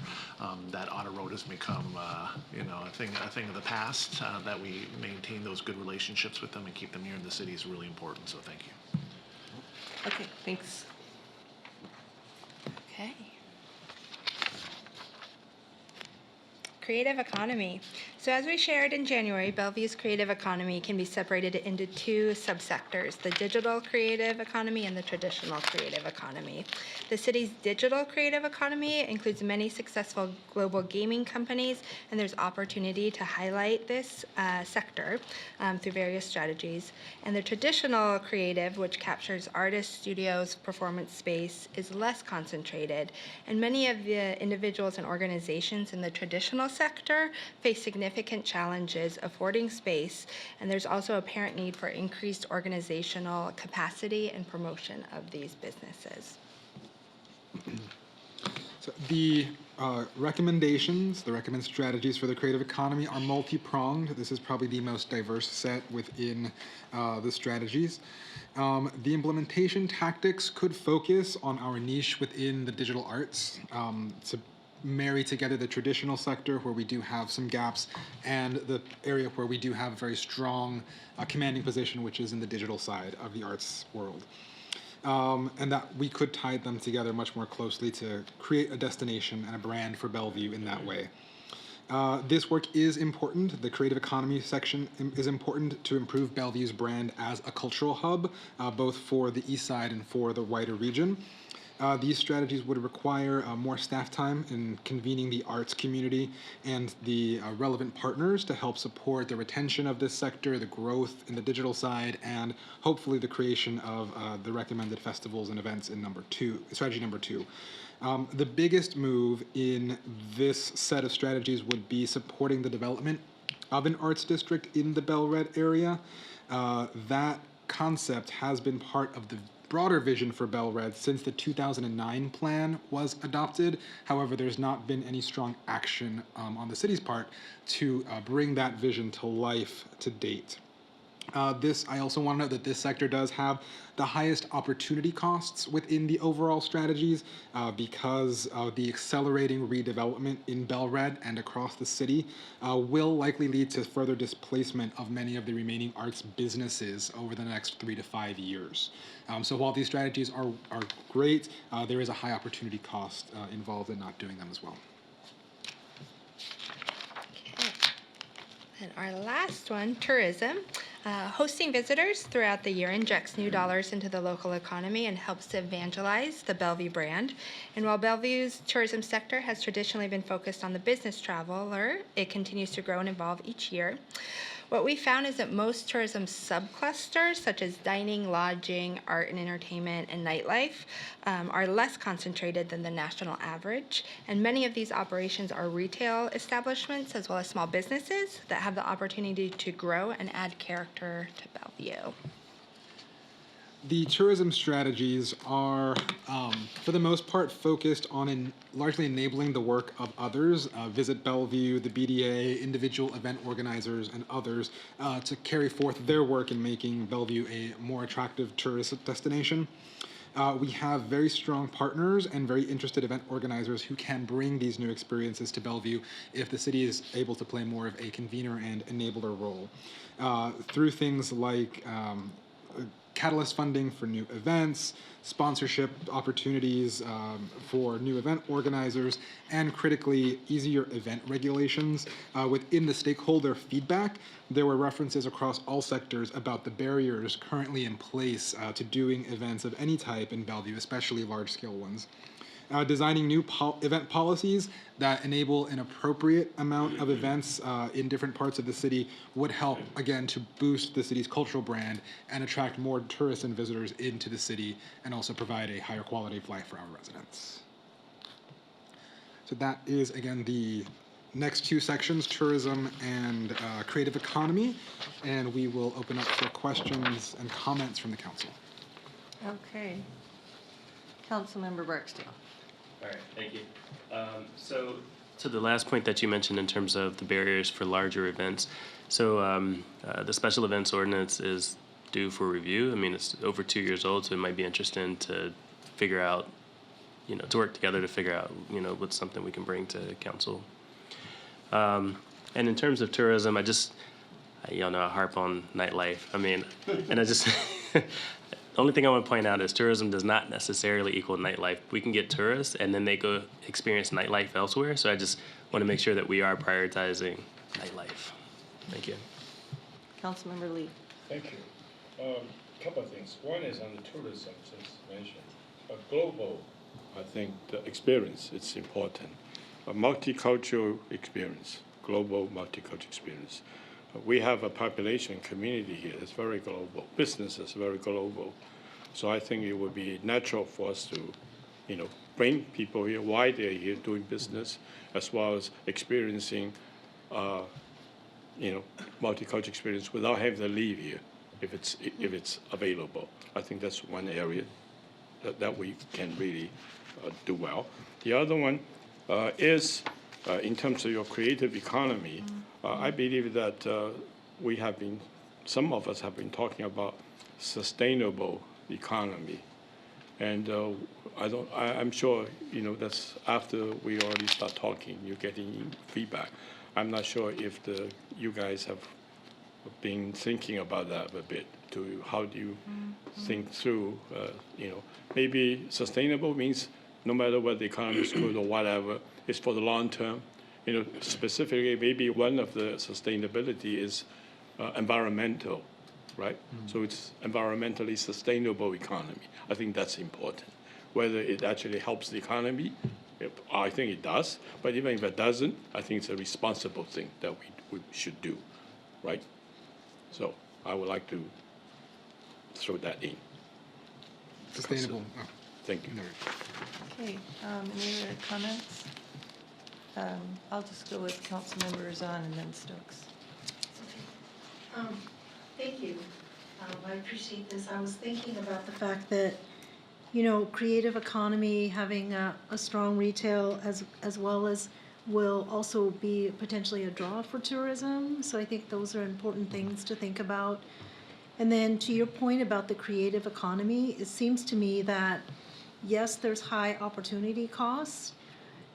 that Otter Road has become a thing of the past, that we maintain those good relationships with them and keep them here in the city is really important. So thank you. Okay, thanks. Okay. creative economy. So as we shared in January, Bellevue's creative economy can be separated into two subsectors, the digital creative economy and the traditional creative economy. The city's digital creative economy includes many successful global gaming companies, and there's opportunity to highlight this sector through various strategies. And the traditional creative, which captures artists, studios, performance space, is less concentrated. And many of the individuals and organizations in the traditional sector face significant challenges affording space, and there's also apparent need for increased organizational capacity and promotion of these businesses. So the recommendations, the recommended strategies for the creative economy are multi-pronged. This is probably the most diverse set within the strategies. The implementation tactics could focus on our niche within the digital arts to marry together the traditional sector where we do have some gaps and the area where we do have a very strong commanding position, which is in the digital side of the arts world. And that we could tie them together much more closely to create a destination and a brand for Bellevue in that way. This work is important. The creative economy section is important to improve Bellevue's brand as a cultural hub, both for the east side and for the wider region. These strategies would require more staff time in convening the arts community and the relevant partners to help support the retention of this sector, the growth in the digital side, and hopefully the creation of the recommended festivals and events in strategy number two. The biggest move in this set of strategies would be supporting the development of an arts district in the Bellred area. That concept has been part of the broader vision for Bellred since the 2009 plan was adopted. However, there's not been any strong action on the city's part to bring that vision to life to date. I also want to note that this sector does have the highest opportunity costs within the overall strategies because the accelerating redevelopment in Bellred and across the city will likely lead to further displacement of many of the remaining arts businesses over the next 3 to 5 years. So while these strategies are great, there is a high opportunity cost involved in not doing them as well. And our last one, tourism. Hosting visitors throughout the year injects new dollars into the local economy and helps to evangelize the Bellevue brand. And while Bellevue's tourism sector has traditionally been focused on the business traveler, it continues to grow and evolve each year. What we found is that most tourism subclusters, such as dining, lodging, art and entertainment, and nightlife, are less concentrated than the national average. And many of these operations are retail establishments as well as small businesses that have the opportunity to grow and add character to Bellevue. The tourism strategies are, for the most part, focused on largely enabling the work of others, Visit Bellevue, the BDA, individual event organizers, and others, to carry forth their work in making Bellevue a more attractive tourist destination. We have very strong partners and very interested event organizers who can bring these new experiences to Bellevue if the city is able to play more of a convener and enabler role. Through things like catalyst funding for new events, sponsorship opportunities for new event organizers, and critically, easier event regulations. Within the stakeholder feedback, there were references across all sectors about the barriers currently in place to doing events of any type in Bellevue, especially large-scale ones. Designing new event policies that enable an appropriate amount of events in different parts of the city would help, again, to boost the city's cultural brand and attract more tourists and visitors into the city and also provide a higher quality of life for our residents. So that is, again, the next two sections, tourism and creative economy, and we will open up for questions and comments from the council. Okay. Councilmember Barksdale. All right, thank you. So to the last point that you mentioned in terms of the barriers for larger events, so the special events ordinance is due for review. I mean, it's over 2 years old, so it might be interesting to figure out, to work together to figure out, what's something we can bring to council. And in terms of tourism, y'all know I harp on nightlife. I mean, and I just... The only thing I want to point out is tourism does not necessarily equal nightlife. We can get tourists and then they go experience nightlife elsewhere. So I just want to make sure that we are prioritizing nightlife. Thank you. Councilmember Lee. Thank you. Couple of things. One is on the tourism, since mentioned. A global, I think, the experience is important. A multicultural experience, global multicultural experience. We have a population community here that's very global. Business is very global. So I think it would be natural for us to, bring people here while they're here doing business, as well as experiencing, multicultural experience without having to leave here if it's available. I think that's one area that we can really do well. The other one is in terms of your creative economy. I believe that some of us have been talking about sustainable economy, and I'm sure that's after we already start talking. You're getting feedback. I'm not sure if you guys have been thinking about that a bit. How do you think through? Maybe sustainable means no matter what the economy is good or whatever, it's for the long term. Specifically, maybe one of the sustainability is environmental, right? So it's environmentally sustainable economy. I think that's important. Whether it actually helps the economy, I think it does. But even if it doesn't, I think it's a responsible thing that we should do, right? So I would like to throw that in. Sustainable. Thank you. Okay, any other comments? I'll just go with Councilmember Zahn and then Stokes. Thank you. I appreciate this. I was thinking about the fact that, creative economy, having a strong retail as well as will also be potentially a draw for tourism. So I think those are important things to think about. And then to your point about the creative economy, it seems to me that, yes, there's high opportunity costs,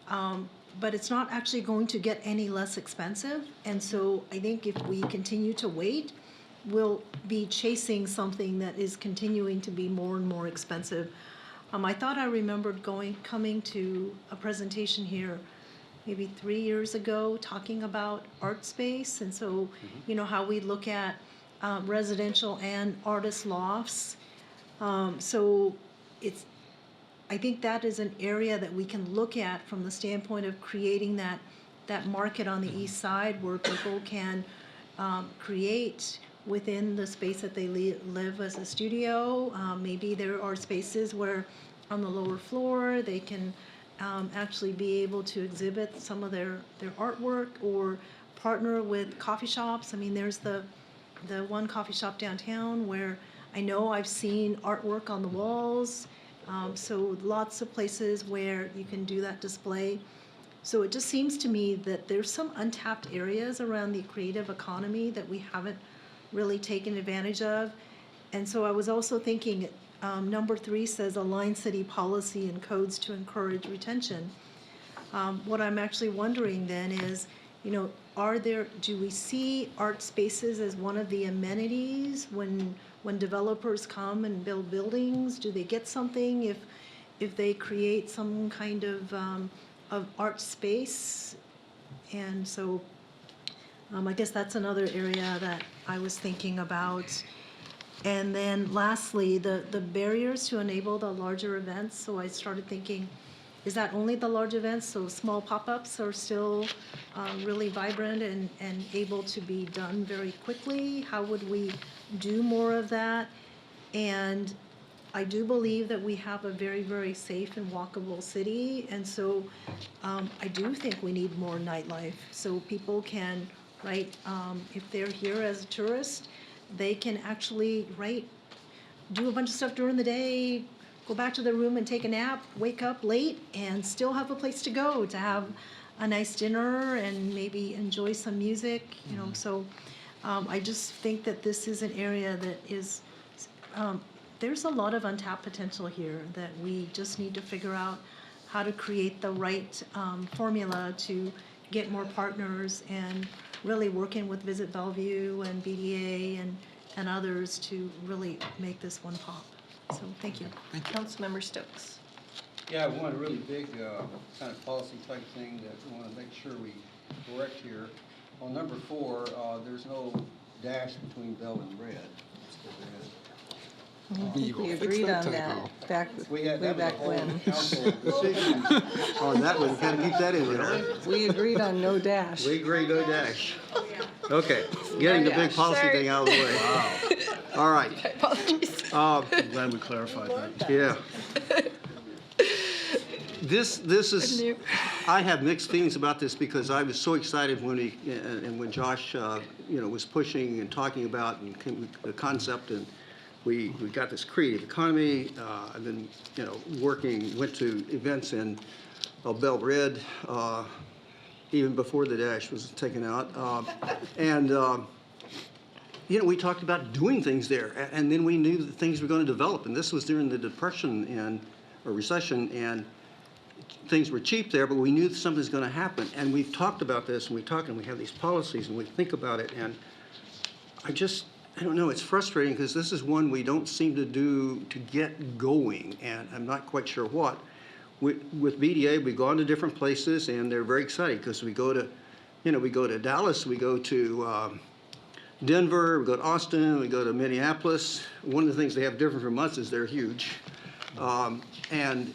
but it's not actually going to get any less expensive. And so I think if we continue to wait, we'll be chasing something that is continuing to be more and more expensive. I thought I remembered coming to a presentation here maybe 3 years ago talking about art space. And so, how we look at residential and artist lofts. So I think that is an area that we can look at from the standpoint of creating that market on the east side where people can create within the space that they live as a studio. Maybe there are spaces where on the lower floor they can actually be able to exhibit some of their artwork or partner with coffee shops. I mean, there's the one coffee shop downtown where I know I've seen artwork on the walls. So lots of places where you can do that display. So it just seems to me that there's some untapped areas around the creative economy that we haven't really taken advantage of. And so I was also thinking, number 3 says align city policy and codes to encourage retention. What I'm actually wondering then is, do we see art spaces as one of the amenities when developers come and build buildings? Do they get something if they create some kind of art space? And so I guess that's another area that I was thinking about. And then lastly, the barriers to enable the larger events. So I started thinking, is that only the large events? So small pop-ups are still really vibrant and able to be done very quickly. How would we do more of that? And I do believe that we have a very, very safe and walkable city. And so I do think we need more nightlife. So people can, if they're here as a tourist, they can actually, do a bunch of stuff during the day, go back to their room and take a nap, wake up late, and still have a place to go to have a nice dinner and maybe enjoy some music, So I just think that this is an area that is, there's a lot of untapped potential here that we just need to figure out how to create the right formula to get more partners and really working with Visit Bellevue and BDA and others to really make this one pop. So thank you. Councilmember Stokes. Yeah, one really big kind of policy type thing that we want to make sure we correct here. On number 4, there's no dash between Bell and Red. I think we agreed on that back, way back when. Council decision on that one, kind of keep that in there. We agreed on no dash. We agreed, no dash. Okay, getting the big policy thing out of the way. Wow. All right. Apologies. I'm glad we clarified that. Yeah. This is, I have mixed feelings about this because I was so excited when when Josh, was pushing and talking about the concept, and we got this creative economy. I've been, went to events in Bell Red, even before the dash was taken out. We talked about doing things there, and then we knew that things were going to develop, and this was during the Depression or recession, and things were cheap there, but we knew that something's going to happen. And we've talked about this, and we have these policies, and we think about it, and I don't know, it's frustrating because this is one we don't seem to do to get going, and I'm not quite sure what. With BDA, we've gone to different places, and they're very excited because we go to Dallas, we go to Denver, we go to Austin, we go to Minneapolis. One of the things they have different from us is they're huge. And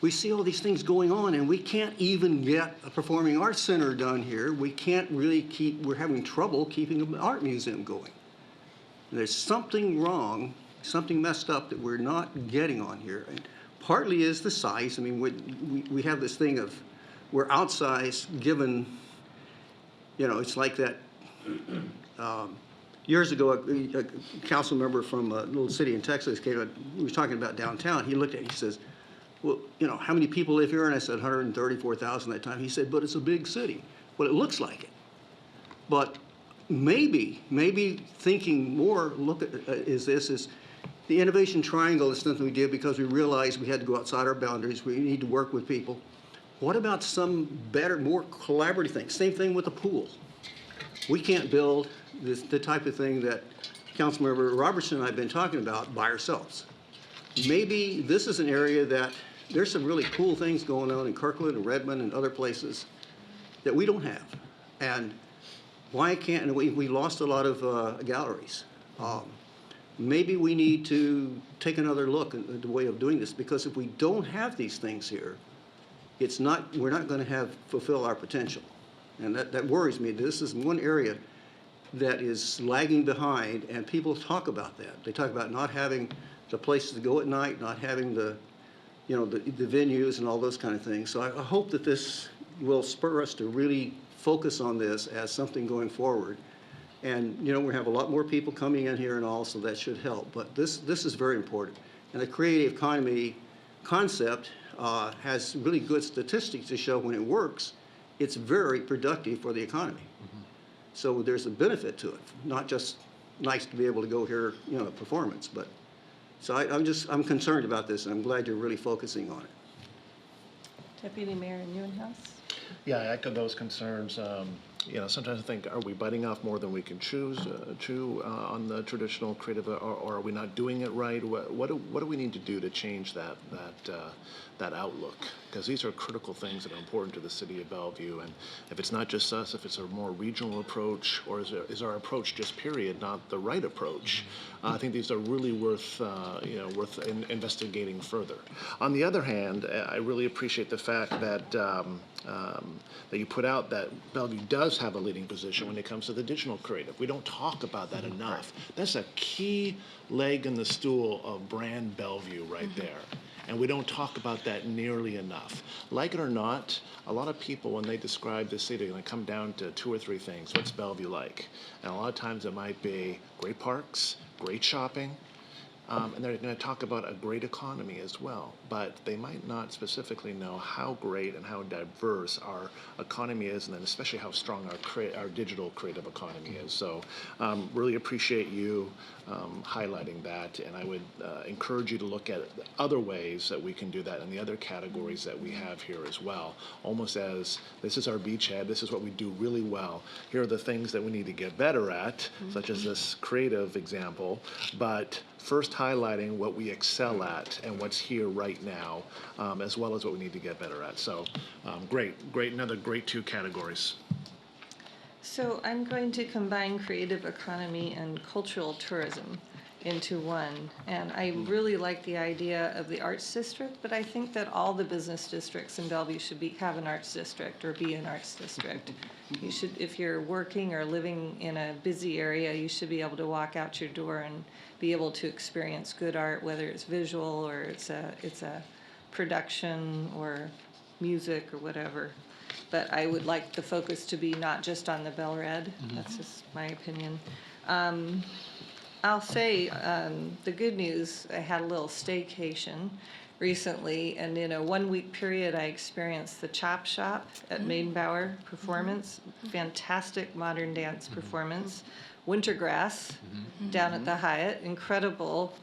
we see all these things going on, and we can't even get a performing arts center done here. We can't really we're having trouble keeping an art museum going. There's something wrong, something messed up that we're not getting on here. And partly is the size. I mean, we have this thing of we're outsized given, it's like that. Years ago, a council member from a little city in Texas came up, we were talking about downtown. He looked at it, he says, well, how many people live here? And I said 134,000 that time. He said, but it's a big city. Well, it looks like it. But maybe thinking more, is the innovation triangle is something we did because we realized we had to go outside our boundaries. We need to work with people. What about some better, more collaborative things? Same thing with the pool. We can't build the type of thing that Councilmember Robertson and I have been talking about by ourselves. Maybe this is an area that there's some really cool things going on in Kirkland and Redmond and other places that we don't have. And why can't, and we lost a lot of galleries. Maybe we need to take another look at the way of doing this, because if we don't have these things here, we're not going to fulfill our potential. And that worries me. This is one area that is lagging behind, and people talk about that. They talk about not having the places to go at night, not having the venues and all those kind of things. So I hope that this will spur us to really focus on this as something going forward. And, we have a lot more people coming in here and all, so that should help. But this is very important. And the creative economy concept has really good statistics to show when it works, it's very productive for the economy. Mm-hmm. So there's a benefit to it, not just nice to be able to go hear, a performance. But so I'm concerned about this, and I'm glad you're really focusing on it. Deputy Mayor Newenhouse? Yeah, I echo those concerns. Sometimes I think, are we biting off more than we can chew on the traditional creative, or are we not doing it right? What do we need to do to change that outlook? Because these are critical things that are important to the city of Bellevue, and if it's not just us, if it's a more regional approach, or is our approach just period not the right approach? I think these are really worth investigating further. On the other hand, I really appreciate the fact that that you put out that Bellevue does have a leading position when it comes to the digital creative. We don't talk about that enough. That's a key leg in the stool of brand Bellevue right there. And we don't talk about that nearly enough. Like it or not, a lot of people, when they describe the city, they come down to 2 or 3 things. What's Bellevue like? And a lot of times it might be great parks, great shopping, and they're going to talk about a great economy as well. But they might not specifically know how great and how diverse our economy is, and then especially how strong our digital creative economy is. So really appreciate you highlighting that, and I would encourage you to look at other ways that we can do that and the other categories that we have here as well, almost as this is our beachhead, this is what we do really well. Here are the things that we need to get better at, such as this creative example, but first highlighting what we excel at and what's here right now, as well as what we need to get better at. So great, another great 2 categories. So I'm going to combine creative economy and cultural tourism into one. And I really like the idea of the arts district, but I think that all the business districts in Bellevue should have an arts district or be an arts district. You should, if you're working or living in a busy area, you should be able to walk out your door and be able to experience good art, whether it's visual or it's a production or music or whatever. But I would like the focus to be not just on the Bell Red. That's just my opinion. I'll say the good news, I had a little staycation recently, and in a 1-week period, I experienced the Chop Shop at Maidenbauer Performance. Fantastic modern dance performance. Wintergrass down at the Hyatt. Incredible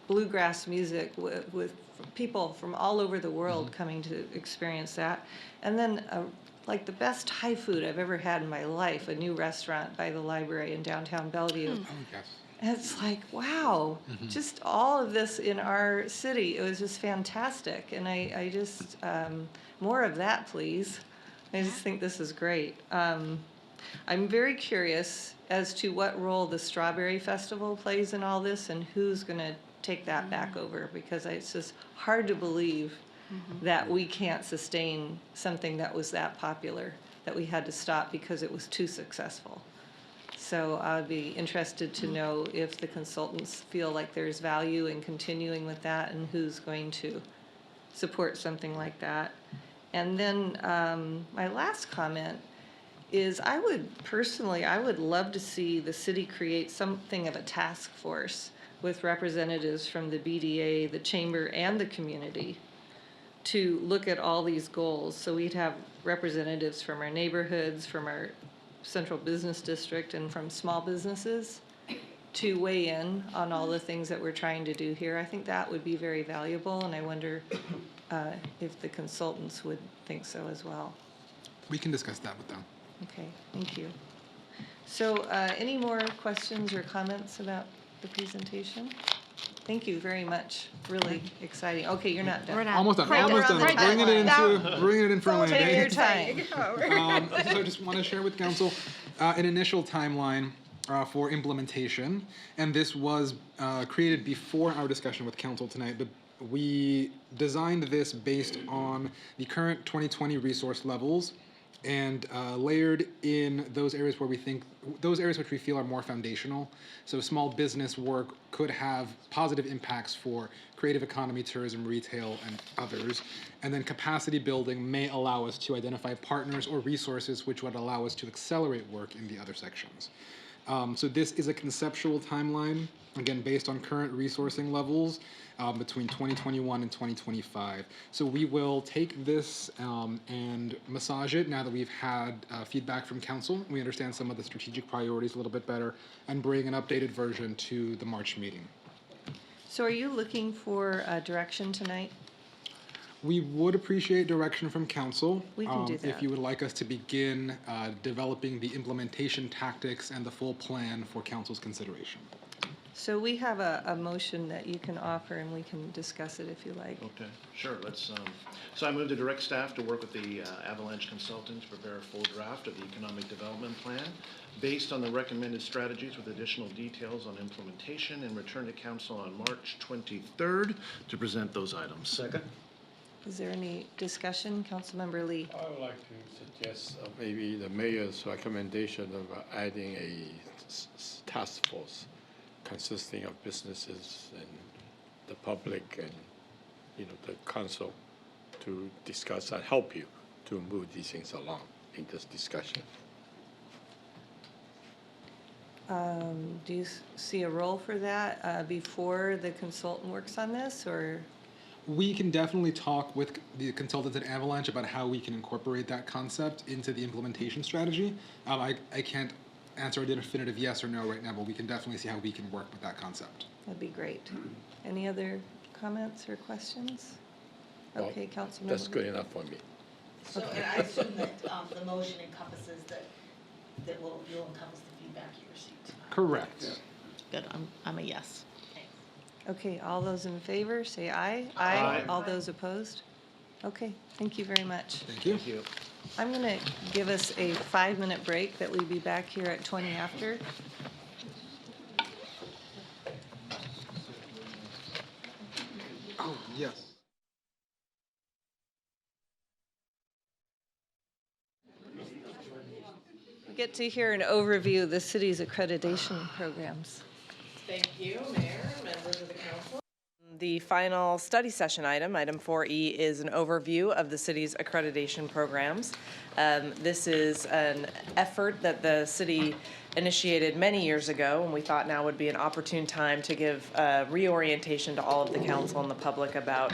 bluegrass music with people from all over the world coming to experience that. And then like the best Thai food I've ever had in my life, a new restaurant by the library in downtown Bellevue. Oh, yes. And it's like, wow, just all of this in our city. It was just fantastic. And I just, more of that, please. I just think this is great. I'm very curious as to what role the Strawberry Festival plays in all this and who's going to take that back over, because it's just hard to believe that we can't sustain something that was that popular, that we had to stop because it was too successful. So I'd be interested to know if the consultants feel like there's value in continuing with that and who's going to support something like that. And then my last comment is I would love to see the city create something of a task force with representatives from the BDA, the chamber, and the community to look at all these goals. So we'd have representatives from our neighborhoods, from our central business district, and from small businesses to weigh in on all the things that we're trying to do here. I think that would be very valuable, and I wonder if the consultants would think so as well. We can discuss that with them. Okay, thank you. So any more questions or comments about the presentation? Thank you very much. Really exciting. Okay, you're not done. We're not. Almost done. Quite Almost done. done. Bring it in for Elena. Take your time. So I just want to share with council an initial timeline for implementation, and this was created before our discussion with council tonight, but we designed this based on the current 2020 resource levels and layered in those areas where we think, those areas which we feel are more foundational. So small business work could have positive impacts for creative economy, tourism, retail, and others. And then capacity building may allow us to identify partners or resources which would allow us to accelerate work in the other sections. So this is a conceptual timeline, again, based on current resourcing levels between 2021 and 2025. So we will take this and massage it now that we've had feedback from council. We understand some of the strategic priorities a little bit better and bring an updated version to the March meeting. So are you looking for direction tonight? We would appreciate direction from council. We can do that. If you would like us to begin developing the implementation tactics and the full plan for council's consideration. So we have a motion that you can offer, and we can discuss it if you like. Okay, sure. Let's. So I move to direct staff to work with the Avalanche consultant to prepare a full draft of the economic development plan based on the recommended strategies with additional details on implementation, and return to council on March 23rd to present those items. Second. Is there any discussion? Councilmember Lee. I would like to suggest maybe the mayor's recommendation of adding a task force consisting of businesses and the public and, you know, the council to discuss and help you to move these things along in this discussion. Do you see a role for that before the consultant works on this, or? We can definitely talk with the consultants at Avalanche about how we can incorporate that concept into the implementation strategy. I can't answer a definitive yes or no right now, but we can definitely see how we can work with that concept. That'd be great. Any other comments or questions? Well, Okay, Councilmember. that's good enough for me. So, and I assume that the motion encompasses that you'll encompass the feedback you received tonight. Correct. good. I'm a yes. Okay, all those in favor, say aye. Aye. All those opposed? Okay, thank you very much. Thank you. Thank you. I'm going to give us a 5-minute break that we'll be back here at 20 after. Oh, yes. We get to hear an overview of the city's accreditation programs. Thank you, Mayor, members of the council. The final study session item, item 4E, is an overview of the city's accreditation programs. This is an effort that the city initiated many years ago, and we thought now would be an opportune time to give reorientation to all of the council and the public about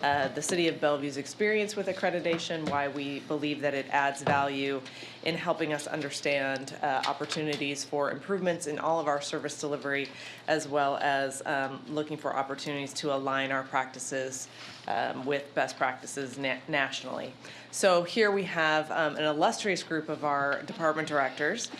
the City of Bellevue's experience with accreditation, why we believe that it adds value in helping us understand opportunities for improvements in all of our service delivery, as well as looking for opportunities to align our practices with best practices nationally. So here we have an illustrious group of our department directors,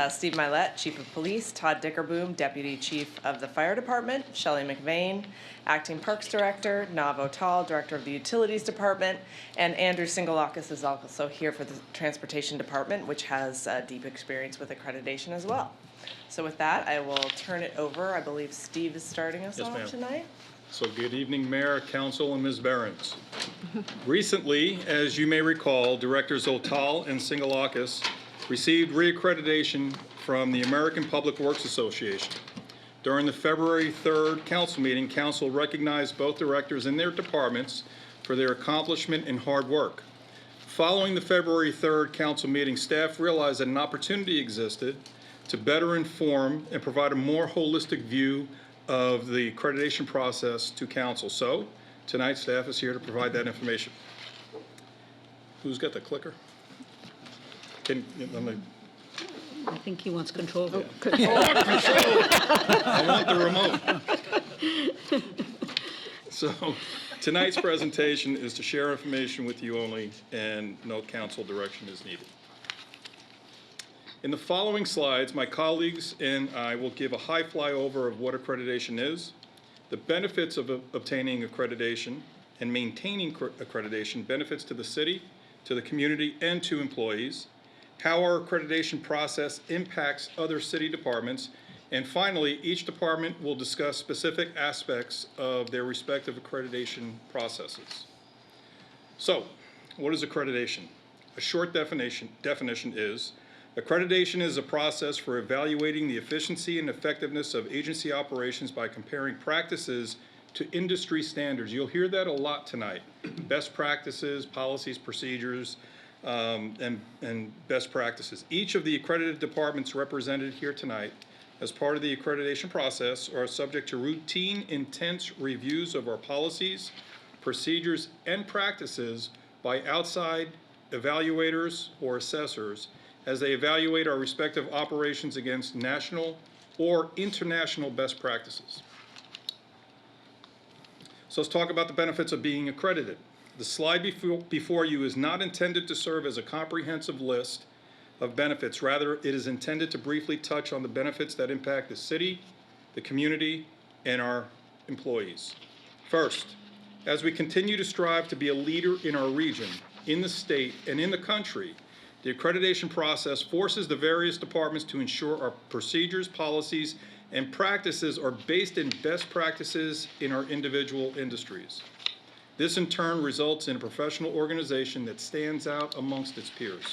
Steve Mylett, Chief of Police, Todd Dickerboom, Deputy Chief of the Fire Department, Shelley McVeigh, Acting Parks Director, Nav Otal, Director of the Utilities Department, and Andrew Singalakis is also here for the Transportation Department, which has deep experience with accreditation as well. So with that, I will turn it over. I believe Steve is starting us off tonight. So good evening, Mayor, Council, and Ms. Behrens. Recently, as you may recall, Directors Otal and Singalakis received reaccreditation from the American Public Works Association. During the February 3rd council meeting, council recognized both directors and their departments for their accomplishment and hard work. Following the February 3rd council meeting, staff realized that an opportunity existed to better inform and provide a more holistic view of the accreditation process to council. So tonight, staff is here to provide that information. Who's got the clicker? Let me. I think he wants control. I want control. I want the remote. So tonight's presentation is to share information with you only, and no council direction is needed. In the following slides, my colleagues and I will give a high flyover of what accreditation is, the benefits of obtaining accreditation and maintaining accreditation, benefits to the city, to the community, and to employees, how our accreditation process impacts other city departments, and finally, each department will discuss specific aspects of their respective accreditation processes. So, what is accreditation? A short definition is, accreditation is a process for evaluating the efficiency and effectiveness of agency operations by comparing practices to industry standards. You'll hear that a lot tonight. Best practices, policies, procedures, and best practices. Each of the accredited departments represented here tonight as part of the accreditation process are subject to routine, intense reviews of our policies, procedures, and practices by outside evaluators or assessors as they evaluate our respective operations against national or international best practices. So let's talk about the benefits of being accredited. The slide before you is not intended to serve as a comprehensive list of benefits. Rather, it is intended to briefly touch on the benefits that impact the city, the community, and our employees. First, as we continue to strive to be a leader in our region, in the state, and in the country, the accreditation process forces the various departments to ensure our procedures, policies, and practices are based in best practices in our individual industries. This in turn results in a professional organization that stands out amongst its peers.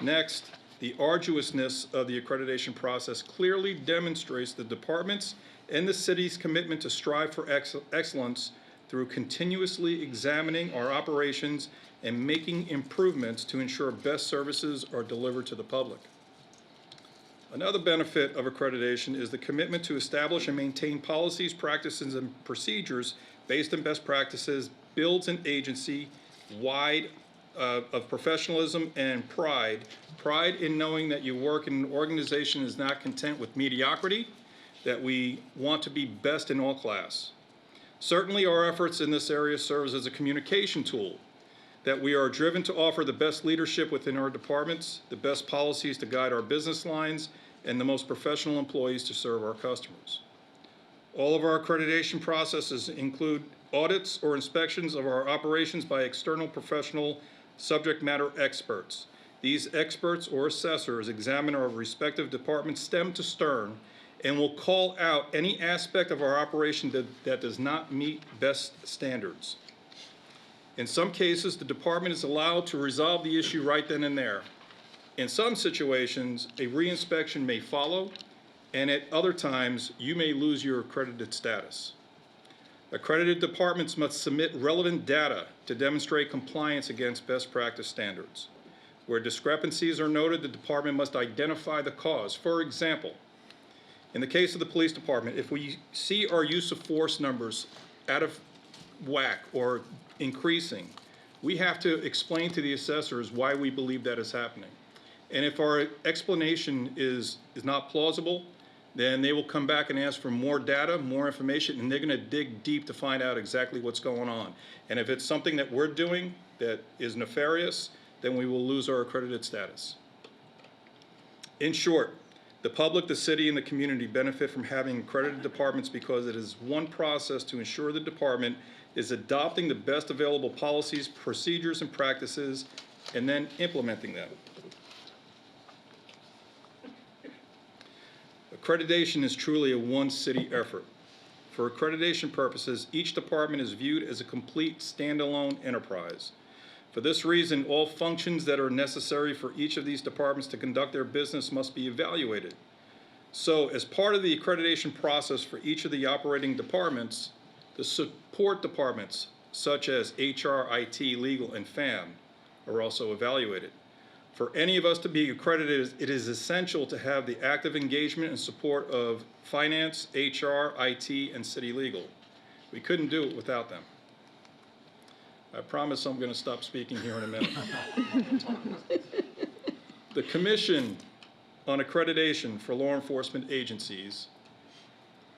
Next, the arduousness of the accreditation process clearly demonstrates the department's and the city's commitment to strive for excellence through continuously examining our operations and making improvements to ensure best services are delivered to the public. Another benefit of accreditation is the commitment to establish and maintain policies, practices, and procedures based on best practices, builds an agency-wide of professionalism and pride in knowing that you work in an organization that is not content with mediocrity, that we want to be best in all class. Certainly our efforts in this area serves as a communication tool, that we are driven to offer the best leadership within our departments, the best policies to guide our business lines, and the most professional employees to serve our customers. All of our accreditation processes include audits or inspections of our operations by external professional subject matter experts. These experts or assessors examine our respective departments stem to stern and will call out any aspect of our operation that does not meet best standards. In some cases, the department is allowed to resolve the issue right then and there. In some situations, a reinspection may follow, and at other times, you may lose your accredited status. Accredited departments must submit relevant data to demonstrate compliance against best practice standards. Where discrepancies are noted, the department must identify the cause. For example, in the case of the police department, if we see our use of force numbers out of whack or increasing, we have to explain to the assessors why we believe that is happening. And if our explanation is not plausible, then they will come back and ask for more data, more information, and they're going to dig deep to find out exactly what's going on. And if it's something that we're doing that is nefarious, then we will lose our accredited status. In short, the public, the city, and the community benefit from having accredited departments because it is one process to ensure the department is adopting the best available policies, procedures, and practices, and then implementing them. Accreditation is truly a one-city effort. For accreditation purposes, each department is viewed as a complete standalone enterprise. For this reason, all functions that are necessary for each of these departments to conduct their business must be evaluated. So, as part of the accreditation process for each of the operating departments, the support departments, such as HR, IT, legal, and FAM, are also evaluated. For any of us to be accredited, it is essential to have the active engagement and support of finance, HR, IT, and city legal. We couldn't do it without them. I promise I'm going to stop speaking here in a minute. The Commission on Accreditation for Law Enforcement Agencies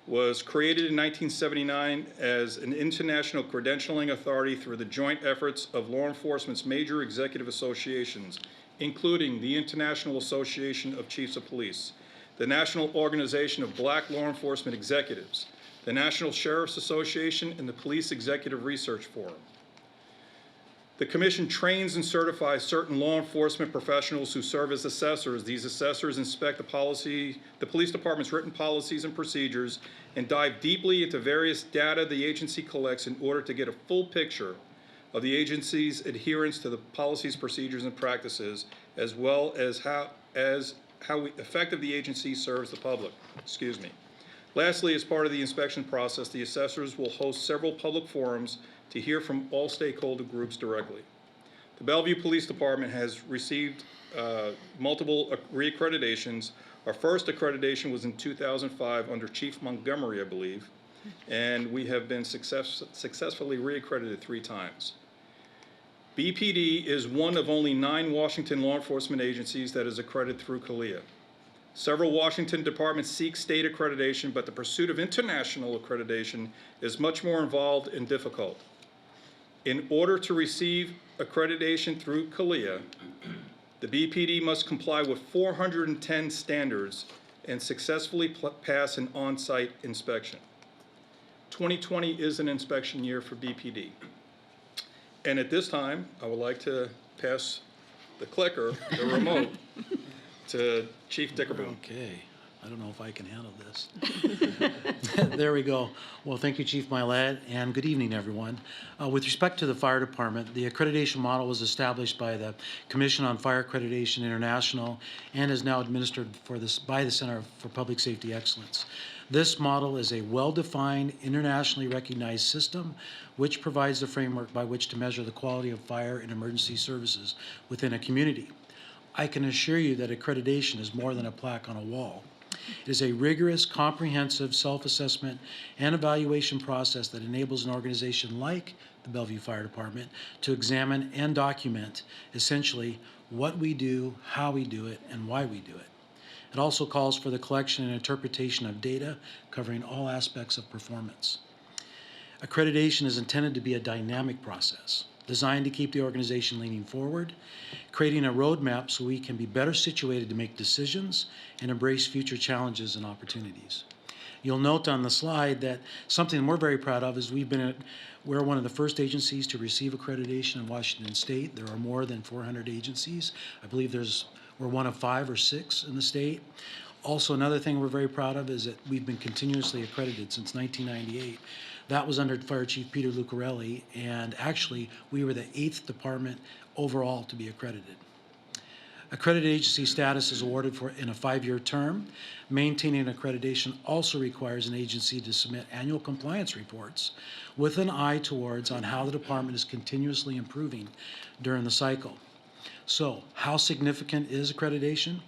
was created in 1979 as an international credentialing authority through the joint efforts of law enforcement's major executive associations, including the International Association of Chiefs of Police, the National Organization of Black Law Enforcement Executives, the National Sheriff's Association, and the Police Executive Research Forum. The Commission trains and certifies certain law enforcement professionals who serve as assessors. These assessors inspect the police department's written policies and procedures and dive deeply into various data the agency collects in order to get a full picture of the agency's adherence to the policies, procedures, and practices, as well as how effective the agency serves the public. Excuse me. Lastly, as part of the inspection process, the assessors will host several public forums to hear from all stakeholder groups directly. The Bellevue Police Department has received multiple reaccreditations. Our first accreditation was in 2005 under Chief Montgomery, I believe, and we have been successfully reaccredited 3 times. BPD is one of only 9 Washington law enforcement agencies that is accredited through CALEA. Several Washington departments seek state accreditation, but the pursuit of international accreditation is much more involved and difficult. In order to receive accreditation through CALEA, the BPD must comply with 410 standards and successfully pass an on-site inspection. 2020 is an inspection year for BPD. And at this time, I would like to pass the clicker, the remote, to Chief Dickerboom. Okay. I don't know if I can handle this. There we go. Well, thank you, Chief Milet, and good evening, everyone. With respect to the fire department, the accreditation model was established by the Commission on Fire Accreditation International and is now administered by the Center for Public Safety Excellence. This model is a well-defined, internationally recognized system which provides the framework by which to measure the quality of fire and emergency services within a community. I can assure you that accreditation is more than a plaque on a wall. It is a rigorous, comprehensive self-assessment and evaluation process that enables an organization like the Bellevue Fire Department to examine and document essentially what we do, how we do it, and why we do it. It also calls for the collection and interpretation of data covering all aspects of performance. Accreditation is intended to be a dynamic process. designed to keep the organization leaning forward, creating a roadmap so we can be better situated to make decisions and embrace future challenges and opportunities. You'll note on the slide that something we're very proud of is we're one of the first agencies to receive accreditation in Washington State. There are more than 400 agencies. I believe we're one of 5 or 6 in the state. Also, another thing we're very proud of is that we've been continuously accredited since 1998. That was under Fire Chief Peter Lucarelli, and actually, we were the 8th department overall to be accredited. Accredited agency status is awarded in a 5-year term. Maintaining accreditation also requires an agency to submit annual compliance reports with an eye towards on how the department is continuously improving during the cycle. So, how significant is accreditation?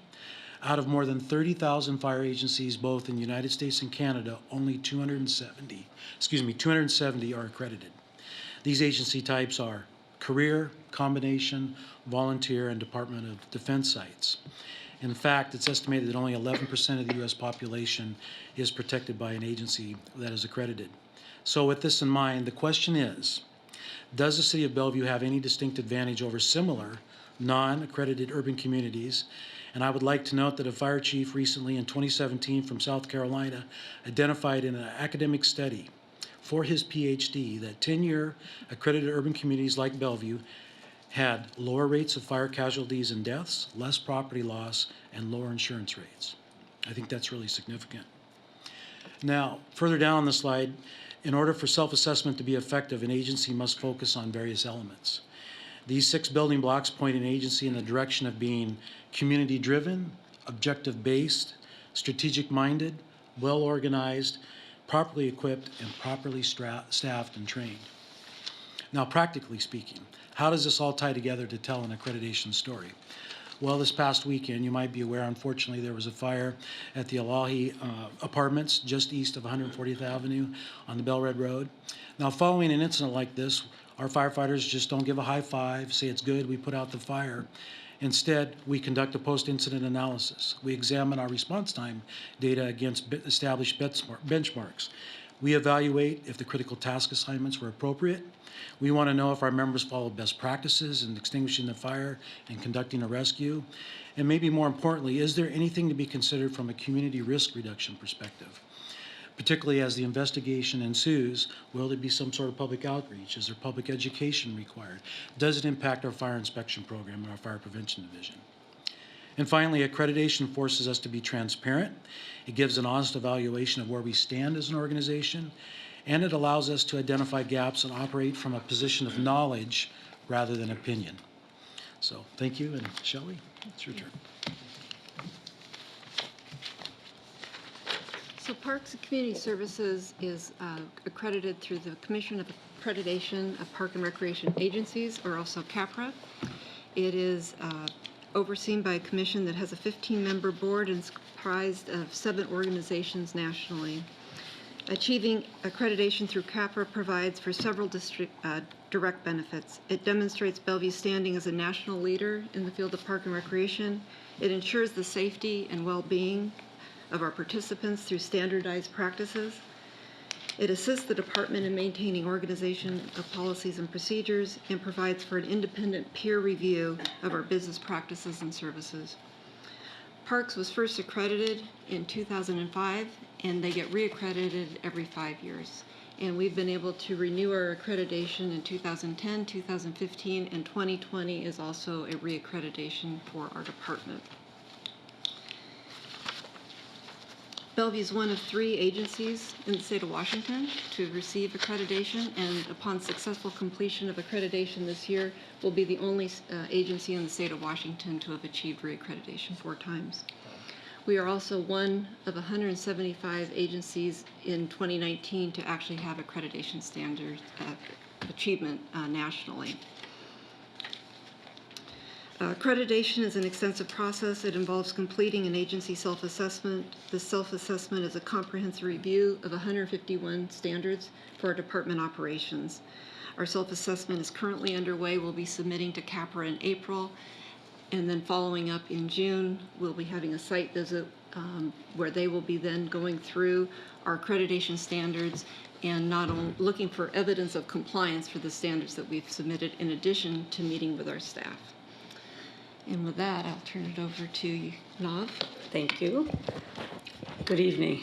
Out of more than 30,000 fire agencies, both in the United States and Canada, only 270 are accredited. These agency types are career, combination, volunteer, and Department of Defense sites. In fact, it's estimated that only 11% of the U.S. population is protected by an agency that is accredited. So with this in mind, the question is, does the City of Bellevue have any distinct advantage over similar non-accredited urban communities? And I would like to note that a fire chief recently in 2017 from South Carolina identified in an academic study for his PhD that 10-year accredited urban communities like Bellevue had lower rates of fire casualties and deaths, less property loss, and lower insurance rates. I think that's really significant. Now, further down on the slide, in order for self-assessment to be effective, an agency must focus on various elements. These 6 building blocks point an agency in the direction of being community-driven, objective-based, strategic-minded, well-organized, properly equipped, and properly staffed and trained. Now, practically speaking, how does this all tie together to tell an accreditation story? Well, this past weekend, you might be aware, unfortunately, there was a fire at the Elahi Apartments just east of 140th Avenue on the Bell Red Road. Now, following an incident like this, our firefighters just don't give a high five, say it's good, we put out the fire. Instead, we conduct a post-incident analysis. We examine our response time data against established benchmarks. We evaluate if the critical task assignments were appropriate. We want to know if our members followed best practices in extinguishing the fire and conducting a rescue. And maybe more importantly, is there anything to be considered from a community risk reduction perspective? Particularly as the investigation ensues, will there be some sort of public outreach? Is there public education required? Does it impact our fire inspection program and our fire prevention division? And finally, accreditation forces us to be transparent. It gives an honest evaluation of where we stand as an organization, and it allows us to identify gaps and operate from a position of knowledge rather than opinion. So thank you, and Shelley, it's your turn. So Parks and Community Services is accredited through the Commission of Accreditation of Park and Recreation Agencies, or also CAPRA. It is overseen by a commission that has a 15-member board and is comprised of 7 organizations nationally. Achieving accreditation through CAPRA provides for several direct benefits. It demonstrates Bellevue's standing as a national leader in the field of park and recreation. It ensures the safety and well-being of our participants through standardized practices. It assists the department in maintaining organization of policies and procedures and provides for an independent peer review of our business practices and services. Parks was first accredited in 2005, and they get reaccredited every 5 years. And we've been able to renew our accreditation in 2010, 2015, and 2020 is also a reaccreditation for our department. Bellevue is one of 3 agencies in the state of Washington to receive accreditation, and upon successful completion of accreditation this year, will be the only agency in the state of Washington to have achieved reaccreditation 4 times. We are also one of 175 agencies in 2019 to actually have accreditation standards achievement nationally. Accreditation is an extensive process. It involves completing an agency self-assessment. This self-assessment is a comprehensive review of 151 standards for our department operations. Our self-assessment is currently underway. We'll be submitting to CAPRA in April, and then following up in June, we'll be having a site visit where they will be then going through our accreditation standards and not only looking for evidence of compliance for the standards that we've submitted in addition to meeting with our staff. And with that, I'll turn it over to Love. Thank you. Good evening.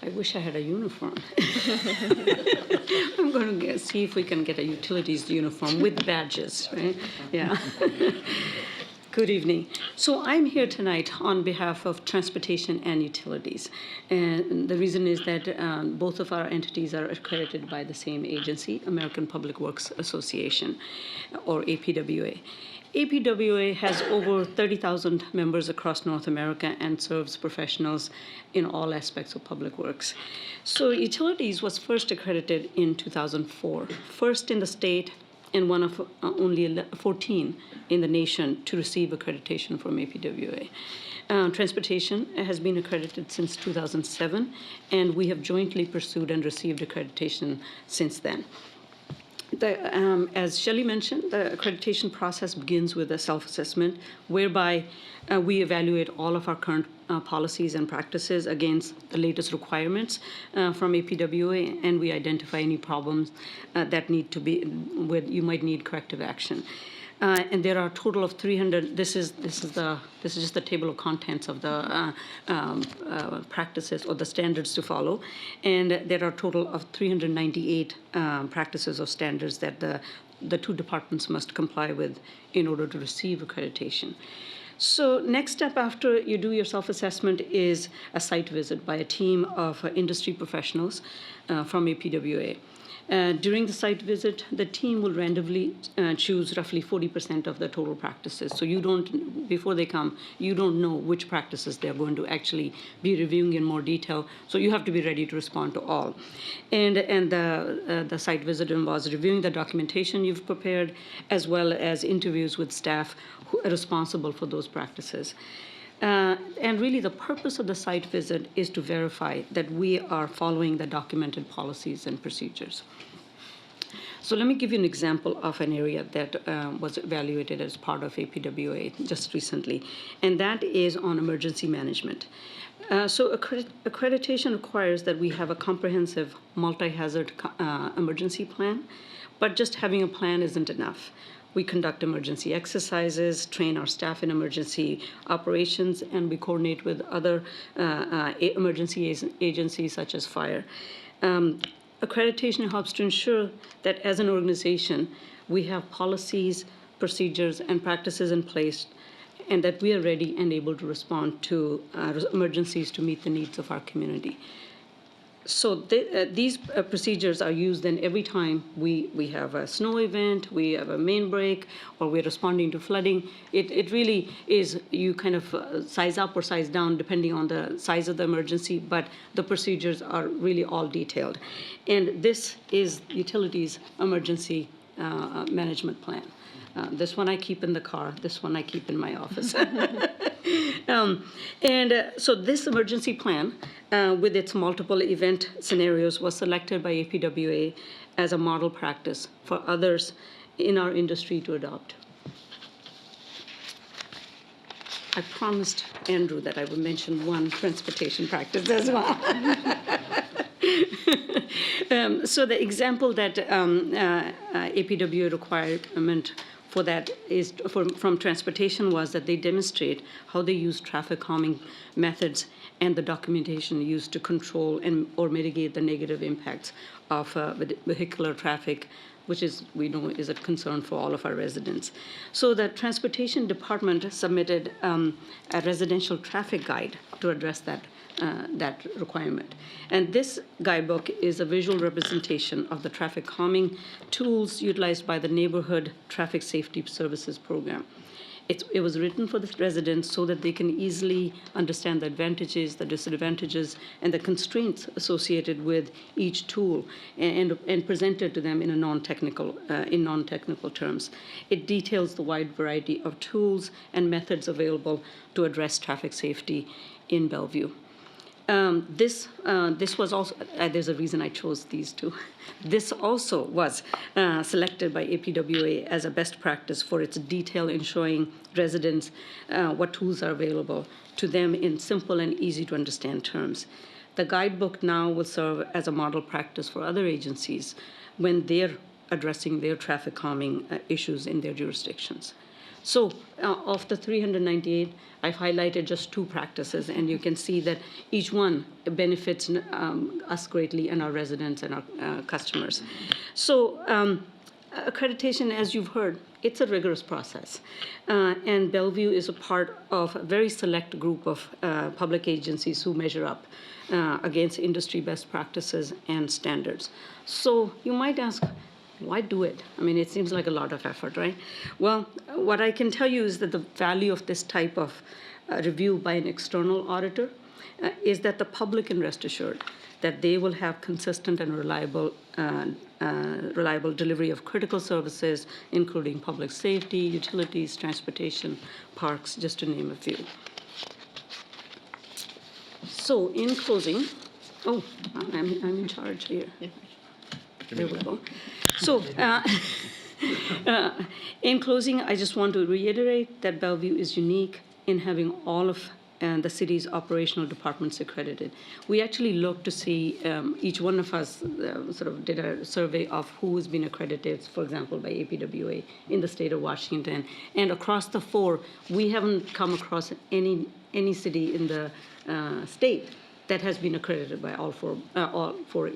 I wish I had a uniform. I'm going to see if we can get a utilities uniform with badges, right? Yeah. Good evening. So I'm here tonight on behalf of Transportation and Utilities. And the reason is that both of our entities are accredited by the same agency, American Public Works Association, or APWA. APWA has over 30,000 members across North America and serves professionals in all aspects of public works. So Utilities was first accredited in 2004, first in the state and one of only 14 in the nation to receive accreditation from APWA. Transportation has been accredited since 2007, and we have jointly pursued and received accreditation since then. As Shelley mentioned, the accreditation process begins with a self-assessment whereby we evaluate all of our current policies and practices against the latest requirements from APWA, and we identify any problems that need to be, where you might need corrective action. And there are a total of 300. This is just the table of contents of the practices or the standards to follow, and there are a total of 398 practices or standards that the two departments must comply with in order to receive accreditation. So next step after you do your self-assessment is a site visit by a team of industry professionals from APWA. During the site visit, the team will randomly choose roughly 40% of the total practices. So you don't, before they come, you don't know which practices they're going to actually be reviewing in more detail. So you have to be ready to respond to all. And the site visit involves reviewing the documentation you've prepared, as well as interviews with staff who are responsible for those practices. And really the purpose of the site visit is to verify that we are following the documented policies and procedures. So let me give you an example of an area that was evaluated as part of APWA just recently, and that is on emergency management. So accreditation requires that we have a comprehensive multi-hazard emergency plan, but just having a plan isn't enough. We conduct emergency exercises, train our staff in emergency operations, and we coordinate with other emergency agencies such as fire. Accreditation helps to ensure that as an organization, we have policies, procedures, and practices in place, and that we are ready and able to respond to emergencies to meet the needs of our community. So these procedures are used then every time we have a snow event, we have a main break, or we're responding to flooding. It really is, you kind of size up or size down depending on the size of the emergency, but the procedures are really all detailed. And this is Utilities Emergency Management Plan. This one I keep in the car, this one I keep in my office. So this emergency plan, with its multiple event scenarios, was selected by APWA as a model practice for others in our industry to adopt. I promised Andrew that I would mention one transportation practice as well. So the example that APWA requirement for that is from transportation was that they demonstrate how they use traffic calming methods and the documentation used to control or mitigate the negative impacts of vehicular traffic, which is, we know, is a concern for all of our residents. So the Transportation Department submitted a residential traffic guide to address that requirement. And this guidebook is a visual representation of the traffic calming tools utilized by the Neighborhood Traffic Safety Services Program. It was written for the residents so that they can easily understand the advantages, the disadvantages, and the constraints associated with each tool, and presented to them in non-technical terms. It details the wide variety of tools and methods available to address traffic safety in Bellevue. This was also, there's a reason I chose these two. This also was selected by APWA as a best practice for its detail in showing residents what tools are available to them in simple and easy to understand terms. The guidebook now will serve as a model practice for other agencies when they're addressing their traffic calming issues in their jurisdictions. So of the 398, I've highlighted just 2 practices, and you can see that each one benefits us greatly and our residents and our customers. So accreditation, as you've heard, it's a rigorous process. And Bellevue is a part of a very select group of public agencies who measure up against industry best practices and standards. So you might ask, why do it? I mean, it seems like a lot of effort, right? Well, what I can tell you is that the value of this type of review by an external auditor is that the public can rest assured that they will have consistent and reliable delivery of critical services, including public safety, utilities, transportation, parks, just to name a few. So in closing, I'm in charge here. There we go. So, in closing, I just want to reiterate that Bellevue is unique in having all of the city's operational departments accredited. We actually looked to see, each one of us sort of did a survey of who has been accredited, for example, by APWA in the state of Washington. And across the 4, we haven't come across any city in the state that has been accredited by all four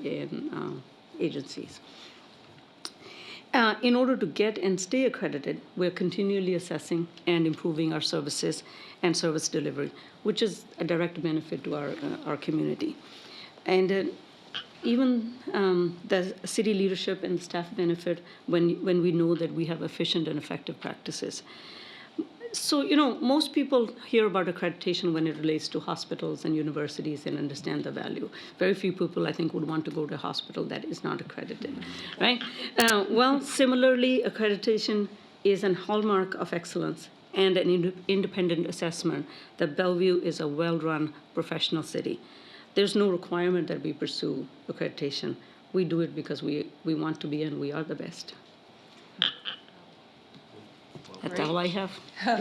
agencies. In order to get and stay accredited, we're continually assessing and improving our services and service delivery, which is a direct benefit to our community. And even the city leadership and staff benefit when we know that we have efficient and effective practices. So, most people hear about accreditation when it relates to hospitals and universities and understand the value. Very few people, I think, would want to go to a hospital that is not accredited, right? Well, similarly, accreditation is a hallmark of excellence and an independent assessment that Bellevue is a well-run professional city. There's no requirement that we pursue accreditation. We do it because we want to be and we are the best. That's all I have.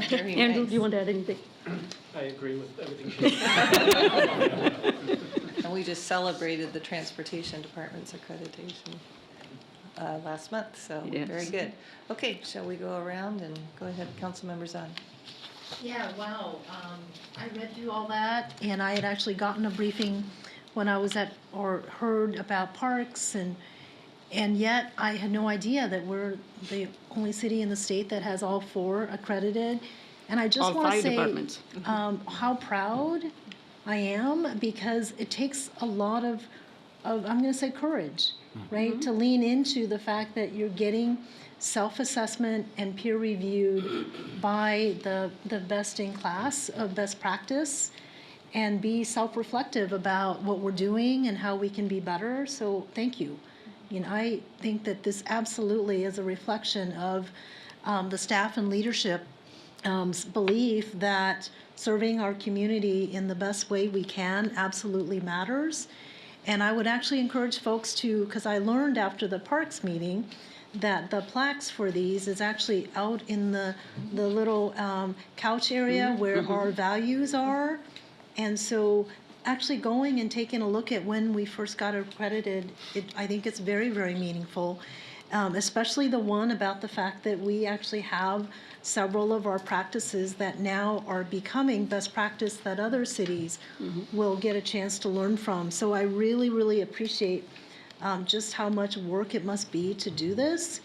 Very Andrew, nice. do you want to add anything? I agree with everything she said. And we just celebrated the Transportation Department's accreditation last month, so Yes. very good. Okay, shall we go around and go ahead, Councilmember Zahn? Yeah, wow. I read through all that, and I had actually gotten a briefing when I was heard about parks, and yet I had no idea that we're the only city in the state that has all 4 accredited. And I just All want to 5 say departments. how proud I am, because it takes a lot of I'm going to say courage, right? To lean into the fact that you're getting self-assessment and peer reviewed by the best in class of best practice, and be self-reflective about what we're doing and how we can be better. So thank you. I think that this absolutely is a reflection of the staff and leadership belief that serving our community in the best way we can absolutely matters. And I would actually encourage folks to, because I learned after the parks meeting that the plaques for these is actually out in the little couch area where our values are. And so actually going and taking a look at when we first got accredited, I think it's very, very meaningful, especially the one about the fact that we actually have several of our practices that now are becoming best practice that other cities will get a chance to learn from. So I really, really appreciate just how much work it must be to do this.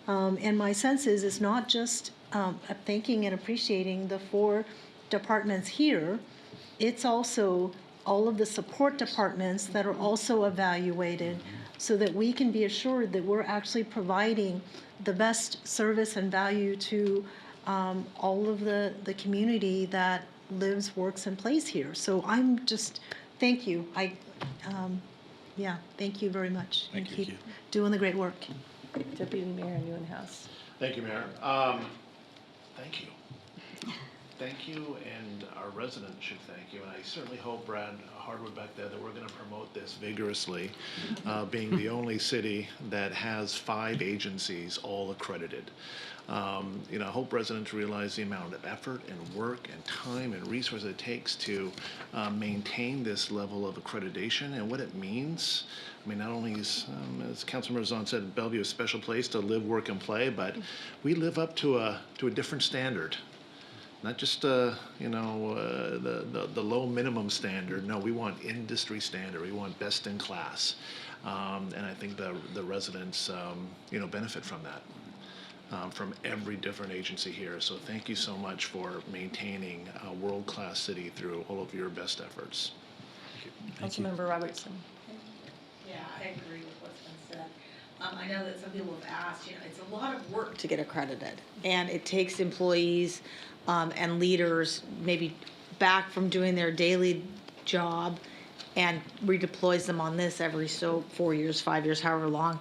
And my sense is it's not just thanking and appreciating the 4 departments here, it's also all of the support departments that are also evaluated, so that we can be assured that we're actually providing the best service and value to all of the community that lives, works, and plays here. So I'm just, thank you. Thank you very much. Thank you. Keep doing the great work. Deputy Mayor Newenhouse. Thank you, Mayor. Thank you. thank you, and our residents should thank you. And I certainly hope, Brad Hardwood back there, that we're going to promote this vigorously, being the only city that has 5 agencies all accredited. You know, I hope residents realize the amount of effort and work and time and resources it takes to maintain this level of accreditation and what it means. I mean, not only is, as Councilmember Zahn said, Bellevue a special place to live, work, and play, but we live up to a different standard. Not just you know, the low minimum standard. No, we want industry standard. We want best in class, and I think the residents you know, benefit from that. From every different agency here. So thank you so much for maintaining a world-class city through all of your best efforts. Councilmember Robertson. Yeah, I agree with what's been said. I know that some people have asked, you know, it's a lot of work to get accredited, and it takes employees and leaders maybe back from doing their daily job and redeploys them on this every 4 years, 5 years, however long.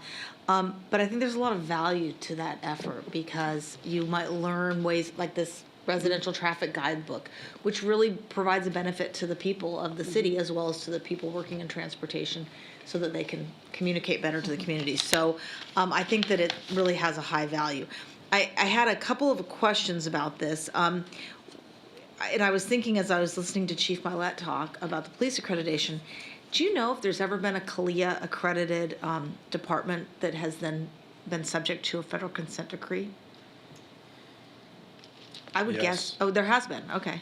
But I think there's a lot of value to that effort because you might learn ways like this residential traffic guidebook, which really provides a benefit to the people of the city as well as to the people working in transportation so that they can communicate better to the community. So I think that it really has a high value. I had a couple of questions about this. And I was thinking as I was listening to Chief Milet talk about the police accreditation, do you know if there's ever been a CALEA accredited department that has then been subject to a federal consent decree? I would guess. Oh, there has been. Okay.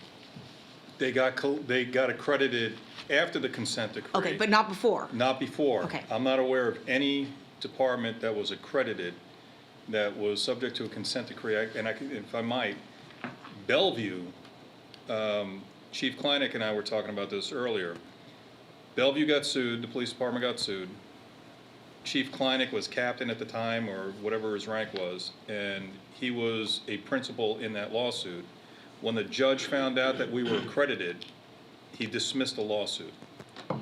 They got accredited after the consent decree. Okay, but not before. Not before. Okay. I'm not aware of any department that was accredited that was subject to a consent decree. If I might, Bellevue, Chief Kleinig and I were talking about this earlier. Bellevue got sued, the police department got sued. Chief Kleinig was captain at the time, or whatever his rank was, and he was a principal in that lawsuit. When the judge found out that we were accredited, he dismissed the lawsuit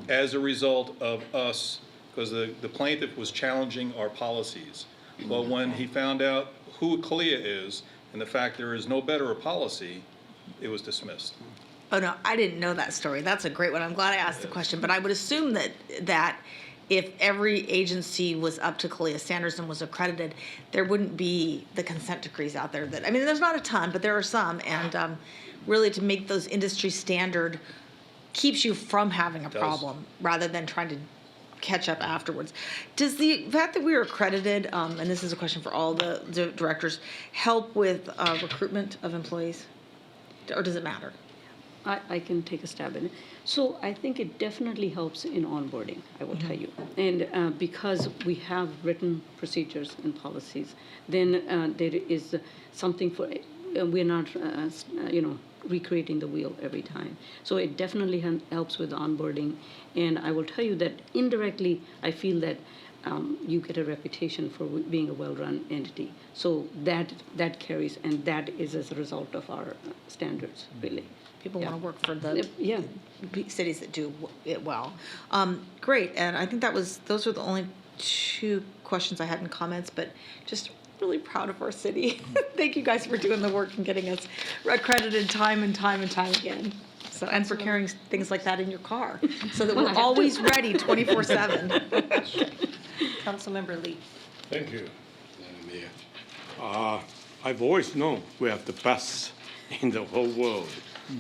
as a result of us, because the plaintiff was challenging our policies. But when he found out who CALEA is and the fact there is no better a policy, it was dismissed. Oh, no, I didn't know that story. That's a great one. I'm glad I asked the question. But I would assume that if every agency was up to CALEA standards and was accredited, there wouldn't be the consent decrees out there. I mean, there's not a ton, but there are some. And really to make those industry standard keeps you from having a problem rather than trying to catch up afterwards. Does the fact that we are accredited, and this is a question for all the directors, help with recruitment of employees? Or does it matter? I can take a stab in it. So I think it definitely helps in onboarding, I will tell you. And because we have written procedures and policies, then there is something for, we're not, recreating the wheel every time. So it definitely helps with onboarding. And I will tell you that indirectly, I feel that you get a reputation for being a well-run entity. So that carries, and that is as a result of our standards, really. People want to work for the cities that do it well. Great, and I think those were the only 2 questions I had in comments, but just really proud of our city. Thank you guys for doing the work and getting us accredited time and time again. So, and for carrying things like that in your car, so that we're always ready 24/7. Councilmember Lee. Thank you, Madam Mayor. I've always known we have the best in the whole world.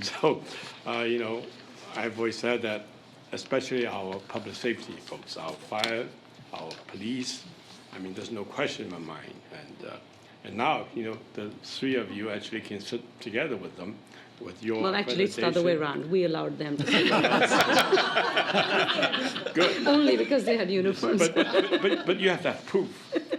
So, I've always said that, especially our public safety folks, our fire, our police, I mean, there's no question in my mind. And now, the 3 of you actually can sit together with them, with your Well, actually, it's the other way around. We allowed them to sit with us. Good. Only because they had uniforms. But you have that proof.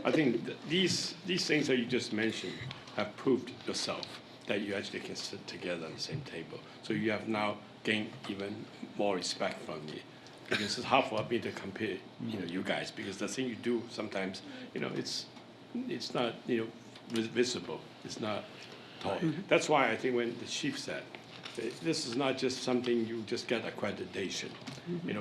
I think these things that you just mentioned have proved yourself that you actually can sit together on the same table. So you have now gained even more respect from me, because it's hard for me to compare, you guys, because the thing you do sometimes, it's not, visible. It's not tall. That's why I think when the chief said, this is not just something you just get accreditation,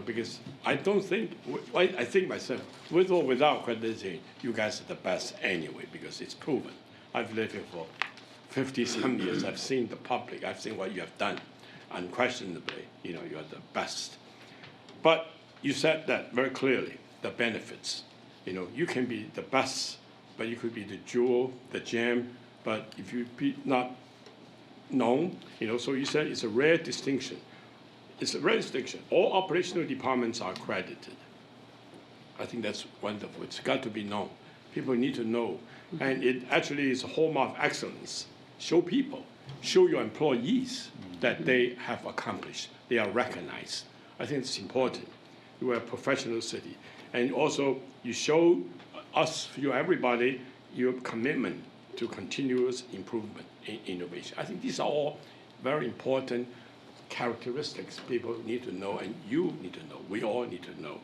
because I don't think, I think myself, with or without accreditation, you guys are the best anyway, because it's proven. I've lived here for 50-some years, I've seen the public, I've seen what you have done. Unquestionably, you know, you are the best. But you said that very clearly, the benefits. You know, you can be the best, but you could be the jewel, the gem, but if you be not known, you know, so you said it's a rare distinction. It's a rare distinction. All operational departments are accredited. I think that's wonderful. It's got to be known. People need to know. And it actually is a hallmark of excellence. Show people, show your employees that they have accomplished. They are recognized. I think it's important. You are a professional city. And also, you show us, you everybody, your commitment to continuous improvement in innovation. I think these are all very important characteristics people need to know, and you need to know. We all need to know.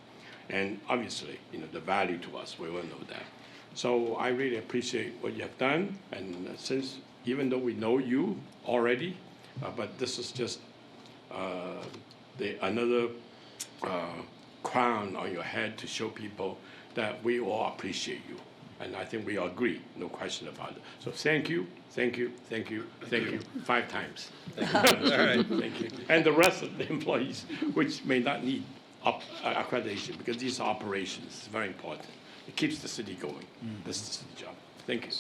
And obviously, you know, the value to us, we will know that. So I really appreciate what you have done. And since, even though we know you already, but this is just another crown on your head to show people that we all appreciate you. And I think we agree, no question about it. So thank you, thank you, thank you, thank you, 5 times. All right, thank you. And the rest of the employees, which may not need accreditation, because these are operations, very important. It keeps the city going. This is the job. Thank you.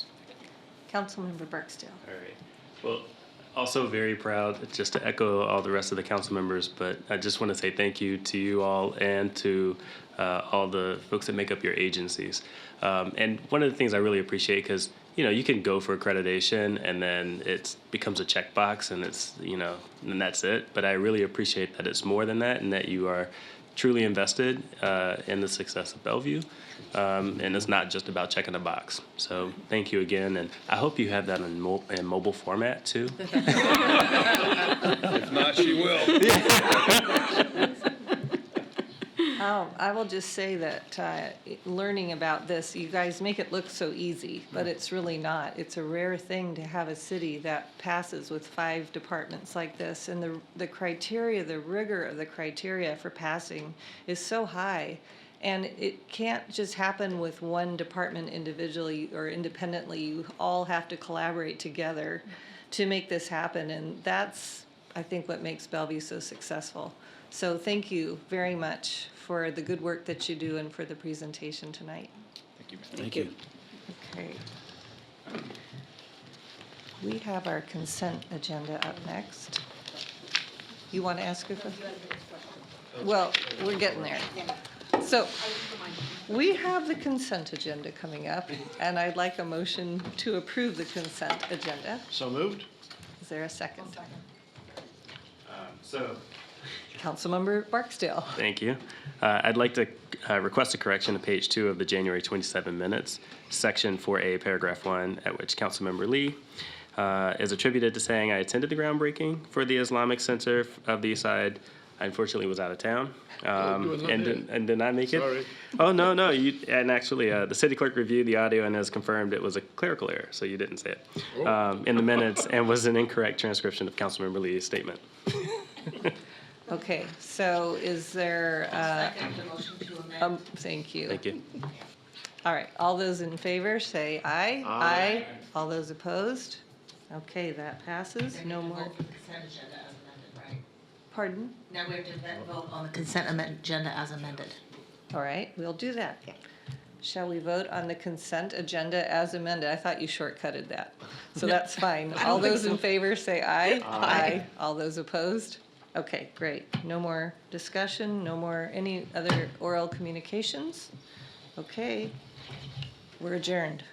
Councilmember Barksdale. All right. Well, also very proud, just to echo all the rest of the council members, but I just want to say thank you to you all and to all the folks that make up your agencies. And one of the things I really appreciate, because you know, you can go for accreditation and then it becomes a checkbox and it's, you know, and that's it. But I really appreciate that it's more than that and that you are truly invested in the success of Bellevue. And it's not just about checking a box. So thank you again. And I hope you have that in mobile format too. If not, she will. I will just say that learning about this, you guys make it look so easy, but it's really not. It's a rare thing to have a city that passes with 5 departments like this. And the criteria, the rigor of the criteria for passing is so high. And it can't just happen with one department individually or independently. You all have to collaborate together to make this happen. And that's, I think, what makes Bellevue so successful. So thank you very much for the good work that you do and for the presentation tonight. Thank you. Thank you. Okay. We have our consent agenda up next. You want to ask a question? Well, we're getting there. So we have the consent agenda coming up, and I'd like a motion to approve the consent agenda. So moved. Is there a second? So Councilmember Barksdale. thank you. I'd like to request a correction to page 2 of the January 27 minutes, section 4A, paragraph 1, at which Councilmember Lee is attributed to saying, I attended the groundbreaking for the Islamic Center of the East Side. I unfortunately was out of town and did not make it. Sorry. Oh, no. And actually, the city clerk reviewed the audio and has confirmed it was a clerical error, so you didn't say it in the minutes and was an incorrect transcription of Councilmember Lee's statement. Okay, so is there, thank you. Thank you. All right, all those in favor, say aye. Aye. All those opposed? Okay, that passes, no more. Consent agenda as amended, right? Pardon? Now we have to vote on the consent agenda as amended. All right, we'll do that. Shall we vote on the consent agenda as amended? I thought you shortcutted that, so that's fine. All those in favor, say aye. Aye. All those opposed? Okay, great. No more discussion, no more any other oral communications? Okay, we're adjourned.